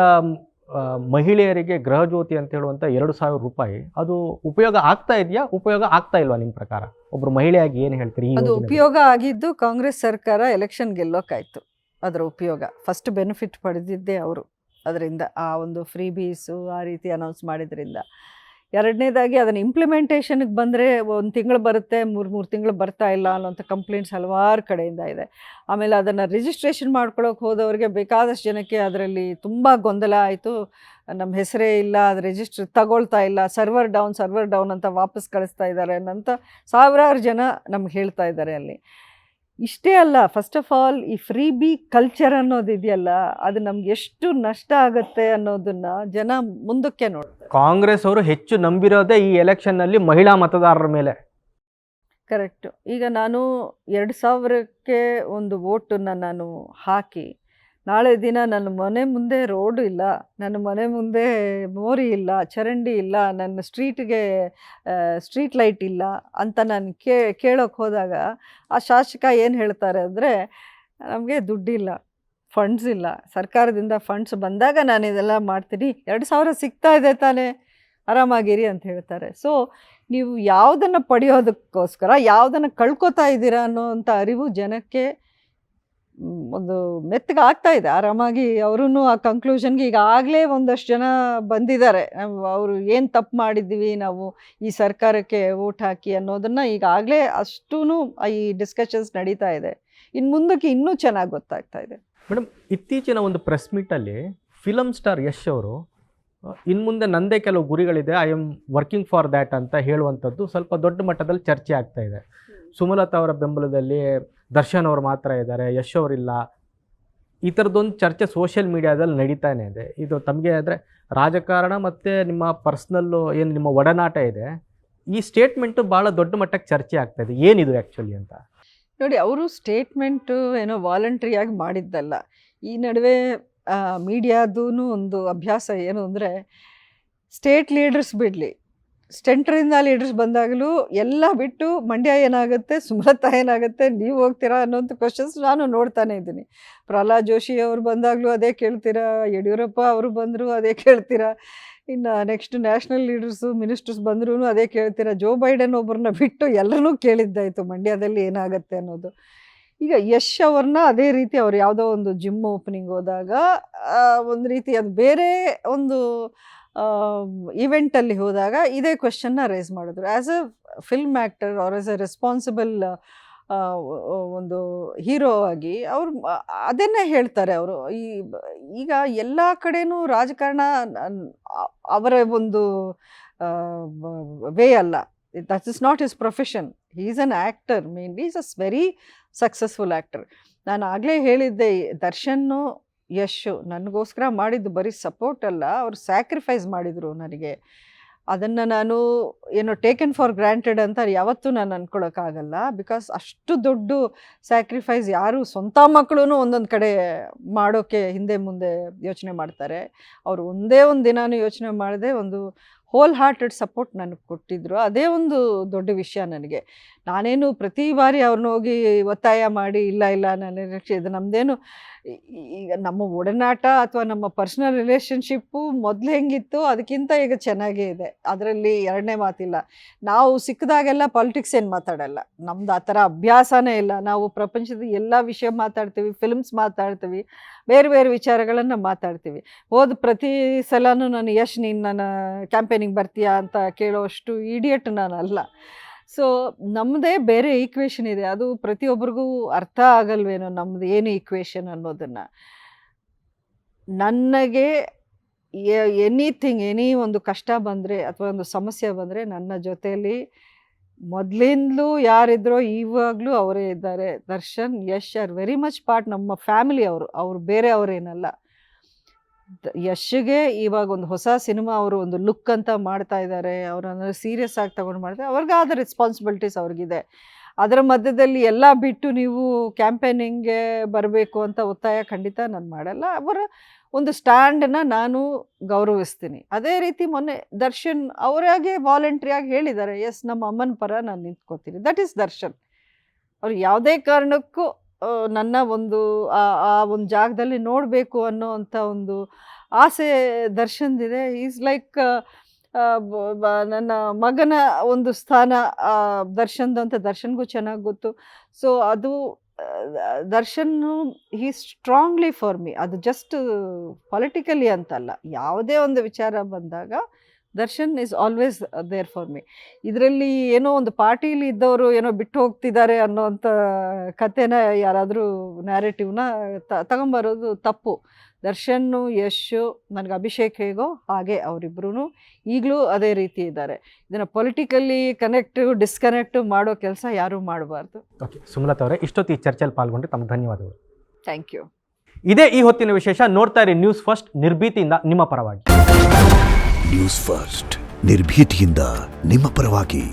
ಮಹಿಳೆಯರಿಗೆ ಗೃಹಜ್ಯೋತಿ ಅಂತ ಹೇಳುವಂಥ 2,000 ರೂಪಾಯಿ ಅದು ಉಪಯೋಗ ಆಗ್ತಾ ಇದೆಯಾ, ಉಪಯೋಗ ಆಗ್ತಾ ಇಲ್ವಾ ನಿಮ್ಮ ಪ್ರಕಾರ? ಒಬ್ಬರು ಮಹಿಳೆಯಾಗಿ ಏನು ಹೇಳ್ತೀರಿ? ಅದು ಉಪಯೋಗ ಆಗಿದ್ದು ಕಾಂಗ್ರೆಸ್ ಸರ್ಕಾರ ಎಲೆಕ್ಷನ್ ಗೆಲ್ಲೋಕ್ಕಾಯ್ತು. ಅದರ ಉಪಯೋಗ ಫಸ್ಟ್ ಬೆನಿಫಿಟ್ ಪಡೆದಿದ್ದೇ ಅವರು ಅದರಿಂದ, ಆ ಒಂದು ಫ್ರೀ ಬೀಸು ಆ ರೀತಿ ಅನೌನ್ಸ್ ಮಾಡಿದ್ರಿಂದ. ಎರಡನೇದಾಗಿ ಅದನ್ನು ಇಂಪ್ಲಿಮೆಂಟೇಷನ್ಗೆ ಬಂದರೆ 1 ತಿಂಗಳು ಬರುತ್ತೆ, 3 ತಿಂಗಳು ಬರ್ತಾ ಇಲ್ಲ ಅನ್ನೋಂಥ ಕಂಪ್ಲೇಂಟ್ಸ್ ಹಲವಾರು ಕಡೆಯಿಂದ ಇದೆ. ಆಮೇಲೆ ಅದನ್ನು ರಿಜಿಸ್ಟ್ರೇಷನ್ ಮಾಡ್ಕೊಳ್ಳೋಕೆ ಹೋದವ್ರಿಗೆ ಬೇಕಾದಷ್ಟು ಜನಕ್ಕೆ ಅದರಲ್ಲಿ ತುಂಬ ಗೊಂದಲ ಆಯಿತು. ನಮ್ಮ ಹೆಸರೇ ಇಲ್ಲ, ಅದು ರಿಜಿಸ್ಟ್ರ್ ತಗೊಳ್ತಾ ಇಲ್ಲ, ಸರ್ವರ್ ಡೌನ್ ಅಂತ ವಾಪಸ್ ಕಳಿಸ್ತಾ ಇದ್ದಾರೆ ಅನ್ನೋಂಥ ಸಾವಿರಾರು ಜನ ನಮ್ಗೆ ಹೇಳ್ತಾ ಇದ್ದಾರೆ ಅಲ್ಲಿ. ಇಷ್ಟೇ ಅಲ್ಲ, ಫಸ್ಟ್ ಆಫ್ ಆಲ್ ಈ ಫ್ರೀ ಬಿ ಕಲ್ಚರ್ ಅನ್ನೋದಿದೆಯಲ್ಲ, ಅದು ನಮ್ಗೆ ಎಷ್ಟು ನಷ್ಟ ಆಗುತ್ತೆ ಅನ್ನೋದನ್ನು ಜನ ಮುಂದಕ್ಕೆ ನೋಡ್ತಾರೆ. ಕಾಂಗ್ರೆಸ್ ಅವರು ಹೆಚ್ಚು ನಂಬಿರೋದೇ ಈ ಎಲೆಕ್ಷನ್ನಲ್ಲಿ ಮಹಿಳಾ ಮತದಾರರ ಮೇಲೆ. ಕರೆಕ್ಟು. ಈಗ ನಾನು 2,000ಕ್ಕೆ ಒಂದು ವೋಟನ್ನು ನಾನು ಹಾಕಿ, ನಾಳೆ ದಿನ ನನ್ನ ಮನೆ ಮುಂದೆ ರೋಡು ಇಲ್ಲ, ನನ್ನ ಮನೆ ಮುಂದೆ ಮೋರಿ ಇಲ್ಲ, ಚರಂಡಿ ಇಲ್ಲ, ನನ್ನ ಸ್ಟ್ರೀಟ್ ಲೈಟ್ ಇಲ್ಲ ಅಂತ ನಾನು ಕೇಳೋಕ್ಕೆ ಹೋದಾಗ ಆ ಶಾಸಕ ಏನು ಹೇಳ್ತಾರೆ ಅಂದರೆ, ನಮಗೆ ದುಡ್ಡಿಲ್ಲ, ಫಂಡ್ಸ್ ಇಲ್ಲ, ಸರ್ಕಾರದಿಂದ ಫಂಡ್ಸ್ ಬಂದಾಗ ನಾನು ಇದೆಲ್ಲ ಮಾಡ್ತೀನಿ, 2,000 ಸಿಗ್ತಾ ಇದೆ ತಾನೇ, ಆರಾಮಾಗಿರಿ ಅಂತ ಹೇಳ್ತಾರೆ. ಸೊ ನೀವು ಯಾವುದನ್ನು ಪಡೆಯೋದಕ್ಕೋಸ್ಕರ ಯಾವುದನ್ನು ಕಳ್ಕೊತಾ ಇದ್ದೀರಾ ಅನ್ನೋವಂಥ ಅರಿವು ಜನಕ್ಕೆ ಒಂದು ಮೆತ್ತಗೆ ಆಗ್ತಾ ಇದೆ. ಆರಾಮಾಗಿ ಅವರೂ ಆ ಕಂಕ್ಲೂಷನ್ಗೆ ಈಗಾಗಲೇ ಒಂದಷ್ಟು ಜನ ಬಂದಿದ್ದಾರೆ. ಅವರು ಏನು ತಪ್ಪು ಮಾಡಿದ್ದೀವಿ ನಾವು ಈ ಸರ್ಕಾರಕ್ಕೆ ವೋಟ್ ಹಾಕಿ ಅನ್ನೋದನ್ನು ಈಗಾಗಲೇ ಅಷ್ಟೂ ಈ ಡಿಸ್ಕಷನ್ಸ್ ನಡೀತಾ ಇದೆ. ಇನ್ನು ಮುಂದಕ್ಕೆ ಇನ್ನೂ ಚೆನ್ನಾಗಿ ಗೊತ್ತಾಗ್ತಾ ಇದೆ. ಮೇಡಮ್, ಇತ್ತೀಚಿನ ಒಂದು ಪ್ರೆಸ್ ಮೀಟಲ್ಲಿ ಫಿಲಮ್ ಸ್ಟಾರ್ ಯಶ್ ಅವರು ಇನ್ನು ಮುಂದೆ ನಂದೇ ಕೆಲವು ಗುರಿಗಳಿದೆ, I am working for that ಅಂತ ಹೇಳುವಂಥದ್ದು ಸ್ವಲ್ಪ ದೊಡ್ಡ ಮಟ್ಟದಲ್ಲಿ ಚರ್ಚೆ ಆಗ್ತಾ ಇದೆ. ಸುಮಲತಾ ಅವರ ಬೆಂಬಲದಲ್ಲಿ ದರ್ಶನ್ ಅವರು ಮಾತ್ರ ಇದ್ದಾರೆ, ಯಶ್ ಅವರಿಲ್ಲ, ಈ ಥರದ್ದೊಂದು ಚರ್ಚೆ ಸೋಷಿಯಲ್ ಮೀಡಿಯಾದಲ್ಲಿ ನಡೀತಾನೆ ಇದೆ. ಇದು ತಮಗೆ ಆದರೆ ರಾಜಕಾರಣ ಮತ್ತು ನಿಮ್ಮ ಪರ್ಸ್ನಲ್ಲು ಏನು ನಿಮ್ಮ ಒಡನಾಟ ಇದೆ, ಈ ಸ್ಟೇಟ್ಮೆಂಟು ಭಾಳ ದೊಡ್ಡ ಮಟ್ಟಕ್ಕೆ ಚರ್ಚೆ ಆಗ್ತಾ ಇದೆ. ಏನಿದು ಆ್ಯಕ್ಚುಲಿ ಅಂತ ನೋಡಿ, ಅವರು ಸ್ಟೇಟ್ಮೆಂಟು ಏನೋ ವಾಲಂಟ್ರಿಯಾಗಿ ಮಾಡಿದ್ದಲ್ಲ. ಈ ನಡುವೆ ಮೀಡಿಯಾದೂ ಒಂದು ಅಭ್ಯಾಸ ಏನು ಅಂದರೆ, ಸ್ಟೇಟ್ ಲೀಡರ್ಸ್ ಬಿಡಲಿ, ಸೆಂಟ್ರಿಂದ ಲೀಡರ್ಸ್ ಬಂದಾಗಲೂ ಎಲ್ಲ ಬಿಟ್ಟು ಮಂಡ್ಯ ಏನಾಗುತ್ತೆ, ಸುಮಲತಾ ಏನಾಗುತ್ತೆ, ನೀವು ಹೋಗ್ತೀರಾ ಅನ್ನೋಂಥ ಕ್ವಶನ್ಸ್ ನಾನು ನೋಡ್ತಾನೆ ಇದ್ದೀನಿ. ಪ್ರಹ್ಲಾದ್ ಜೋಶಿ ಅವರು ಬಂದಾಗಲೂ ಅದೇ ಕೇಳ್ತೀರಾ, ಯಡಿಯೂರಪ್ಪ ಅವರು ಬಂದರು ಅದೇ ಕೇಳ್ತೀರಾ, ಇನ್ನು ನೆಕ್ಸ್ಟ್ ನ್ಯಾಷನಲ್ ಲೀಡರ್ಸು ಮಿನಿಸ್ಟರ್ಸ್ ಬಂದ್ರೂ ಅದೇ ಕೇಳ್ತೀರಾ. ಜೋ ಬೈಡನ್ ಒಬ್ಬರನ್ನ ಬಿಟ್ಟು ಎಲ್ಲರೂ ಕೇಳಿದ್ದಾಯಿತು ಮಂಡ್ಯದಲ್ಲಿ ಏನಾಗುತ್ತೆ ಅನ್ನೋದು. ಈಗ ಯಶ್ ಅವ್ರನ್ನ ಅದೇ ರೀತಿ ಅವ್ರು ಯಾವುದೋ ಒಂದು ಜಿಮ್ ಓಪನಿಂಗ್ ಹೋದಾಗ ಒಂದು ರೀತಿ ಅದು ಬೇರೆ ಒಂದು ಈವೆಂಟಲ್ಲಿ ಹೋದಾಗ ಇದೇ ಕ್ವೆಶನ್ನ ರೇಸ್ ಮಾಡಿದ್ರು. As a film actor or as a responsible ಒಂದು ಹೀರೋ ಆಗಿ ಅವರು ಅದನ್ನೇ ಹೇಳ್ತಾರೆ. ಅವರು ಈಗ ಎಲ್ಲ ಕಡೆನೂ ರಾಜಕಾರಣ ಅವರ ಒಂದು ವೇ ಅಲ್ಲ. That is not his profession. He is an actor, mainly is a very successful actor. ನಾನು ಆಗಲೇ ಹೇಳಿದ್ದೆ, ದರ್ಶನ್ನು ಯಶ್ ನನಗೋಸ್ಕರ ಮಾಡಿದ್ದು ಬರೀ ಸಪೋರ್ಟ್ ಅಲ್ಲ, ಅವರು ಸ್ಯಾಕ್ರಿಫೈಸ್ ಮಾಡಿದರು ನನಗೆ. ಅದನ್ನು ನಾನು ಏನೋ ಟೇಕನ್ ಫಾರ್ ಗ್ರಾಂಟೆಡ್ ಅಂತ ಯಾವತ್ತೂ ನಾನು ಅಂದ್ಕೊಳಕ್ಕಾಗಲ್ಲ. ಬಿಕಾಸ್ ಅಷ್ಟು ದೊಡ್ಡ ಸ್ಯಾಕ್ರಿಫೈಸ್ ಯಾರು ಸ್ವಂತ ಮಕ್ಕಳು ಒಂದೊಂದು ಕಡೆ ಮಾಡೋಕ್ಕೆ ಹಿಂದೆ ಮುಂದೆ ಯೋಚನೆ ಮಾಡ್ತಾರೆ. ಅವರು ಒಂದೇ ಒಂದು ದಿನಾನೂ ಯೋಚನೆ ಮಾಡದೆ ಒಂದು ಹೋಲ್ ಹಾರ್ಟೆಡ್ ಸಪೋರ್ಟ್ ನನಗೆ ಕೊಟ್ಟಿದ್ದರು. ಅದೇ ಒಂದು ದೊಡ್ಡ ವಿಷಯ ನನಗೆ. ನಾನೇನು ಪ್ರತಿ ಬಾರಿ ಅವ್ರನ್ನ ಹೋಗಿ ಒತ್ತಾಯ ಮಾಡಿ ಇಲ್ಲ ನಾನು ಇದು ನಮ್ಮದೇನು ಈಗ ನಮ್ಮ ಒಡನಾಟ ಅಥವಾ ನಮ್ಮ ಪರ್ಸ್ನಲ್ ರಿಲೇಷನ್ಶಿಪ್ಪು ಮೊದಲು ಹೆಂಗಿತ್ತು ಅದಕ್ಕಿಂತ ಈಗ ಚೆನ್ನಾಗೇ ಇದೆ. ಅದರಲ್ಲಿ ಎರಡನೇ ಮಾತಿಲ್ಲ. ನಾವು ಸಿಕ್ಕಿದಾಗೆಲ್ಲ ಪಾಲಿಟಿಕ್ಸ್ ಏನು ಮಾತಾಡಲ್ಲ. ನಮ್ದು ಆ ಥರ ಅಭ್ಯಾಸನೇ ಇಲ್ಲ. ನಾವು ಪ್ರಪಂಚದ ಎಲ್ಲ ವಿಷಯ ಮಾತಾಡ್ತೀವಿ, ಫಿಲ್ಮ್ಸ್ ಮಾತಾಡ್ತೀವಿ, ಬೇರೆ ಬೇರೆ ವಿಚಾರಗಳನ್ನು ಮಾತಾಡ್ತೀವಿ. ಹೋದ ಪ್ರತಿ ಸಲನೂ ನಾನು ಯಶ್ ನೀನು ನನ್ನ ಕ್ಯಾಂಪೇನಿಂಗ್ ಬರ್ತೀಯಾ ಅಂತ ಕೇಳೋಷ್ಟು ಇಡಿಯಟ್ ನಾನಲ್ಲ. ಸೊ ನಮ್ಮದೇ ಬೇರೆ ಈಕ್ವೇಷನ್ ಇದೆ. ಅದು ಪ್ರತಿಯೊಬ್ಬರಿಗೂ ಅರ್ಥ ಆಗಲ್ವೇನೋ ನಮ್ಮದು ಏನು ಈಕ್ವೇಷನ್ ಅನ್ನೋದನ್ನು. ನನಗೆ ಎನಿ ಒಂದು ಕಷ್ಟ ಬಂದರೆ ಅಥವಾ ಒಂದು ಸಮಸ್ಯೆ ಬಂದರೆ ನನ್ನ ಜೊತೆಯಲ್ಲಿ ಮೊದಲಿಂದಲೂ ಯಾರಿದ್ರೋ ಇವಾಗಲೂ ಅವರೇ ಇದ್ದಾರೆ. Darshan, Yash are very much part ನಮ್ಮ ಫ್ಯಾಮಿಲಿ. ಅವರು ಬೇರೆ ಅವರೇನಲ್ಲ. ಯಶ್ಗೆ ಇವಾಗ ಒಂದು ಹೊಸ ಸಿನಿಮಾ ಅವರು ಒಂದು ಲುಕ್ ಅಂತ ಮಾಡ್ತಾ ಇದ್ದಾರೆ. ಅವರನ್ನು ಸೀರಿಯಸ್ ಆಗಿ ತಗೊಂಡು ಮಾಡ್ತಾರೆ. ಅವ್ರಿಗಾದ ರೆಸ್ಪಾನ್ಸಿಬಿಲಿಟೀಸ್ ಅವ್ರಿಗಿದೆ. ಅದರ ಮಧ್ಯದಲ್ಲಿ ಎಲ್ಲ ಬಿಟ್ಟು ನೀವು ಕ್ಯಾಂಪೇನಿಂಗ್ಗೆ ಬರಬೇಕು ಅಂತ ಒತ್ತಾಯ ಖಂಡಿತ ನಾನು ಮಾಡಲ್ಲ. ಅವರ ಒಂದು ಸ್ಟ್ಯಾಂಡನ್ನು ನಾನು ಗೌರವಿಸ್ತೀನಿ. ಅದೇ ರೀತಿ ಮೊನ್ನೆ ದರ್ಶನ್ ಅವರಾಗೆ ವಾಲಂಟ್ರಿಯಾಗಿ ಹೇಳಿದ್ದಾರೆ, ಎಸ್ ನಮ್ಮ ಅಮ್ಮನ ಪರ ನಾನು ನಿಂತ್ಕೋತೀನಿ. That is Darshan. ಅವ್ರು ಯಾವುದೇ ಕಾರಣಕ್ಕೂ ನನ್ನ ಒಂದು ಆ ಒಂದು ಜಾಗದಲ್ಲಿ ನೋಡಬೇಕು ಅನ್ನೋ ಅಂಥ ಒಂದು ಆಸೆ ದರ್ಶನ್ದಿದೆ. ಈಸ್ ಲೈಕ್ ನನ್ನ ಮಗನ ಒಂದು ಸ್ಥಾನ ದರ್ಶನ್ದು ಅಂತ ದರ್ಶನ್ಗೂ ಚೆನ್ನಾಗಿ ಗೊತ್ತು. ಸೊ ಅದು ದರ್ಶನ್ನು ಹೀ ಸ್ಟ್ರಾಂಗ್ಲಿ ಫಾರ್ ಮೀ. ಅದು ಜಸ್ಟ್ ಪೊಲಿಟಿಕಲಿ ಅಂತಲ್ಲ, ಯಾವುದೇ ಒಂದು ವಿಚಾರ ಬಂದಾಗ Darshan is always there for me. ಇದರಲ್ಲಿ ಏನೋ ಒಂದು ಪಾರ್ಟಿಲಿ ಇದ್ದವರು ಏನೋ ಬಿಟ್ಟು ಹೋಗ್ತಿದ್ದಾರೆ ಅನ್ನೋಂಥ ಕಥೆನ ಯಾರಾದರೂ ನ್ಯಾರೇಟಿವ್ನ ತಗೊಂಬರೋದು ತಪ್ಪು. ದರ್ಶನ್ನು ಯಶು ನನಗೆ ಅಭಿಷೇಕ್ ಹೇಗೋ ಹಾಗೆ ಅವರಿಬ್ಬರೂ ಈಗಲೂ ಅದೇ ರೀತಿ ಇದ್ದಾರೆ. ಇದನ್ನು ಪೊಲಿಟಿಕಲಿ ಡಿಸ್ಕನೆಕ್ಟ್ ಮಾಡೋ ಕೆಲಸ ಯಾರೂ ಮಾಡಬಾರ್ದು. ಓಕೆ ಸುಮಲತಾ ಅವರೇ, ಇಷ್ಟೊತ್ತು ಈ ಚರ್ಚೆಯಲ್ಲಿ ಪಾಲ್ಗೊಂಡ್ರೆ ತಮಗೆ ಧನ್ಯವಾದಗಳು. Thank you. ಇದೇ ಈ ಹೊತ್ತಿನ ವಿಶೇಷ. ನೋಡ್ತಾ ಇರಿ ನ್ಯೂಸ್ ಫಸ್ಟ್, ನಿರ್ಭೀತಿಯಿಂದ ನಿಮ್ಮ ಪರವಾಗಿ. ನ್ಯೂಸ್ ಫಸ್ಟ್, ನಿರ್ಭೀತಿಯಿಂದ ನಿಮ್ಮ ಪರವಾಗಿ.